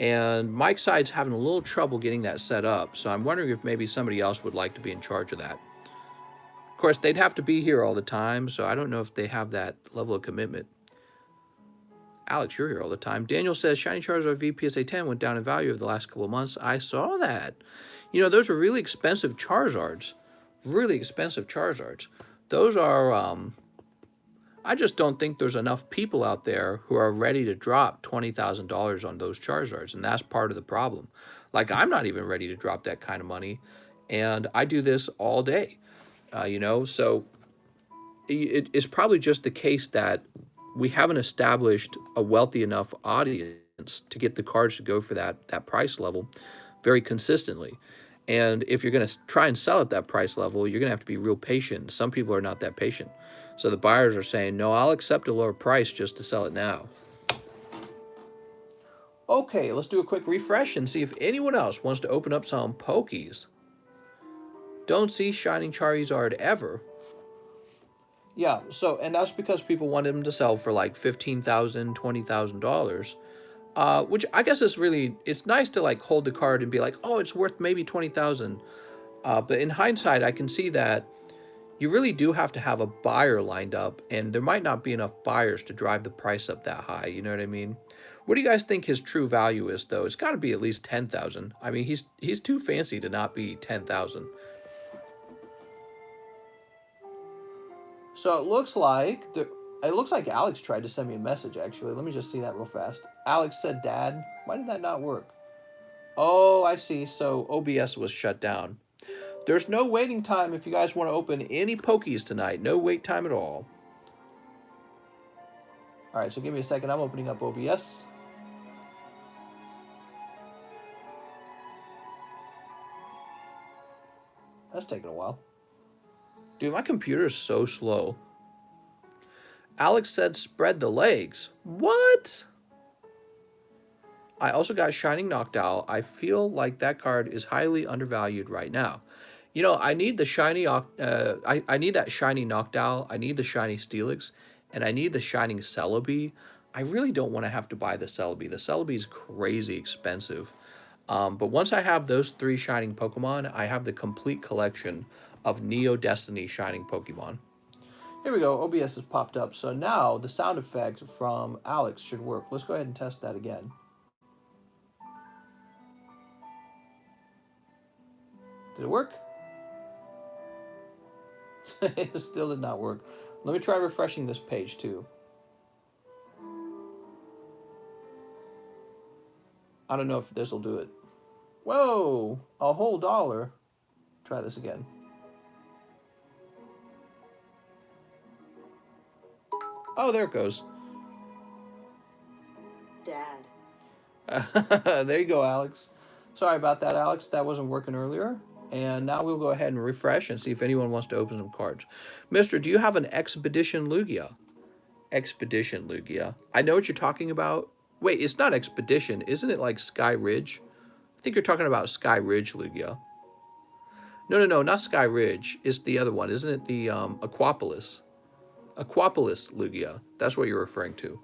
Speaker 1: and Mike Side's having a little trouble getting that set up, so I'm wondering if maybe somebody else would like to be in charge of that. Of course, they'd have to be here all the time, so I don't know if they have that level of commitment. Alex, you're here all the time. Daniel says, Shiny Charizard V PSA 10 went down in value over the last couple of months. I saw that. You know, those are really expensive Charizards. Really expensive Charizards. Those are, I just don't think there's enough people out there who are ready to drop $20,000 on those Charizards, and that's part of the problem. Like, I'm not even ready to drop that kind of money, and I do this all day, you know, so it's probably just the case that we haven't established a wealthy enough audience to get the cards to go for that price level very consistently. And if you're going to try and sell at that price level, you're going to have to be real patient. Some people are not that patient. So the buyers are saying, no, I'll accept a lower price just to sell it now. Okay, let's do a quick refresh and see if anyone else wants to open up some Pokies. Don't see Shining Charizard ever. Yeah, so, and that's because people wanted them to sell for like $15,000, $20,000, which I guess is really, it's nice to like hold the card and be like, oh, it's worth maybe $20,000. But in hindsight, I can see that you really do have to have a buyer lined up, and there might not be enough buyers to drive the price up that high. You know what I mean? What do you guys think his true value is, though? It's got to be at least 10,000. I mean, he's too fancy to not be 10,000. So it looks like Alex tried to send me a message, actually. Let me just see that real fast. Alex said, Dad, why did that not work? Oh, I see. So OBS was shut down. There's no waiting time if you guys want to open any Pokies tonight. No wait time at all. All right, so give me a second. I'm opening up OBS. That's taking a while. Dude, my computer is so slow. Alex said spread the legs. What? I also got Shining Noctowl. I feel like that card is highly undervalued right now. You know, I need the shiny, I need that shiny Noctowl. I need the shiny Steelix, and I need the shining Celebi. I really don't want to have to buy the Celebi. The Celebi is crazy expensive. But once I have those 3 shining Pokemon, I have the complete collection of Neo Destiny shining Pokemon. Here we go. OBS has popped up. So now the sound effect from Alex should work. Let's go ahead and test that again. Did it work? It still did not work. Let me try refreshing this page too. I don't know if this will do it. Whoa, a whole $1. Try this again. Oh, there it goes.
Speaker 2: Dad.
Speaker 1: There you go, Alex. Sorry about that, Alex. That wasn't working earlier. And now we'll go ahead and refresh and see if anyone wants to open some cards. Mister, do you have an Expedition Lugia? Expedition Lugia. I know what you're talking about. Wait, it's not Expedition. Isn't it like Sky Ridge? I think you're talking about Sky Ridge Lugia. No, not Sky Ridge. It's the other one. Isn't it the Aquapolis? Aquapolis Lugia. That's what you're referring to.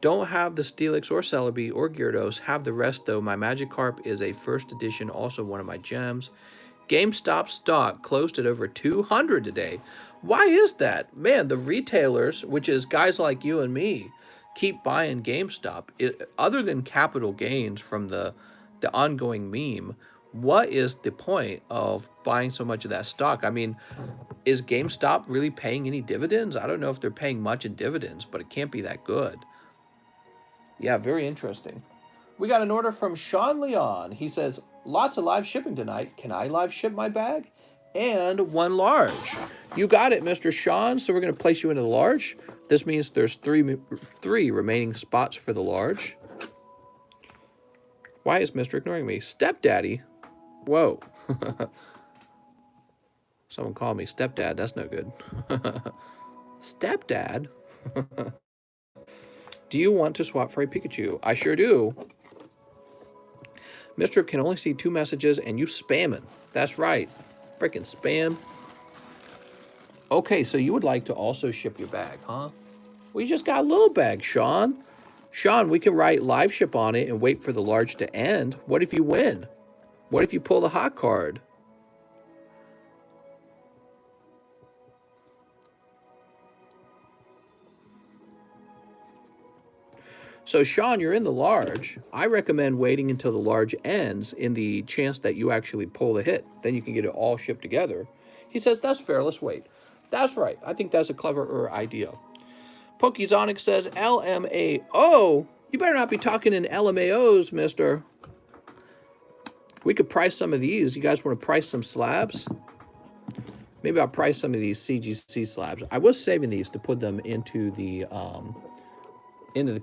Speaker 1: Don't have the Steelix or Celebi or Gyarados. Have the rest though. My Magikarp is a first edition, also one of my gems. GameStop stock closed at over 200 today. Why is that? Man, the retailers, which is guys like you and me, keep buying GameStop. Other than capital gains from the ongoing meme, what is the point of buying so much of that stock? I mean, is GameStop really paying any dividends? I don't know if they're paying much in dividends, but it can't be that good. Yeah, very interesting. We got an order from Sean Leon. He says, lots of live shipping tonight. Can I live ship my bag? And one large. You got it, Mr. Sean. So we're going to place you into the large. This means there's three remaining spots for the large. Why is Mr. ignoring me? Stepdaddy? Whoa. Someone called me stepdad. That's no good. Stepdad? Do you want to swap for a Pikachu? I sure do. Mr. can only see 2 messages and you spamming. That's right. Freaking spam. Okay, so you would like to also ship your bag, huh? We just got a little bag, Sean. Sean, we can write live ship on it and wait for the large to end. What if you win? What if you pull the hot card? So, Sean, you're in the large. I recommend waiting until the large ends in the chance that you actually pull the hit. Then you can get it all shipped together. He says, that's fair. Let's wait. That's right. I think that's a cleverer idea. Pokezonic says, LMAO. You better not be talking in LMAOs, mister. We could price some of these. You guys want to price some slabs? Maybe I'll price some of these CGC slabs. I was saving these to put them into the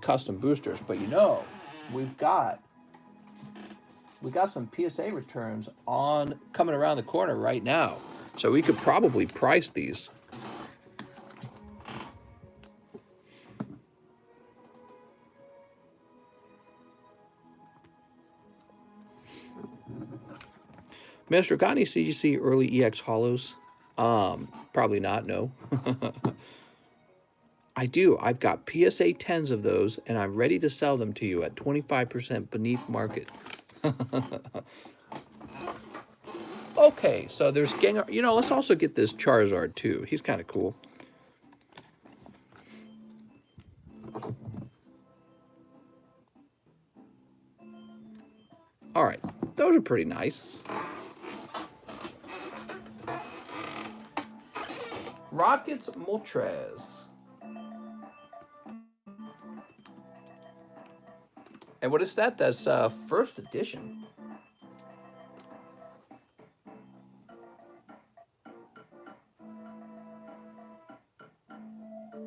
Speaker 1: custom boosters, but you know, we got some PSA returns on coming around the corner right now, so we could probably price these. Mr. got any CGC early EX hollows? Probably not, no. I do. I've got PSA 10s of those, and I'm ready to sell them to you at 25% beneath market. Okay, so there's Gengar. You know, let's also get this Charizard, too. He's kind of cool. All right, those are pretty nice. Rockets Moltres. And what is that? That's first edition.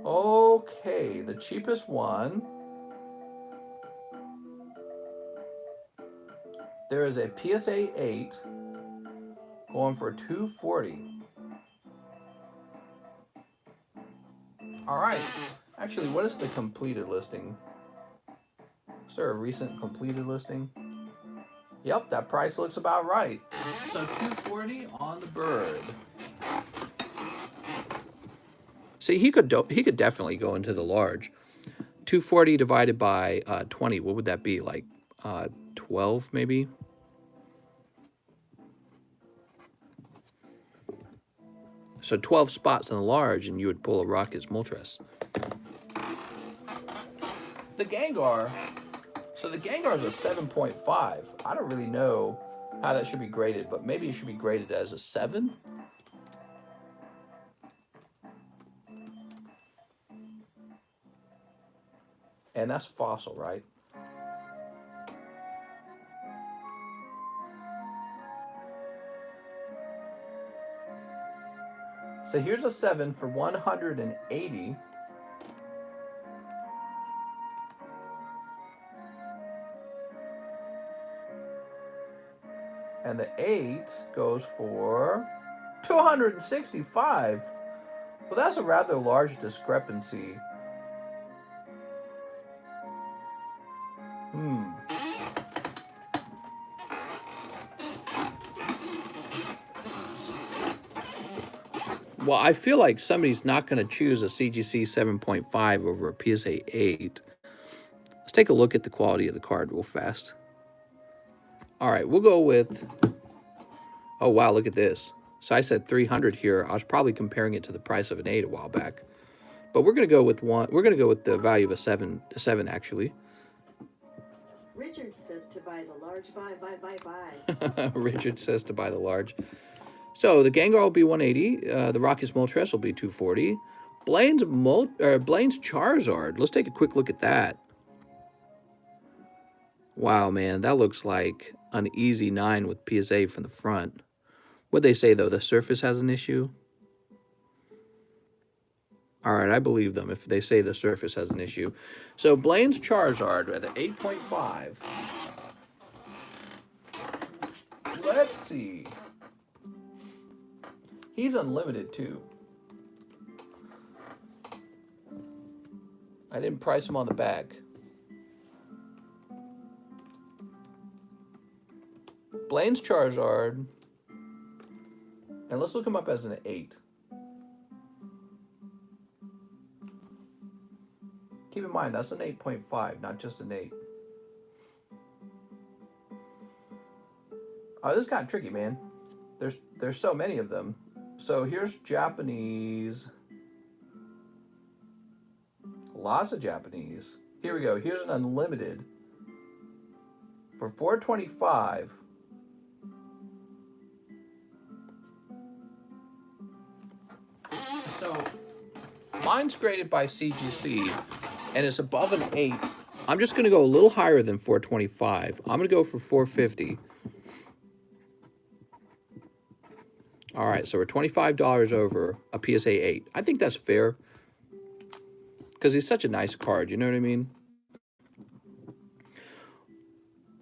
Speaker 1: Okay, the cheapest one. There is a PSA 8 going for $240. All right. Actually, what is the completed listing? Is there a recent completed listing? Yep, that price looks about right. So $240 on the bird. See, he could definitely go into the large. 240 divided by 20, what would that be? Like 12 maybe? So 12 spots in the large and you would pull a Rockets Moltres. The Gengar. So the Gengar is a 7.5. I don't really know how that should be graded, but maybe it should be graded as a 7. And that's fossil, right? So here's a 7 for 180. And the 8 goes for 265. Well, that's a rather large discrepancy. Well, I feel like somebody's not going to choose a CGC 7.5 over a PSA 8. Let's take a look at the quality of the card real fast. All right, we'll go with... Oh, wow, look at this. So I said 300 here. I was probably comparing it to the price of an 8 a while back. But we're going to go with one. We're going to go with the value of a 7 actually.
Speaker 2: Richard says to buy the large. Buy.
Speaker 1: Richard says to buy the large. So the Gengar will be 180. The Rockies Moltres will be 240. Blaine's Charizard. Let's take a quick look at that. Wow, man, that looks like an easy 9 with PSA from the front. What'd they say, though? The surface has an issue? All right, I believe them if they say the surface has an issue. So Blaine's Charizard at an 8.5. Let's see. He's unlimited, too. I didn't price him on the back. Blaine's Charizard. And let's look him up as an 8. Keep in mind, that's an 8.5, not just an 8. Oh, this is kind of tricky, man. There's so many of them. So here's Japanese. Lots of Japanese. Here we go. Here's an unlimited. For $425. So mine's graded by CGC and it's above an 8. I'm just going to go a little higher than 425. I'm going to go for 450. All right, so we're $25 over a PSA 8. I think that's fair because he's such a nice card, you know what I mean?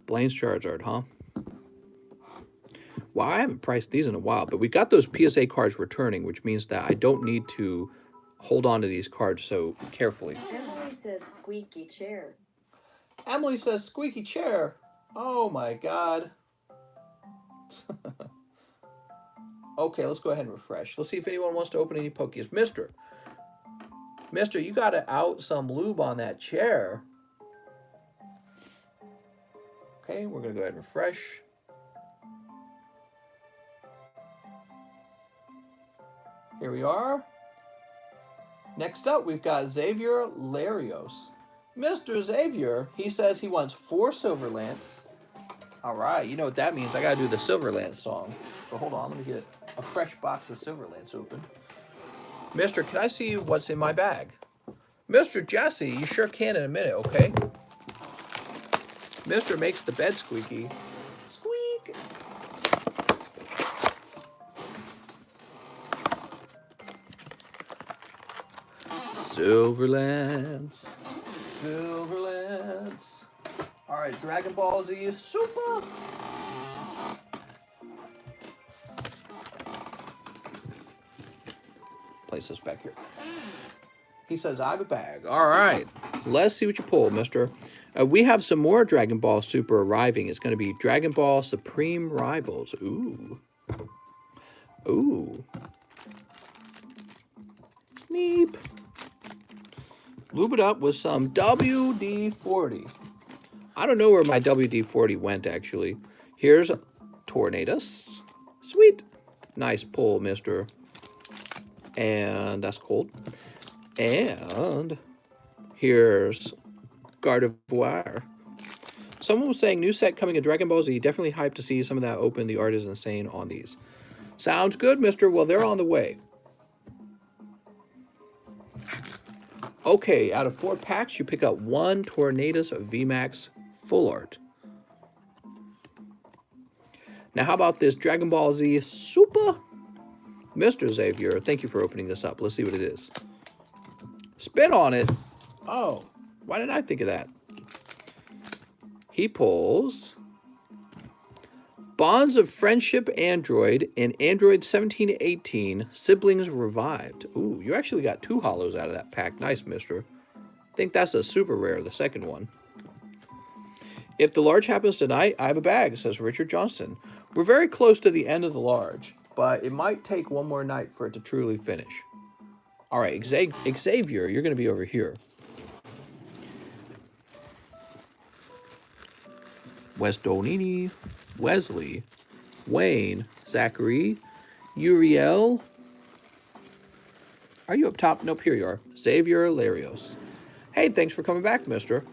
Speaker 1: Blaine's Charizard, huh? Well, I haven't priced these in a while, but we got those PSA cards returning, which means that I don't need to hold on to these cards so carefully.
Speaker 2: Emily says squeaky chair.
Speaker 1: Emily says squeaky chair. Oh my God. Okay, let's go ahead and refresh. Let's see if anyone wants to open any Pokies. Mister, you got to out some lube on that chair. Okay, we're going to go ahead and refresh. Here we are. Next up, we've got Xavier Larios. Mr. Xavier, he says he wants 4 Silverlance. All right, you know what that means. I got to do the Silverlance song. But hold on, let me get a fresh box of Silverlance open. Mister, can I see what's in my bag? Mr. Jesse, you sure can in a minute, okay? Mister makes the bed squeaky. Squeak! Silverlance. Silverlance. All right, Dragon Ball Z is super. Place this back here. He says, I have a bag. All right. Let's see what you pull, mister. We have some more Dragon Ball Super arriving. It's going to be Dragon Ball Supreme Rivals. Ooh. Ooh. Sneep. Lube it up with some WD-40. I don't know where my WD-40 went, actually. Here's Tornadus. Sweet. Nice pull, mister. And that's cold. And here's Gardevoir. Someone was saying new set coming in Dragon Ball Z. Definitely hyped to see some of that open. The art is insane on these. Sounds good, mister. Well, they're on the way. Okay, out of 4 packs, you pick up 1 Tornadus VMAX Full Art. Now, how about this Dragon Ball Z Super? Mr. Xavier, thank you for opening this up. Let's see what it is. Spin on it. Oh, why didn't I think of that? He pulls Bonds of Friendship Android and Android 17 to 18 siblings revived. Ooh, you actually got 2 holos out of that pack. Nice, mister. I think that's a super rare, the second one. If the large happens tonight, I have a bag, says Richard Johnson. We're very close to the end of the large, but it might take one more night for it to truly finish. All right, Xavier, you're going to be over here. Westonini, Wesley, Wayne, Zachary, Uriel. Are you up top? Nope, here you are. Xavier Larios. Hey, thanks for coming back, mister.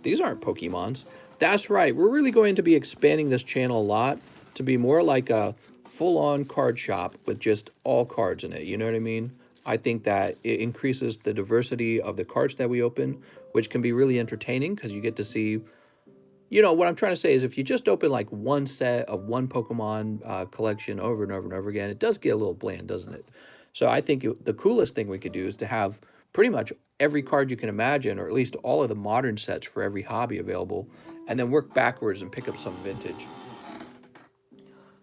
Speaker 1: These aren't Pokemons. That's right. We're really going to be expanding this channel a lot to be more like a full-on card shop with just all cards in it. You know what I mean? I think that it increases the diversity of the cards that we open, which can be really entertaining because you get to see, you know, what I'm trying to say is if you just open like one set of one Pokemon collection over and over and over again, it does get a little bland, doesn't it? So I think the coolest thing we could do is to have pretty much every card you can imagine, or at least all of the modern sets for every hobby available, and then work backwards and pick up some vintage.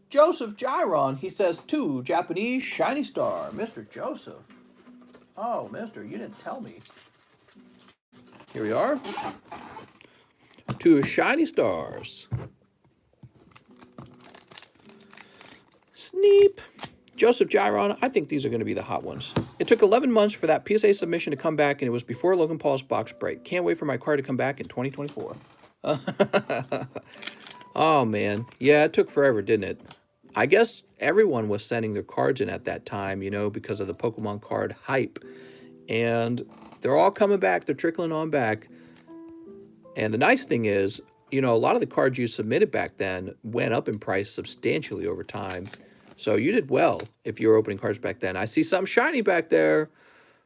Speaker 1: Joseph Gyron, he says, 2 Japanese Shiny Star. Mr. Joseph. Oh, mister, you didn't tell me. Here we are. 2 Shiny Stars. Sneep. Joseph Gyron, I think these are going to be the hot ones. It took 11 months for that PSA submission to come back, and it was before Logan Paul's box break. Can't wait for my card to come back in 2024. Oh, man. Yeah, it took forever, didn't it? I guess everyone was sending their cards in at that time, you know, because of the Pokemon card hype. And they're all coming back. They're trickling on back. And the nice thing is, you know, a lot of the cards you submitted back then went up in price substantially over time. So you did well if you were opening cards back then. I see something shiny back there.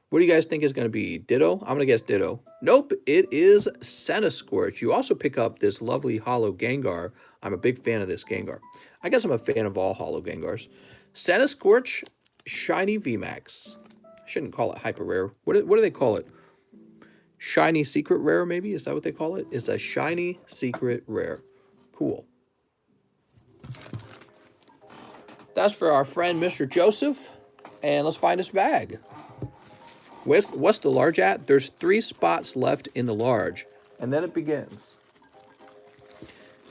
Speaker 1: What do you guys think is going to be? Ditto? I'm going to guess Ditto. Nope, it is Centiskorch. You also pick up this lovely holo Gengar. I'm a big fan of this Gengar. I guess I'm a fan of all holo Gengars. Centiskorch Shiny VMAX. I shouldn't call it hyper rare. What do they call it? Shiny secret rare, maybe? Is that what they call it? It's a shiny secret rare. Cool. That's for our friend Mr. Joseph. And let's find his bag. What's the large at? There's 3 spots left in the large. And then it begins.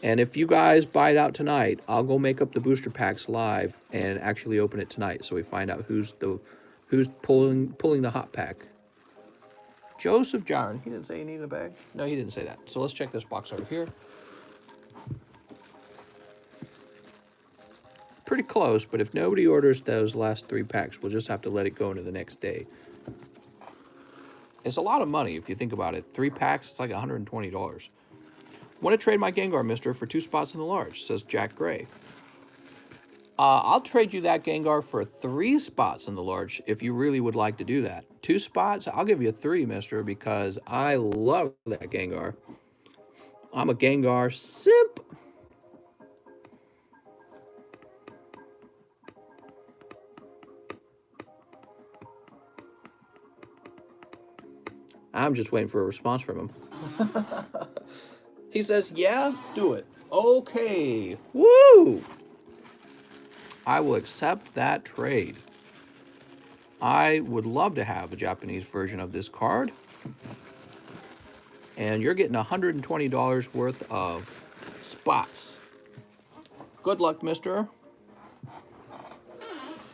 Speaker 1: And if you guys buy it out tonight, I'll go make up the booster packs live and actually open it tonight, so we find out who's pulling the hot pack. Joseph Jaron. He didn't say he needed a bag. No, he didn't say that. So let's check this box over here. Pretty close, but if nobody orders those last 3 packs, we'll just have to let it go into the next day. It's a lot of money if you think about it. 3 packs, it's like $120. Want to trade my Gengar, mister, for 2 spots in the large, says Jack Gray. I'll trade you that Gengar for 3 spots in the large if you really would like to do that. 2 spots, I'll give you 3, mister, because I love that Gengar. I'm a Gengar simp. I'm just waiting for a response from him. He says, yeah, do it. Okay. Woo! I will accept that trade. I would love to have a Japanese version of this card. And you're getting $120 worth of spots. Good luck, mister.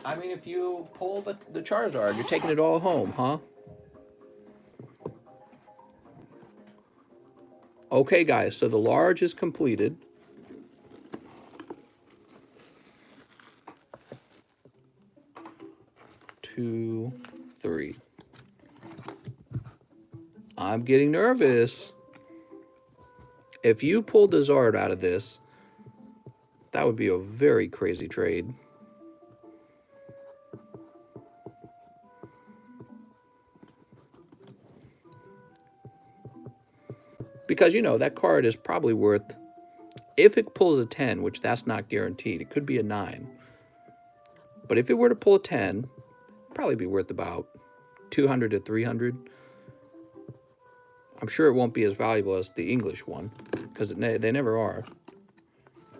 Speaker 1: I mean, if you pull the Charizard, you're taking it all home, huh? Okay, guys, so the large is completed. Two, 3. I'm getting nervous. If you pulled the Zard out of this, that would be a very crazy trade. Because, you know, that card is probably worth, if it pulls a 10, which that's not guaranteed, it could be a 9. But if it were to pull a 10, probably be worth about 200 to 300. I'm sure it won't be as valuable as the English one, because they never are.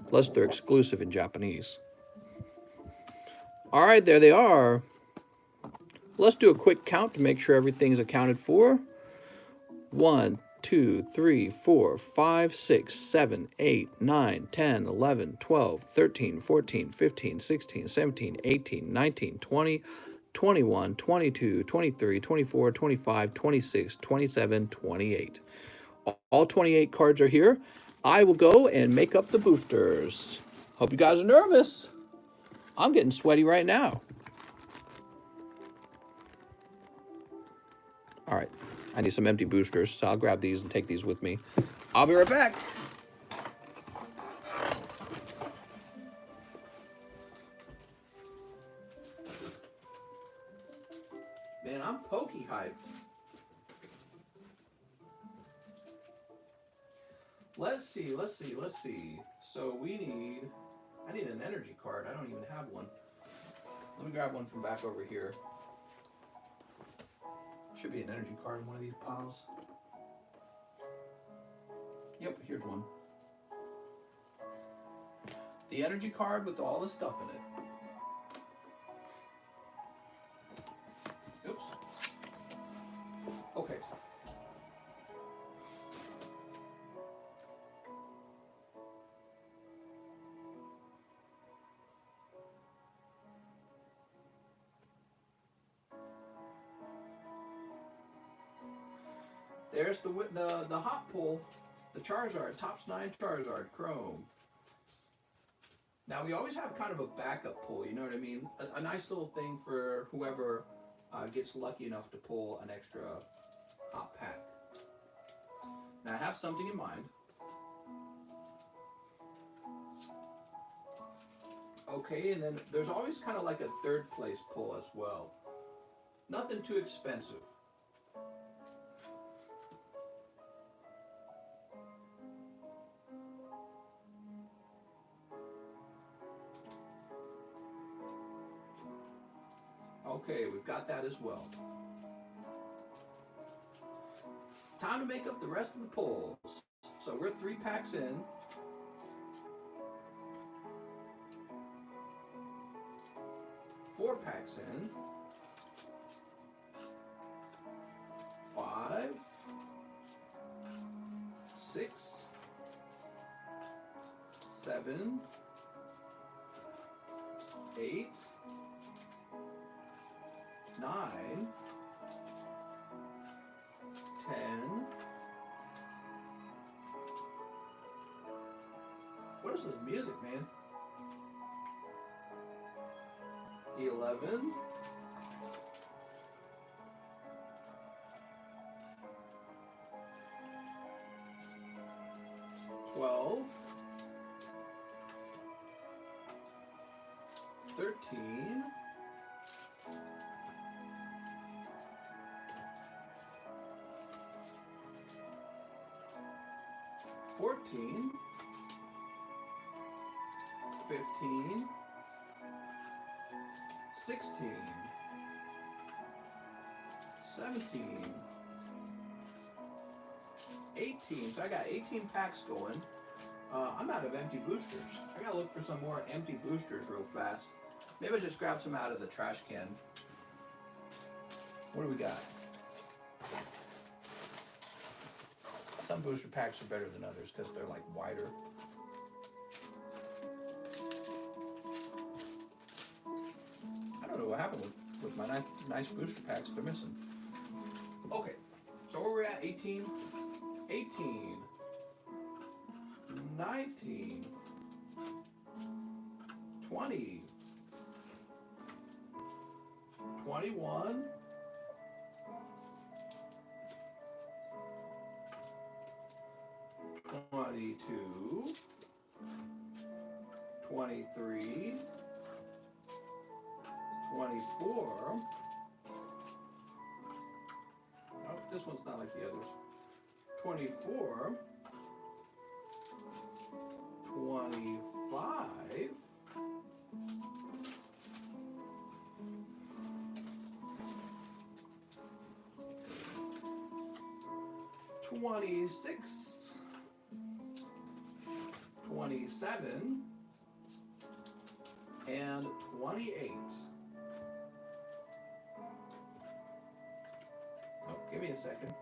Speaker 1: Unless they're exclusive in Japanese. All right, there they are. Let's do a quick count to make sure everything's accounted for. 1, 2, 3, 4, 5, 6, 7, 8, 9, 10, 11, 12, 13, 14, 15, 16, 17, 18, 19, 20, 21, 22, 23, 24, 25, 26, 27, 28. All 28 cards are here. I will go and make up the boosters. Hope you guys are nervous. I'm getting sweaty right now. All right, I need some empty boosters, so I'll grab these and take these with me. I'll be right back. Man, I'm pokey hyped. Let's see. So I need an energy card. I don't even have one. Let me grab one from back over here. Should be an energy card in one of these piles. Yep, here's one. The energy card with all the stuff in it. Oops. Okay. There's the hot pull, the Charizard, Tops 9 Charizard, Chrome. Now we always have kind of a backup pull, you know what I mean? A nice little thing for whoever gets lucky enough to pull an extra hot pack. Now I have something in mind. Okay, and then there's always kind of like a third place pull as well. Nothing too expensive. Okay, we've got that as well. Time to make up the rest of the pulls. So we're 3 packs in. Four packs in. 5, 6, 7, 8, 9, 10, what is this music, man? 11, 12, 13, 14, 15, 16, 17, 18. So I got 18 packs going. I'm out of empty boosters. I gotta look for some more empty boosters real fast. Maybe I just grab some out of the trash can. What do we got? Some booster packs are better than others because they're like wider. I don't know what happened with my nice booster packs they're missing. Okay, so where we're at, 18, 18, 19, 20, 21, 22, 23, 24. Oh, this one's not like the others. 24, 25, 26, 27, and 28. Oh, give me a second.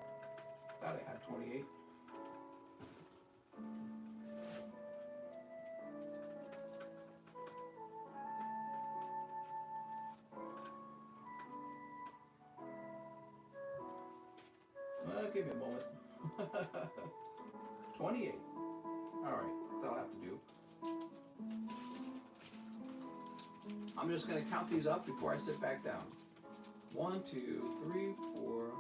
Speaker 1: Thought I had 28. Give me a moment. 28. All right, that'll have to do. I'm just going to count these up before I sit back down. 1, 2, 3, 4.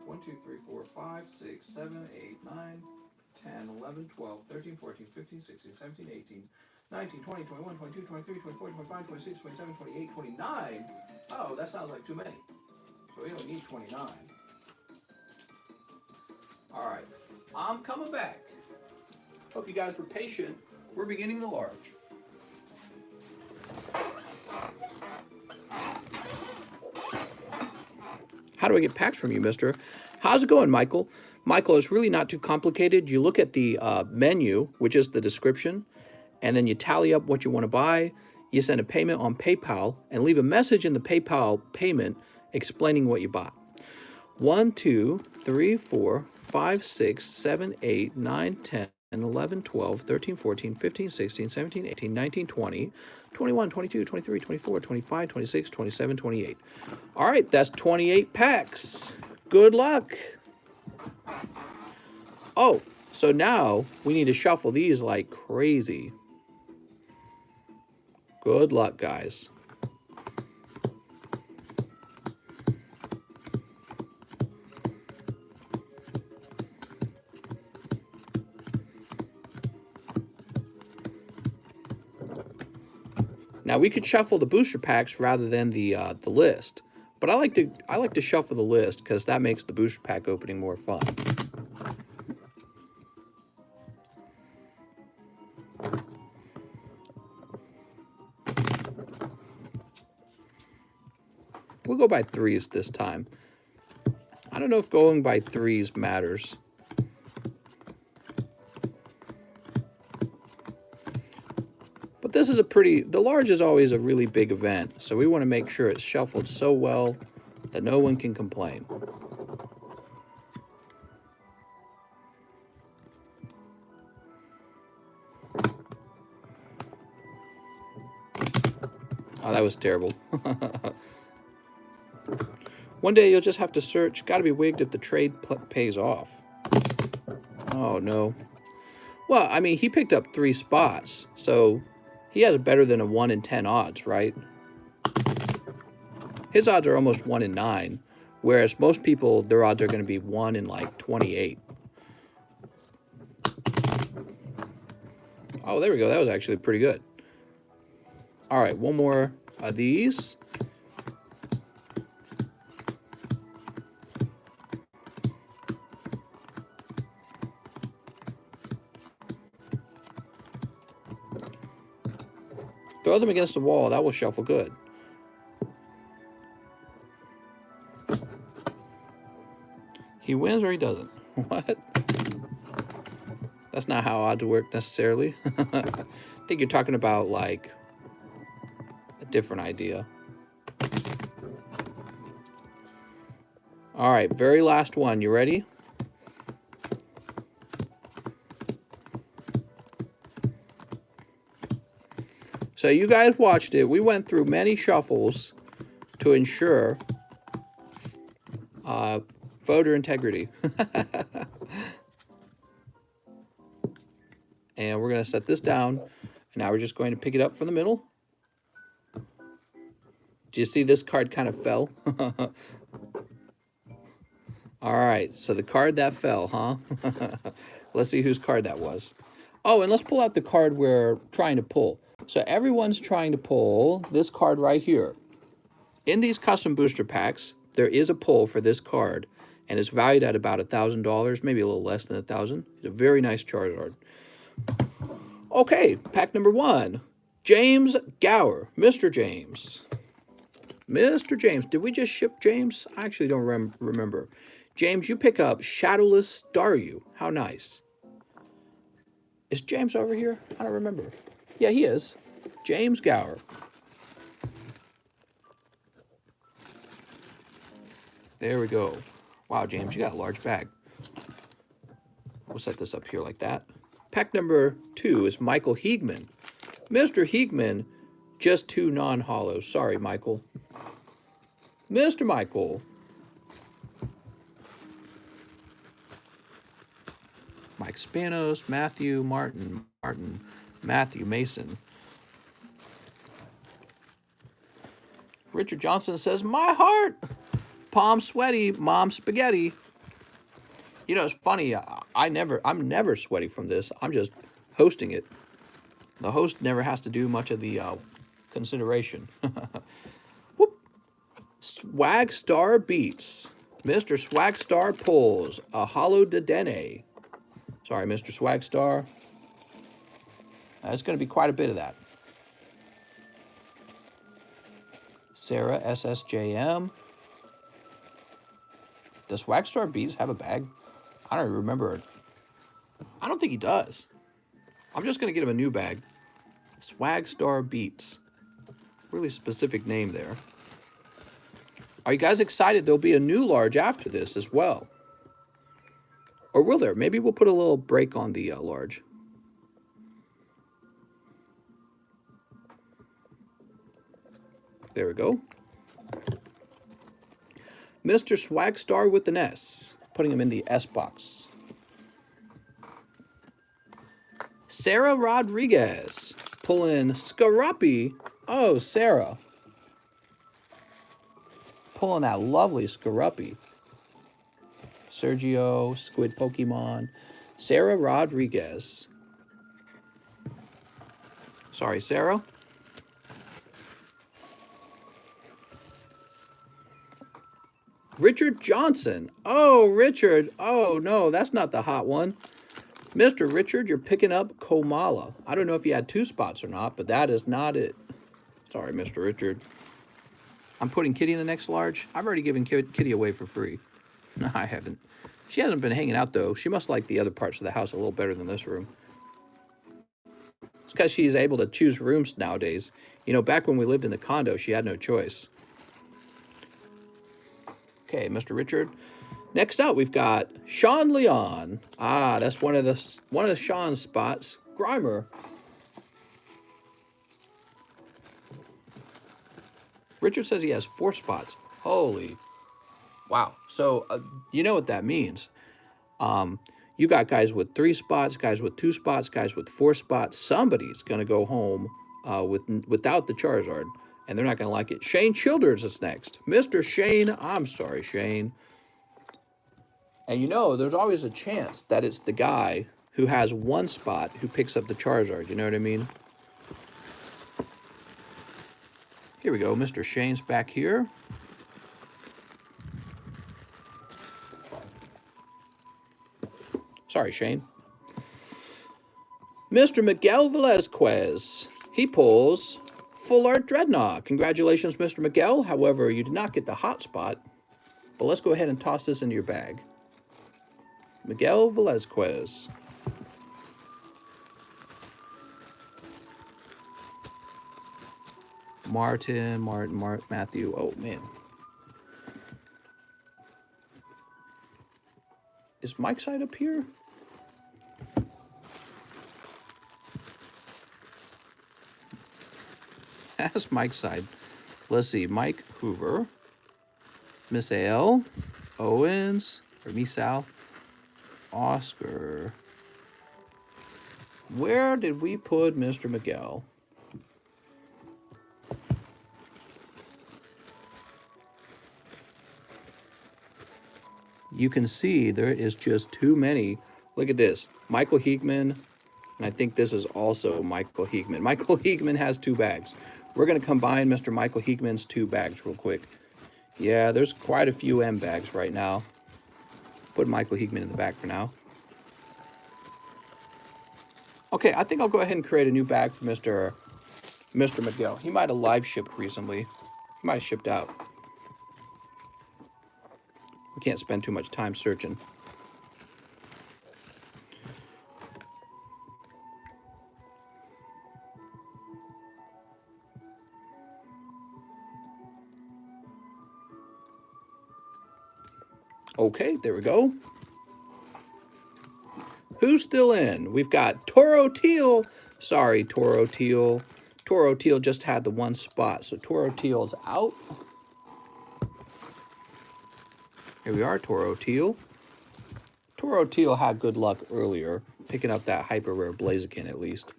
Speaker 1: 1, 2, 3, 4, 5, 6, 7, 8, 9, 10, 11, 12, 13, 14, 15, 16, 17, 18, 19, 20, 21, 22, 23, 24, 25, 26, 27, 28, 29. Oh, that sounds like too many. So we don't need 29. All right, I'm coming back. Hope you guys were patient. We're beginning the large. How do I get packs from you, mister? How's it going, Michael? Michael, it's really not too complicated. You look at the menu, which is the description, and then you tally up what you want to buy. You send a payment on PayPal and leave a message in the PayPal payment explaining what you bought. 1, 2, 3, 4, 5, 6, 7, 8, 9, 10, 11, 12, 13, 14, 15, 16, 17, 18, 19, 20, 21, 22, 23, 24, 25, 26, 27, 28. All right, that's 28 packs. Good luck. Oh, so now we need to shuffle these like crazy. Good luck, guys. Now we could shuffle the booster packs rather than the list, but I like to shuffle the list because that makes the booster pack opening more fun. We'll go by threes this time. I don't know if going by threes matters. But this is the large is always a really big event, so we want to make sure it's shuffled so well that no one can complain. Oh, that was terrible. One day you'll just have to search. Got to be wigged if the trade pays off. Oh, no. Well, I mean, he picked up 3 spots, so he has better than a 1 in 10 odds, right? His odds are almost 1 in 9, whereas most people, their odds are going to be 1 in like 28. Oh, there we go. That was actually pretty good. All right, one more of these. Throw them against the wall. That will shuffle good. He wins or he doesn't. What? That's not how odds work necessarily. I think you're talking about like a different idea. All right, very last one. You ready? So you guys watched it. We went through many shuffles to ensure voter integrity. And we're going to set this down. And now we're just going to pick it up from the middle. Do you see this card kind of fell? All right, so the card that fell, huh? Let's see whose card that was. Oh, and let's pull out the card we're trying to pull. So everyone's trying to pull this card right here. In these custom booster packs, there is a pull for this card, and it's valued at about $1,000, maybe a little less than $1,000. It's a very nice Charizard. Okay, pack number 1. James Gower. Mr. James. Mr. James. Did we just ship James? I actually don't remember. James, you pick up Shadowless Staryu. How nice. Is James over here? I don't remember. Yeah, he is. James Gower. There we go. Wow, James, you got a large bag. We'll set this up here like that. Pack number 2 is Michael Heegman. Mr. Heegman, just 2 non-hollows. Sorry, Michael. Mr. Michael. Mike Spanos, Matthew, Martin, Matthew, Mason. Richard Johnson says, my heart. Palm sweaty, mom spaghetti. You know, it's funny. I'm never sweaty from this. I'm just hosting it. The host never has to do much of the consideration. Whoop. Swag Star Beats. Mr. Swag Star pulls a hollow Dedenne. Sorry, Mr. Swag Star. It's going to be quite a bit of that. Sarah SSJM. Does Swag Star Beats have a bag? I don't remember. I don't think he does. I'm just going to get him a new bag. Swag Star Beats. Really specific name there. Are you guys excited? There'll be a new large after this as well. Or will there? Maybe we'll put a little break on the large. There we go. Mr. Swag Star with an S. Putting him in the S box. Sarah Rodriguez. Pulling Scarappy. Oh, Sarah. Pulling that lovely Scarappy. Sergio, Squid Pokemon. Sarah Rodriguez. Sorry, Sarah. Richard Johnson. Oh, Richard. Oh, no, that's not the hot one. Mr. Richard, you're picking up Komala. I don't know if you had 2 spots or not, but that is not it. Sorry, Mr. Richard. I'm putting Kitty in the next large. I've already given Kitty away for free. No, I haven't. She hasn't been hanging out, though. She must like the other parts of the house a little better than this room. It's because she's able to choose rooms nowadays. You know, back when we lived in the condo, she had no choice. Okay, Mr. Richard. Next up, we've got Sean Leon. Ah, that's one of the Sean's spots. Grimer. Richard says he has 4 spots. Holy. Wow. So, you know what that means. You got guys with 3 spots, guys with 2 spots, guys with 4 spots. Somebody's going to go home without the Charizard, and they're not going to like it. Shane Childers is next. Mr. Shane. I'm sorry, Shane. And you know, there's always a chance that it's the guy who has 1 spot who picks up the Charizard. You know what I mean? Here we go. Mr. Shane's back here. Sorry, Shane. Mr. Miguel Velazquez. He pulls Full Art Dreadnought. Congratulations, Mr. Miguel. However, you did not get the hot spot. But let's go ahead and toss this into your bag. Miguel Velazquez. Martin, Matthew. Oh, man. Is Mike's side up here? That's Mike's side. Let's see. Mike Hoover. Miss L. Owens. Or Misal. Oscar. Where did we put Mr. Miguel? You can see there is just too many. Look at this. Michael Heegman. And I think this is also Michael Heegman. Michael Heegman has 2 bags. We're going to combine Mr. Michael Heegman's 2 bags real quick. Yeah, there's quite a few M bags right now. Put Michael Heegman in the bag for now. Okay, I think I'll go ahead and create a new bag for Mr. Miguel. He might have live shipped recently. He might have shipped out. We can't spend too much time searching. Okay, there we go. Who's still in? We've got Toro Teal. Sorry, Toro Teal. Toro Teal just had the one spot, so Toro Teal's out. Here we are, Toro Teal. Toro Teal had good luck earlier, picking up that hyper rare Blaziken at least.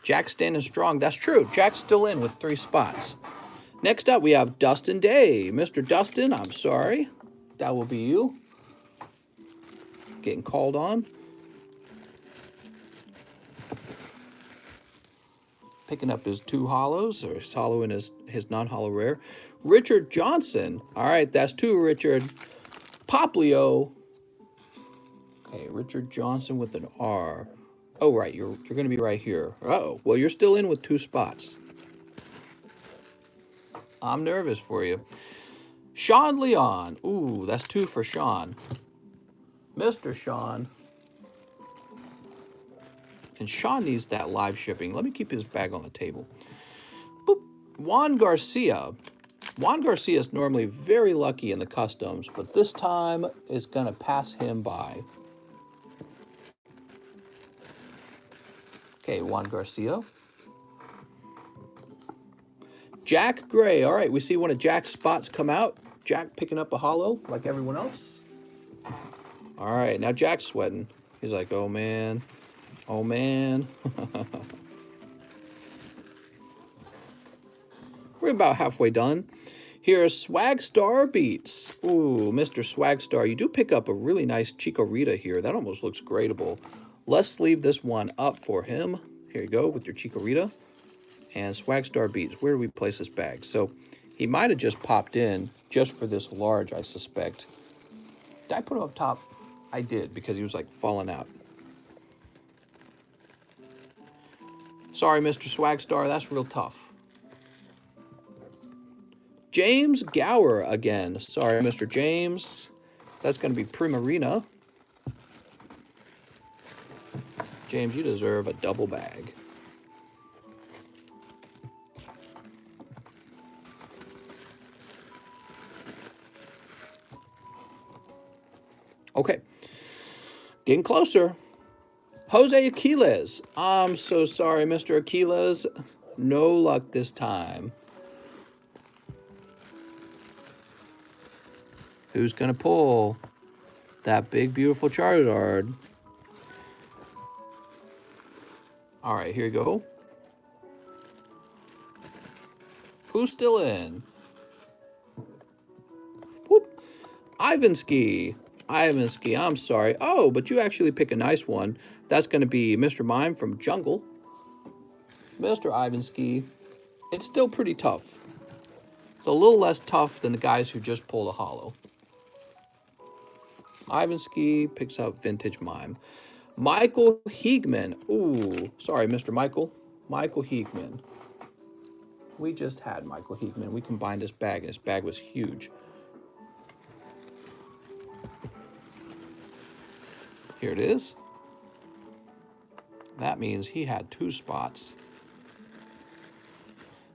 Speaker 1: Jack's standing strong. That's true. Jack's still in with 3 spots. Next up, we have Dustin Day. Mr. Dustin, I'm sorry. That will be you. Getting called on. Picking up his 2 hollows, or his hollow and his non-hollow rare. Richard Johnson. All right, that's 2, Richard. Poplio. Okay, Richard Johnson with an R. Oh, right, you're going to be right here. Uh-oh. Well, you're still in with 2 spots. I'm nervous for you. Sean Leon. Ooh, that's 2 for Sean. Mr. Sean. And Sean needs that live shipping. Let me keep his bag on the table. Boop. Juan Garcia. Juan Garcia is normally very lucky in the customs, but this time it's going to pass him by. Okay, Juan Garcia. Jack Gray. All right, we see one of Jack's spots come out. Jack picking up a hollow like everyone else. All right, now Jack's sweating. He's like, oh, man. Oh, man. We're about halfway done. Here's Swag Star Beats. Ooh, Mr. Swag Star. You do pick up a really nice Chico Rita here. That almost looks gradable. Let's leave this one up for him. Here you go with your Chico Rita. And Swag Star Beats. Where do we place this bag? So he might have just popped in just for this large, I suspect. Did I put him up top? I did, because he was like falling out. Sorry, Mr. Swag Star. That's real tough. James Gower again. Sorry, Mr. James. That's going to be Primarina. James, you deserve a double bag. Okay. Getting closer. Jose Aquiles. I'm so sorry, Mr. Aquiles. No luck this time. Who's going to pull that big, beautiful Charizard? All right, here you go. Who's still in? Whoop. Ivansky. Ivansky, I'm sorry. Oh, but you actually pick a nice one. That's going to be Mr. Mime from Jungle. Mr. Ivansky. It's still pretty tough. It's a little less tough than the guys who just pulled a hollow. Ivansky picks up Vintage Mime. Michael Heegman. Ooh, sorry, Mr. Michael. Michael Heegman. We just had Michael Heegman. We combined his bag, and his bag was huge. Here it is. That means he had 2 spots.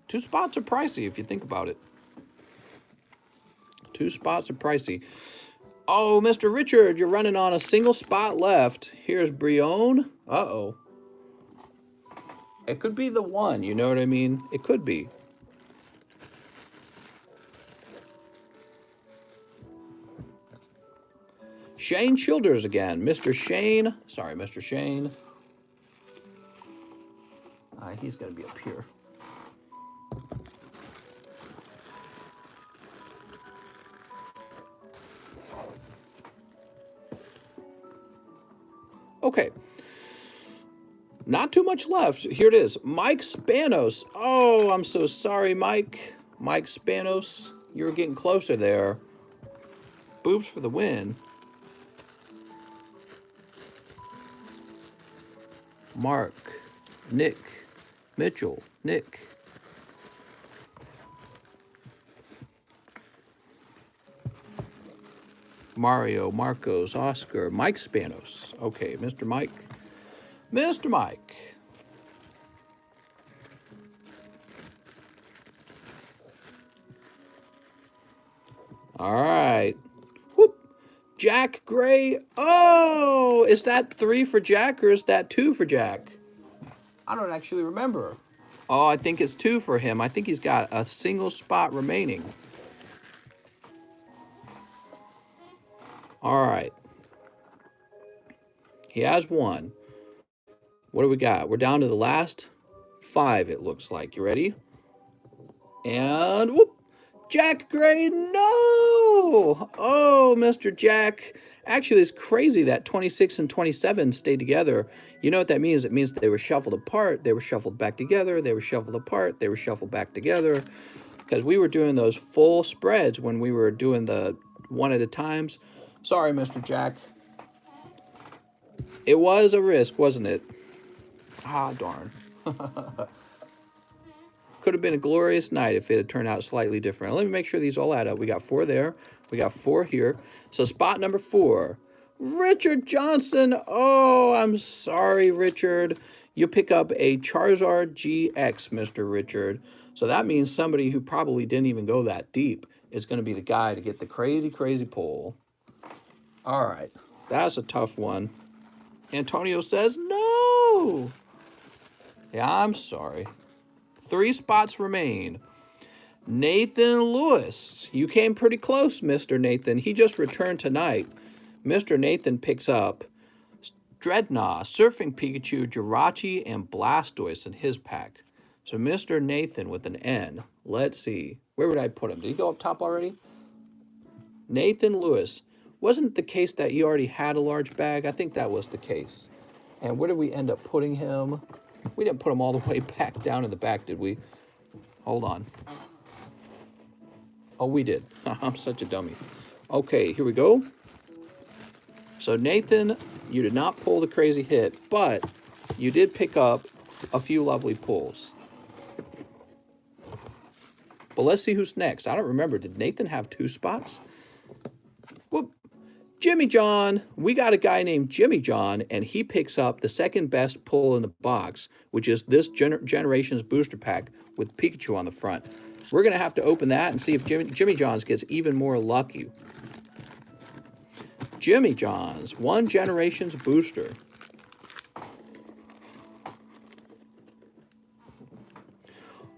Speaker 1: 2 spots are pricey if you think about it. 2 spots are pricey. Oh, Mr. Richard, you're running on a single spot left. Here's Brion. Uh-oh. It could be the one, you know what I mean? It could be. Shane Childers again. Mr. Shane. Sorry, Mr. Shane. He's going to be up here. Okay. Not too much left. Here it is. Mike Spanos. Oh, I'm so sorry, Mike. Mike Spanos. You're getting closer there. Boobs for the win. Mark. Nick. Mitchell. Nick. Mario, Marcos, Oscar, Mike Spanos. Okay, Mr. Mike. Mr. Mike. All right. Whoop. Jack Gray. Oh, is that 3 for Jack or is that 2 for Jack? I don't actually remember. Oh, I think it's 2 for him. I think he's got a single spot remaining. All right. He has 1. What do we got? We're down to the last 5, it looks like. You ready? And whoop. Jack Gray, no! Oh, Mr. Jack. Actually, it's crazy that 26 and 27 stayed together. You know what that means? It means they were shuffled apart. They were shuffled back together. They were shuffled apart. They were shuffled back together. Because we were doing those full spreads when we were doing the one at a times. Sorry, Mr. Jack. It was a risk, wasn't it? Ah, darn. Could have been a glorious night if it had turned out slightly different. Let me make sure these all add up. We got 4 there. We got 4 here. So spot number 4, Richard Johnson. Oh, I'm sorry, Richard. You pick up a Charizard GX, Mr. Richard. So that means somebody who probably didn't even go that deep is going to be the guy to get the crazy, crazy pull. All right. That's a tough one. Antonio says no. Yeah, I'm sorry. 3 spots remain. Nathan Lewis. You came pretty close, Mr. Nathan. He just returned tonight. Mr. Nathan picks up Dreadnought, Surfing Pikachu, Jirachi, and Blastoise in his pack. So Mr. Nathan with an N. Let's see. Where would I put him? Did he go up top already? Nathan Lewis. Wasn't it the case that he already had a large bag? I think that was the case. And where did we end up putting him? We didn't put him all the way back down in the back, did we? Hold on. Oh, we did. I'm such a dummy. Okay, here we go. So, Nathan, you did not pull the crazy hit, but you did pick up a few lovely pulls. But let's see who's next. I don't remember. Did Nathan have 2 spots? Whoop. Jimmy John. We got a guy named Jimmy John, and he picks up the second best pull in the box, which is this generation's booster pack with Pikachu on the front. We're going to have to open that and see if Jimmy John's gets even more lucky. Jimmy John's, 1 generation's booster.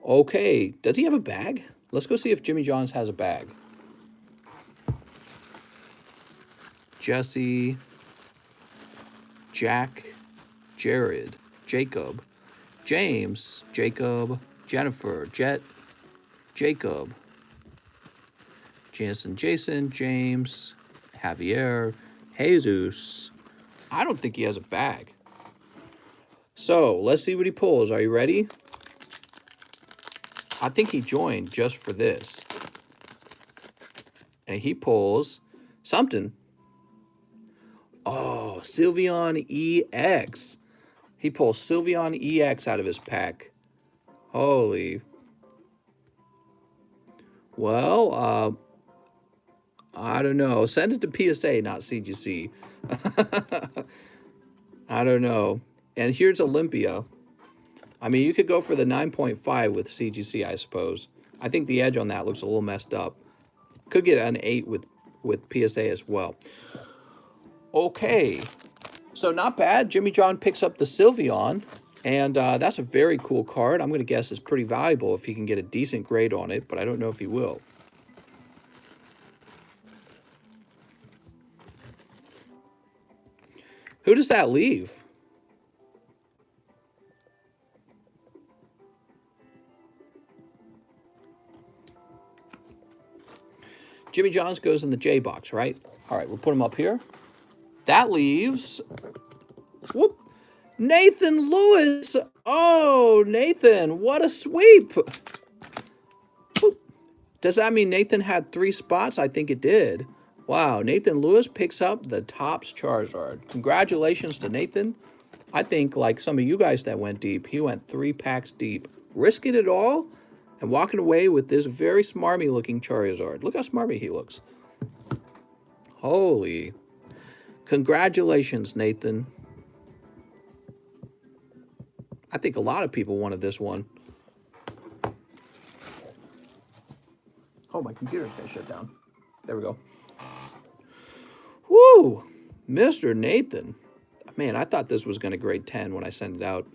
Speaker 1: Okay, does he have a bag? Let's go see if Jimmy John's has a bag. Jesse, Jack, Jared, Jacob, James, Jacob, Jennifer, Jet, Jacob, Jansen, Jason, James, Javier, Jesus. I don't think he has a bag. So, let's see what he pulls. Are you ready? I think he joined just for this. And he pulls something. Oh, Sylveon EX. He pulls Sylveon EX out of his pack. Holy. Well, I don't know. Send it to PSA, not CGC. I don't know. And here's Olympia. I mean, you could go for the 9.5 with CGC, I suppose. I think the edge on that looks a little messed up. Could get an 8 with PSA as well. Okay. So not bad. Jimmy John picks up the Sylveon. And that's a very cool card. I'm going to guess it's pretty valuable if he can get a decent grade on it, but I don't know if he will. Who does that leave? Jimmy John's goes in the J box, right? All right, we'll put him up here. That leaves... Whoop! Nathan Lewis! Oh, Nathan, what a sweep! Whoop. Does that mean Nathan had 3 spots? I think it did. Wow, Nathan Lewis picks up the Topps Charizard. Congratulations to Nathan. I think, like some of you guys that went deep, he went 3 packs deep. Risking it all and walking away with this very smarmy-looking Charizard. Look how smarmy he looks. Holy. Congratulations, Nathan. I think a lot of people wanted this one. Oh, my computer's going to shut down. There we go. Woo! Mr. Nathan. Man, I thought this was going to grade 10 when I sent it out.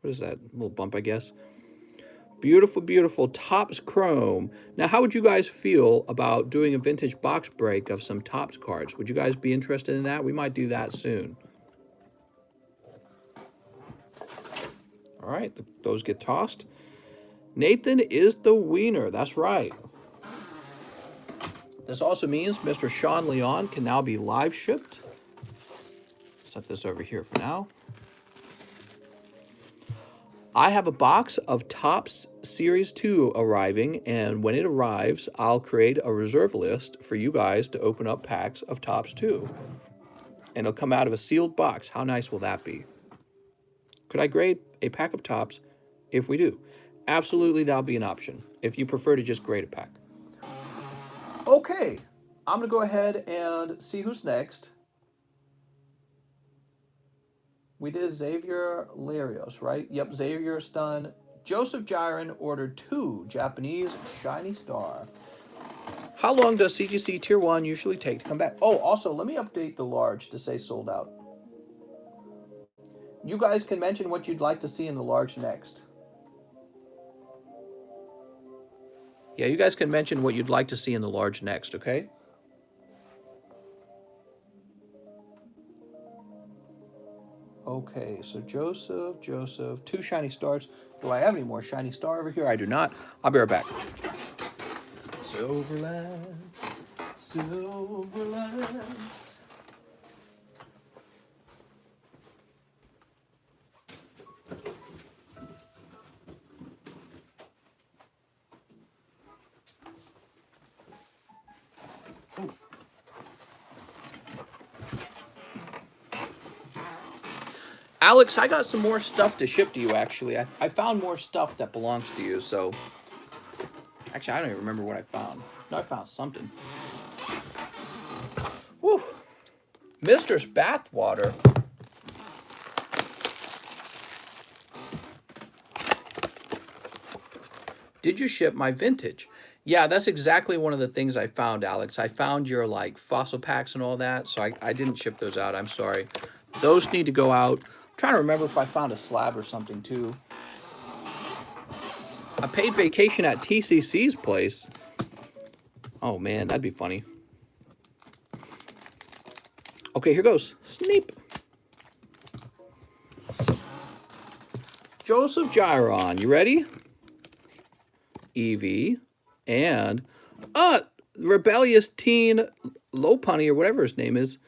Speaker 1: What is that? A little bump, I guess. Beautiful, beautiful Topps Chrome. Now, how would you guys feel about doing a vintage box break of some Topps cards? Would you guys be interested in that? We might do that soon. All right, those get tossed. Nathan is the wiener. That's right. This also means Mr. Sean Leon can now be live shipped. Set this over here for now. I have a box of Topps Series 2 arriving, and when it arrives, I'll create a reserve list for you guys to open up packs of Topps 2. And it'll come out of a sealed box. How nice will that be? Could I grade a pack of Topps if we do? Absolutely, that'll be an option, if you prefer to just grade a pack. Okay, I'm going to go ahead and see who's next. We did Xavier Larios, right? Yep, Xavier's done. Joseph Jiren ordered 2 Japanese Shiny Star. How long does CGC Tier 1 usually take to come back? Oh, also, let me update the large to say sold out. You guys can mention what you'd like to see in the large next. Yeah, you guys can mention what you'd like to see in the large next, okay? Okay, so Joseph, 2 Shiny Stars. Do I have any more Shiny Star over here? I do not. I'll be right back. Silverlands, Silverlands. Alex, I got some more stuff to ship to you, actually. I found more stuff that belongs to you, so... Actually, I don't even remember what I found. No, I found something. Whew. Mistress Bathwater. Did you ship my vintage? Yeah, that's exactly one of the things I found, Alex. I found your, like, fossil packs and all that, so I didn't ship those out. I'm sorry. Those need to go out. I'm trying to remember if I found a slab or something, too. A paid vacation at TCC's place. Oh, man, that'd be funny. Okay, here goes. Sneep. Joseph Jiron, you ready? Eevee. And, rebellious teen Lopunny, or whatever his name is.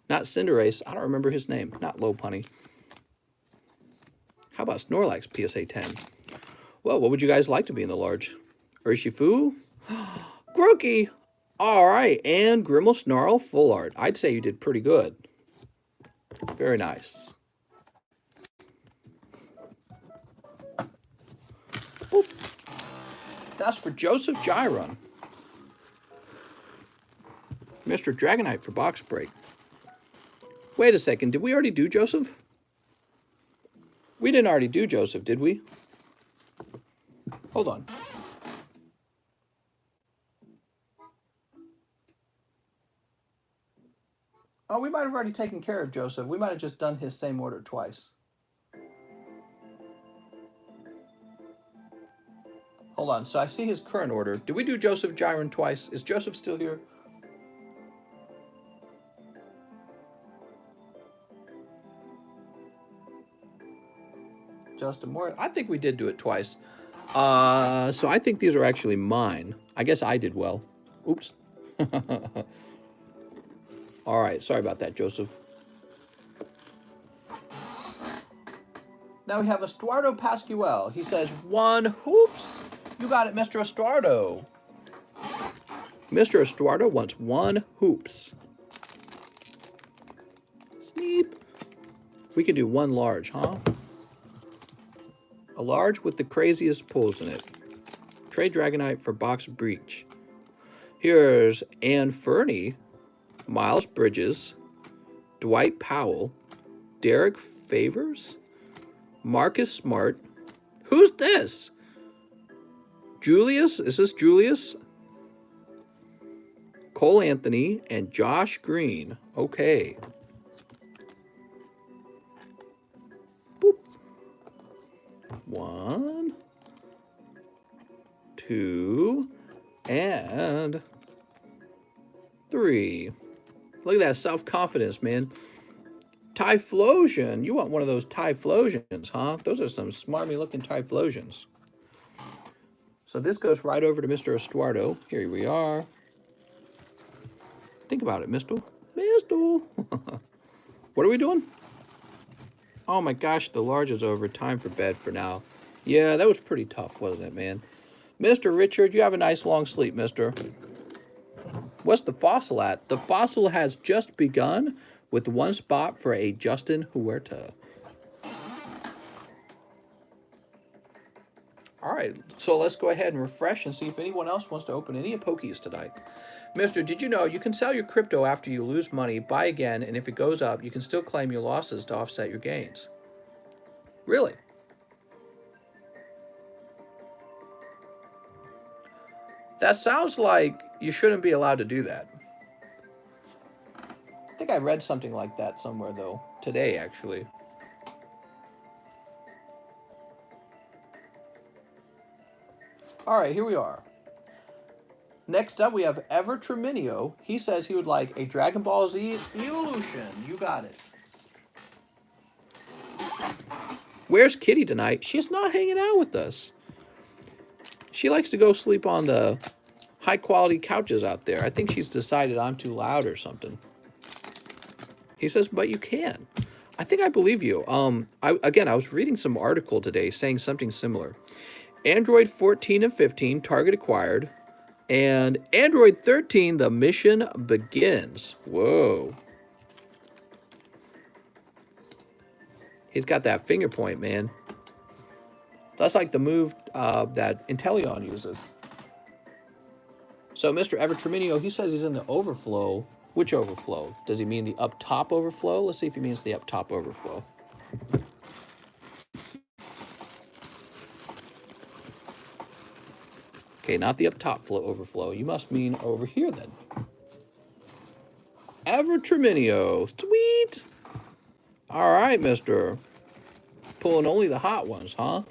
Speaker 1: Not Cinderace. I don't remember his name. Not Lopunny. How about Snorlax PSA 10? Well, what would you guys like to be in the large? Urshifu? Grookey! All right, and Grimmel Full Art. I'd say you did pretty good. Very nice. Boop. That's for Joseph Jiron. Mr. Dragonite for box break. Wait a second, did we already do Joseph? We didn't already do Joseph, did we? Hold on. Oh, we might have already taken care of Joseph. We might have just done his same order twice. Hold on, so I see his current order. Did we do Joseph Jiren twice? Is Joseph still here? Justin Moore. I think we did do it twice. So I think these are actually mine. I guess I did well. Oops. All right, sorry about that, Joseph. Now we have Estuardo Pascual. He says, 1 hoops. You got it, Mr. Estuardo. Mr. Estuardo wants 1 hoops. Sneep. We can do 1 large, huh? A large with the craziest pulls in it. Trade Dragonite for box breach. Here's Ann Fernie, Miles Bridges, Dwight Powell, Derek Favors, Marcus Smart. Who's this? Julius. Is this Julius? Cole Anthony and Josh Green. Okay. Boop. 1, 2, and 3. Look at that self-confidence, man. Typhlosion. You want one of those Typhlosions, huh? Those are some smarmy-looking Typhlosions. So this goes right over to Mr. Estuardo. Here we are. Think about it, Mister. What are we doing? Oh my gosh, the large is over. Time for bed for now. Yeah, that was pretty tough, wasn't it, man? Mr. Richard, you have a nice long sleep, mister. What's the fossil at? The fossil has just begun with one spot for a Justin Huerta. All right, so let's go ahead and refresh and see if anyone else wants to open any Pokies tonight. Mister, did you know you can sell your crypto after you lose money, buy again, and if it goes up, you can still claim your losses to offset your gains? Really? That sounds like you shouldn't be allowed to do that. I think I read something like that somewhere, though, today, actually. All right, here we are. Next up, we have Ever Treminio. He says he would like a Dragon Ball Z Evolution. You got it. Where's Kitty tonight? She's not hanging out with us. She likes to go sleep on the high-quality couches out there. I think she's decided I'm too loud or something. He says, but you can. I think I believe you. I was reading some article today saying something similar. Android 14 and 15, Target acquired. And Android 13, the mission begins. Whoa. He's got that finger point, man. That's like the move that Intellion uses. So Mr. Ever Treminio, he says he's in the overflow. Which overflow? Does he mean the up top overflow? Let's see if he means the up top overflow. Okay, not the up top flow overflow. You must mean over here then. Ever Treminio. Sweet. All right, mister. Pulling only the hot ones, huh?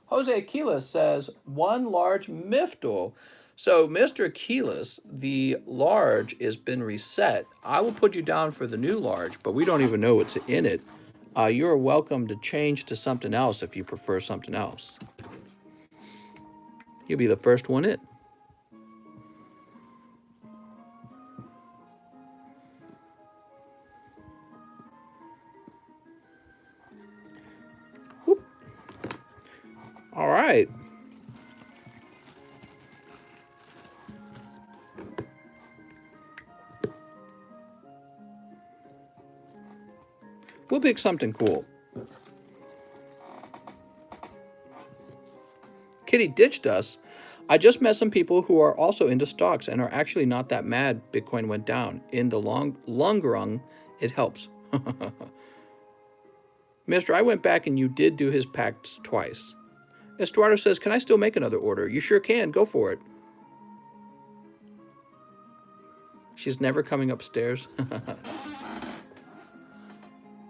Speaker 1: Jose Aquiles says, one large Miftal. So, Mr. Aquiles, the large has been reset. I will put you down for the new large, but we don't even know what's in it. You're welcome to change to something else if you prefer something else. You'll be the first one in. Whoop. All right. We'll pick something cool. Kitty ditched us. I just met some people who are also into stocks and are actually not that mad Bitcoin went down. In the long run, it helps. Mister, I went back and you did do his packs twice. Estuardo says, can I still make another order? You sure can. Go for it. She's never coming upstairs.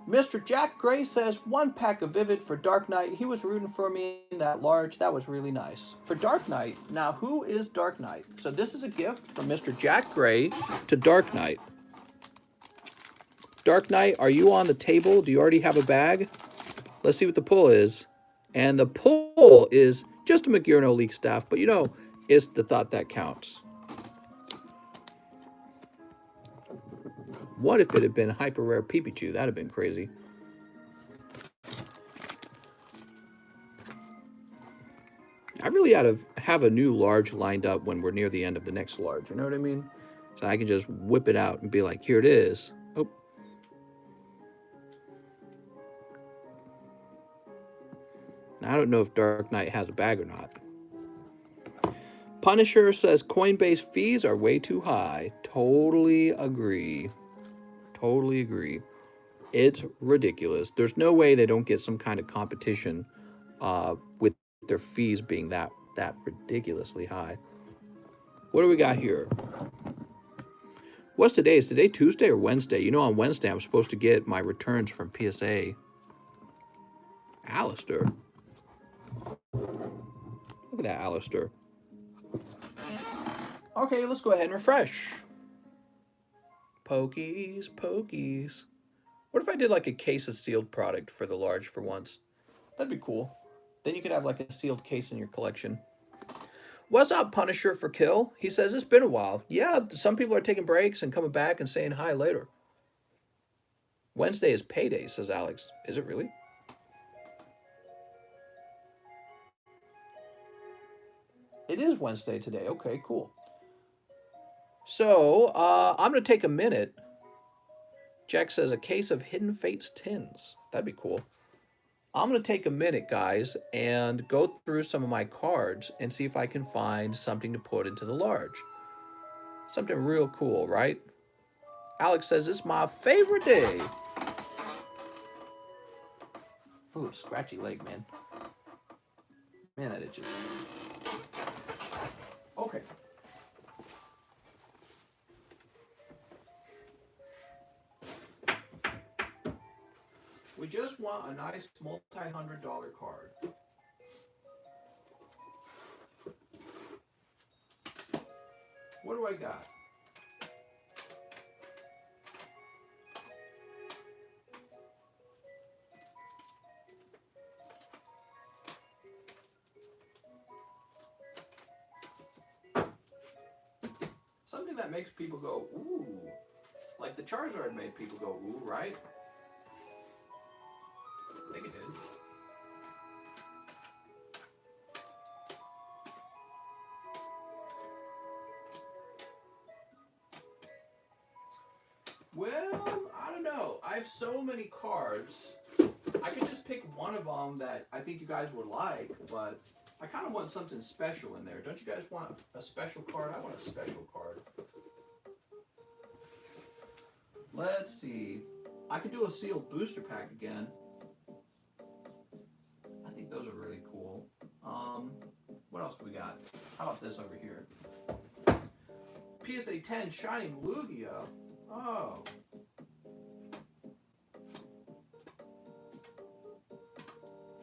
Speaker 1: Mr. Jack Gray says, one pack of Vivid for Dark Knight. He was rooting for me in that large. That was really nice. For Dark Knight, now who is Dark Knight? So this is a gift from Mr. Jack Gray to Dark Knight. Dark Knight, are you on the table? Do you already have a bag? Let's see what the pull is. And the pull is just a McGurno leak staff, but you know, it's the thought that counts. What if it had been hyper rare Pikachu? That'd have been crazy. I really ought to have a new large lined up when we're near the end of the next large. You know what I mean? So I can just whip it out and be like, here it is. Oh. Now, I don't know if Dark Knight has a bag or not. Punisher says Coinbase fees are way too high. Totally agree. Totally agree. It's ridiculous. There's no way they don't get some kind of competition with their fees being that ridiculously high. What do we got here? What's today? Is today Tuesday or Wednesday? You know, on Wednesday I'm supposed to get my returns from PSA. Alistair. Look at that, Alistair. Okay, let's go ahead and refresh. Pokies, pokies. What if I did like a case of sealed product for the large for once? That'd be cool. Then you could have like a sealed case in your collection. What's up, Punisher for Kill? He says, it's been a while. Yeah, some people are taking breaks and coming back and saying hi later. Wednesday is payday, says Alex. Is it really? It is Wednesday today. Okay, cool. So, I'm going to take a minute. Jack says, a case of Hidden Fates tins. That'd be cool. I'm going to take a minute, guys, and go through some of my cards and see if I can find something to put into the large. Something real cool, right? Alex says, it's my favorite day. Ooh, scratchy leg, man. Man, that itches. Okay. We just want a nice multi-$100 card. What do I got? Something that makes people go, ooh. Like the Charizard made people go, ooh, right? I think it did. Well, I don't know. I have so many cards. I could just pick one of them that I think you guys would like, but I kind of want something special in there. Don't you guys want a special card? I want a special card. Let's see. I could do a sealed booster pack again. I think those are really cool. What else do we got? How about this over here? PSA 10 Shining Lugia. Oh.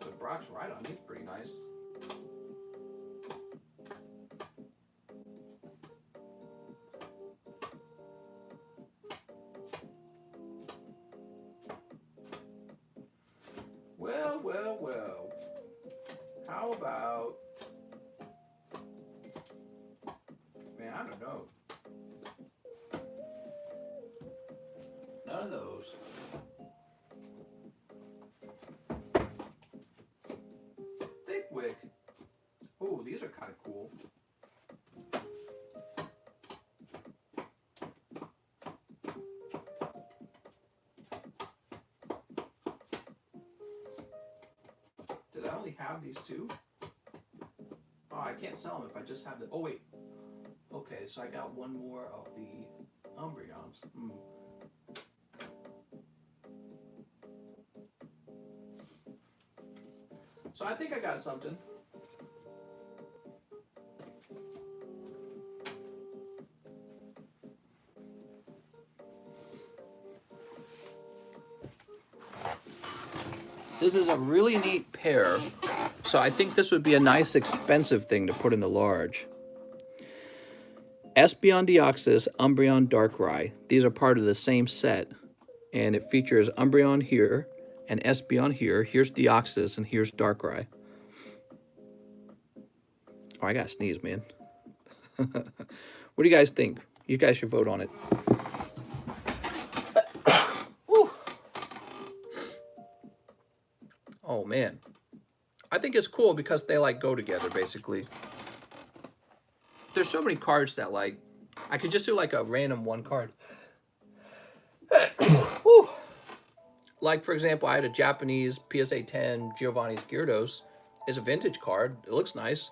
Speaker 1: The Brock's right on. He's pretty nice. Well, well, well. How about... Man, I don't know. None of those. Thickwick. Oh, these are kind of cool. Did I only have these two? Oh, I can't sell them if I just have the... Oh, wait. Okay, so I got one more of the Umbreons. So I think I got something. This is a really neat pair. So I think this would be a nice expensive thing to put in the large. Espeon Deoxys, Umbreon Darkrai. These are part of the same set. And it features Umbreon here and Espeon here. Here's Deoxys and here's Darkrai. Oh, I gotta sneeze, man. What do you guys think? You guys should vote on it. Oh, man. I think it's cool because they, like, go together, basically. There's so many cards that, like, I could just do, like, a random one card. Like, for example, I had a Japanese PSA 10 Giovanni's Gyarados. It's a vintage card. It looks nice.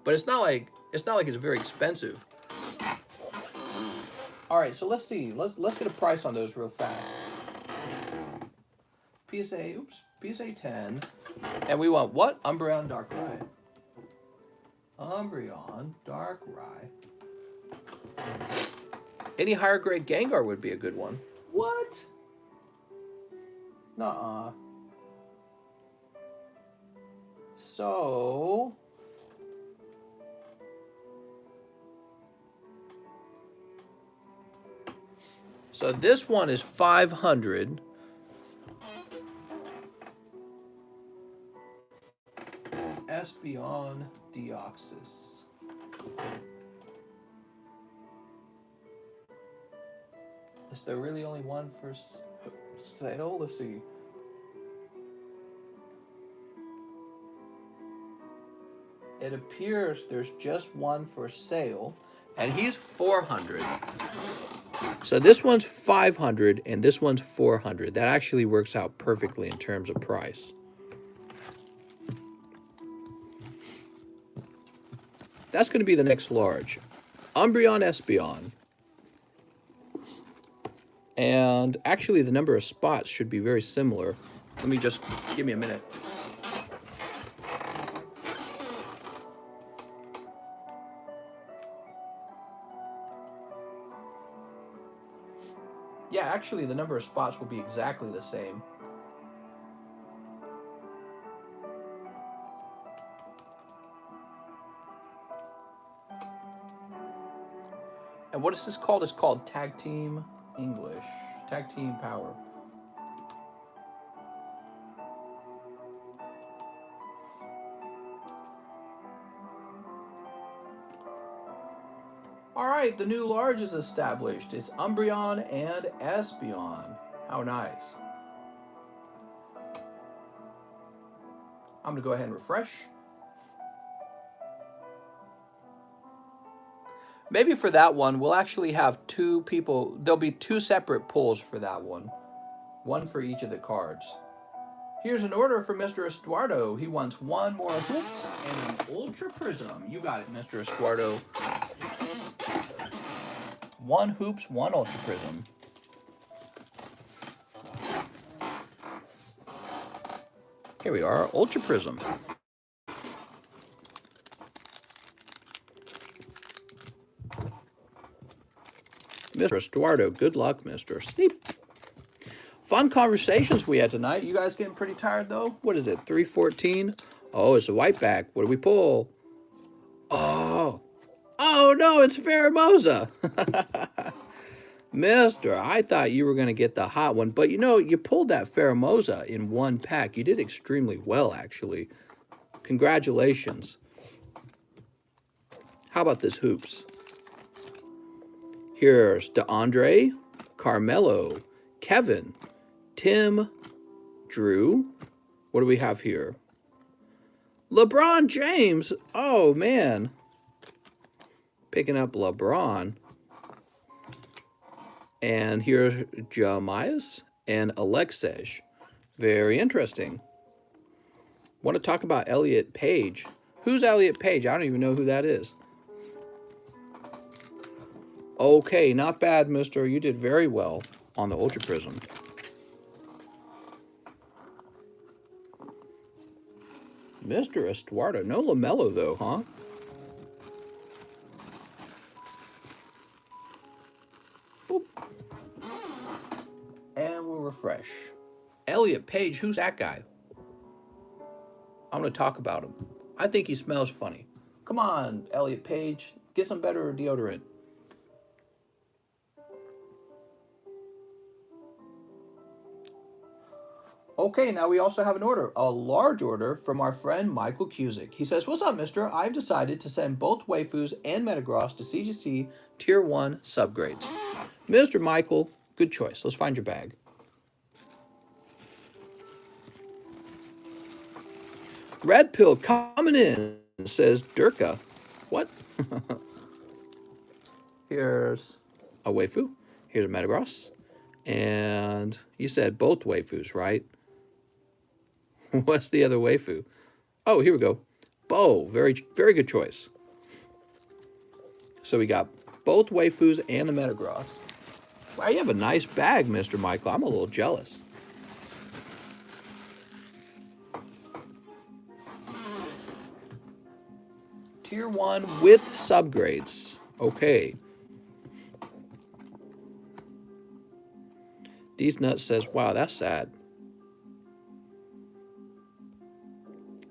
Speaker 1: But it's not like it's very expensive. All right, so let's see. Let's get a price on those real fast. PSA 10. And we want what? Umbreon Darkrai. Umbreon, Darkrai. Any higher grade Gengar would be a good one. What? Nuh-uh. So this one is 500. Espeon Deoxys. Is there really only one for sale? Let's see. It appears there's just one for sale, and he's 400. So this one's 500 and this one's 400. That actually works out perfectly in terms of price. That's going to be the next large. Umbreon, Espeon. And actually the number of spots should be very similar. Let me just, give me a minute. Yeah, actually the number of spots will be exactly the same. And what is this called? It's called Tag Team English. Tag Team Power. All right, the new large is established. It's Umbreon and Espeon. How nice. I'm going to go ahead and refresh. Maybe for that one, we'll actually have two people. There'll be two separate pulls for that one. One for each of the cards. Here's an order for Mr. Estuardo. He wants one more hoops and an Ultra Prism. You got it, Mr. Estuardo. One hoops, one Ultra Prism. Here we are, Ultra Prism. Mr. Estuardo, good luck, Mr. Steep. Fun conversations we had tonight. You guys getting pretty tired, though? What is it, 314? Oh, it's a white back. What do we pull? Oh no, it's Pheromosa. Mister, I thought you were going to get the hot one. But, you know, you pulled that Pheromosa in one pack. You did extremely well, actually. Congratulations. How about this hoops? Here's DeAndre, Carmelo, Kevin, Tim, Drew. What do we have here? LeBron James. Oh, man. Picking up LeBron. And here's Jamias and Alexej. Very interesting. Want to talk about Elliot Page. Who's Elliot Page? I don't even know who that is. Okay, not bad, mister. You did very well on the Ultra Prism. Mr. Estuardo. No LaMelo, though, huh? Boop. And we'll refresh. Elliot Page, who's that guy? I'm going to talk about him. I think he smells funny. Come on, Elliot Page. Get some better deodorant. Okay, now we also have an order, a large order from our friend Michael Cusick. He says, what's up, mister? I've decided to send both waifus and Metagross to CGC Tier 1 subgrades. Mr. Michael, good choice. Let's find your bag. Red Pill coming in, says Durka. What? Here's a waifu. Here's a Metagross. And you said both waifus, right? What's the other waifu? Oh, here we go. Bo, very good choice. So we got both waifus and the Metagross. Wow, you have a nice bag, Mr. Michael. I'm a little jealous. Tier 1 with subgrades. Okay. D's Nuts says, wow, that's sad.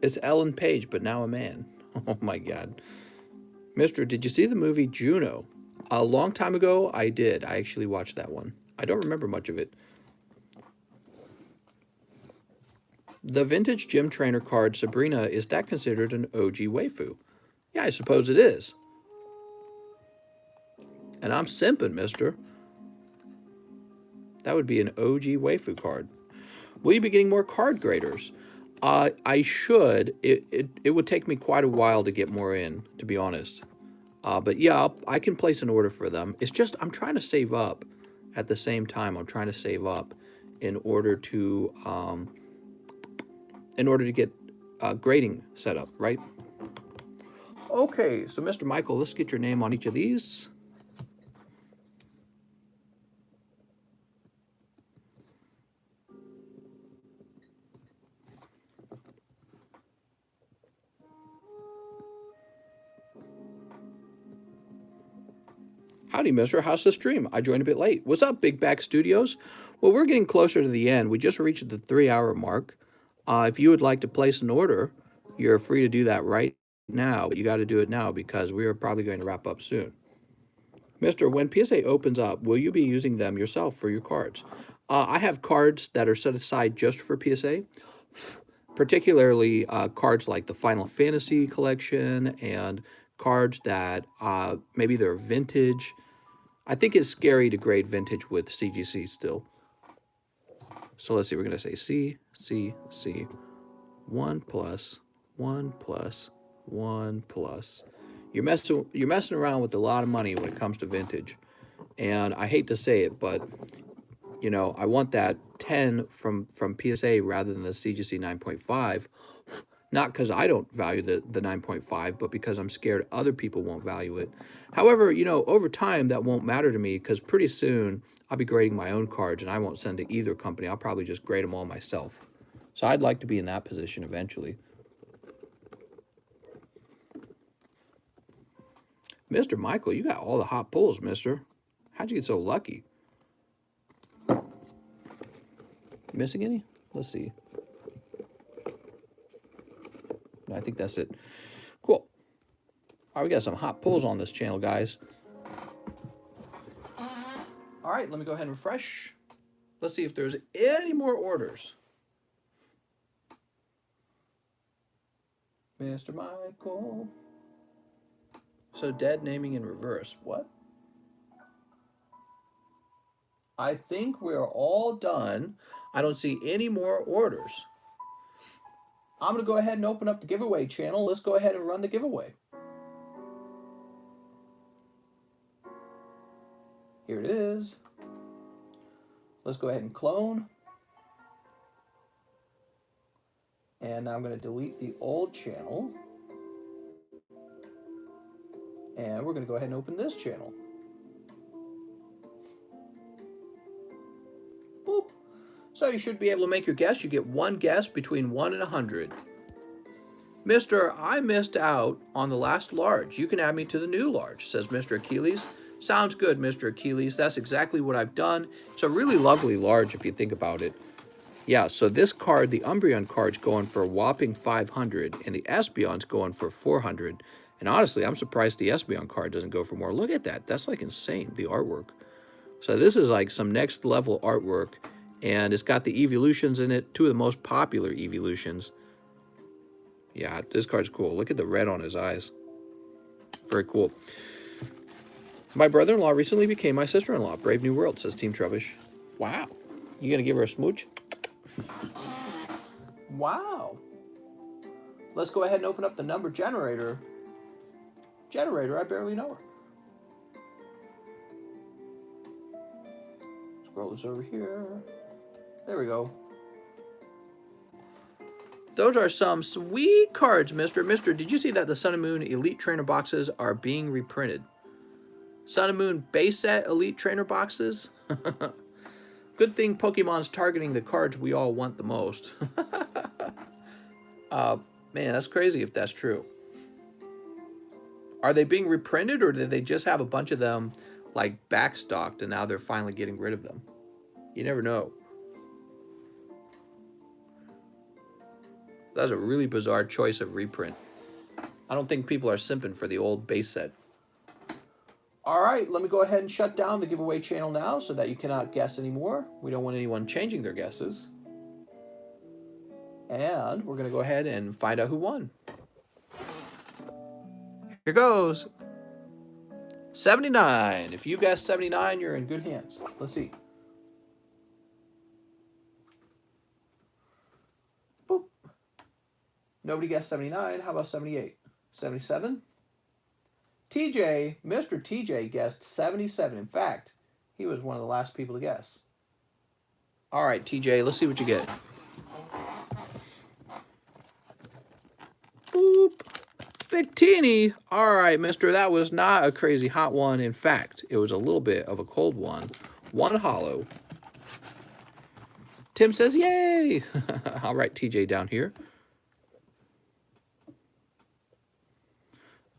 Speaker 1: It's Ellen Page, but now a man. Oh my God. Mister, did you see the movie Juno? A long time ago, I did. I actually watched that one. I don't remember much of it. The vintage gym trainer card Sabrina, is that considered an OG waifu? Yeah, I suppose it is. And I'm simping, mister. That would be an OG waifu card. Will you be getting more card graders? I should. It would take me quite a while to get more in, to be honest. But yeah, I can place an order for them. It's just I'm trying to save up. At the same time, I'm trying to save up in order to get grading set up, right? Okay, so Mr. Michael, let's get your name on each of these. Howdy, mister. How's the stream? I joined a bit late. What's up, Big Back Studios? Well, we're getting closer to the end. We just reached the 3-hour mark. If you would like to place an order, you're free to do that right now. But you got to do it now because we are probably going to wrap up soon. Mister, when PSA opens up, will you be using them yourself for your cards? I have cards that are set aside just for PSA, particularly cards like the Final Fantasy collection and cards that maybe they're vintage. I think it's scary to grade vintage with CGC still. So let's see, we're going to say C, C, C, 1 plus, 1 plus, 1 plus. You're messing around with a lot of money when it comes to vintage. And I hate to say it, but, you know, I want that 10 from PSA rather than the CGC 9.5. Not because I don't value the 9.5, but because I'm scared other people won't value it. However, you know, over time, that won't matter to me because pretty soon I'll be grading my own cards and I won't send to either company. I'll probably just grade them all myself. So I'd like to be in that position eventually. Mr. Michael, you got all the hot pulls, mister. How'd you get so lucky? Missing any? Let's see. I think that's it. Cool. All right, we got some hot pulls on this channel, guys. All right, let me go ahead and refresh. Let's see if there's any more orders. Mr. Michael. So dead naming in reverse. What? I think we're all done. I don't see any more orders. I'm going to go ahead and open up the giveaway channel. Let's go ahead and run the giveaway. Here it is. Let's go ahead and clone. And now I'm going to delete the old channel. And we're going to go ahead and open this channel. Boop. So you should be able to make your guess. You get one guess between 1 and 100. Mister, I missed out on the last large. You can add me to the new large, says Mr. Achilles. Sounds good, Mr. Achilles. That's exactly what I've done. It's a really lovely large if you think about it. Yeah, so this card, the Umbreon card's going for a whopping 500, and the Espeon's going for 400. And honestly, I'm surprised the Espeon card doesn't go for more. Look at that. That's like insane, the artwork. So this is like some next level artwork, and it's got the evolutions in it, 2 of the most popular evolutions. Yeah, this card's cool. Look at the red on his eyes. Very cool. My brother-in-law recently became my sister-in-law. Brave New World, says Team Trevish. Wow. You gonna give her a smooch? Wow. Let's go ahead and open up the number generator. Generator, I barely know her. Scroll this over here. There we go. Those are some sweet cards, mister. Mister, did you see that the Sun and Moon Elite Trainer boxes are being reprinted? Sun and Moon base set Elite Trainer boxes? Good thing Pokemon's targeting the cards we all want the most. Man, that's crazy if that's true. Are they being reprinted, or did they just have a bunch of them like backstocked and now they're finally getting rid of them? You never know. That was a really bizarre choice of reprint. I don't think people are simping for the old base set. All right, let me go ahead and shut down the giveaway channel now so that you cannot guess anymore. We don't want anyone changing their guesses. And we're going to go ahead and find out who won. Here goes. 79. If you guessed 79, you're in good hands. Let's see. Boop. Nobody guessed 79. How about 78? 77? TJ, Mr. TJ guessed 77. In fact, he was one of the last people to guess. All right, TJ, let's see what you get. Boop. Victini. All right, mister, that was not a crazy hot one. In fact, it was a little bit of a cold one. One hollow. Tim says, yay. I'll write TJ down here.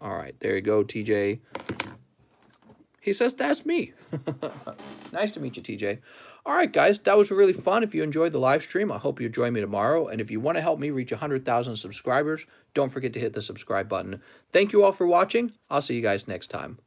Speaker 1: All right, there you go, TJ. He says, that's me. Nice to meet you, TJ. All right, guys, that was really fun. If you enjoyed the live stream, I hope you join me tomorrow. And if you want to help me reach 100,000 subscribers, don't forget to hit the subscribe button. Thank you all for watching. I'll see you guys next time.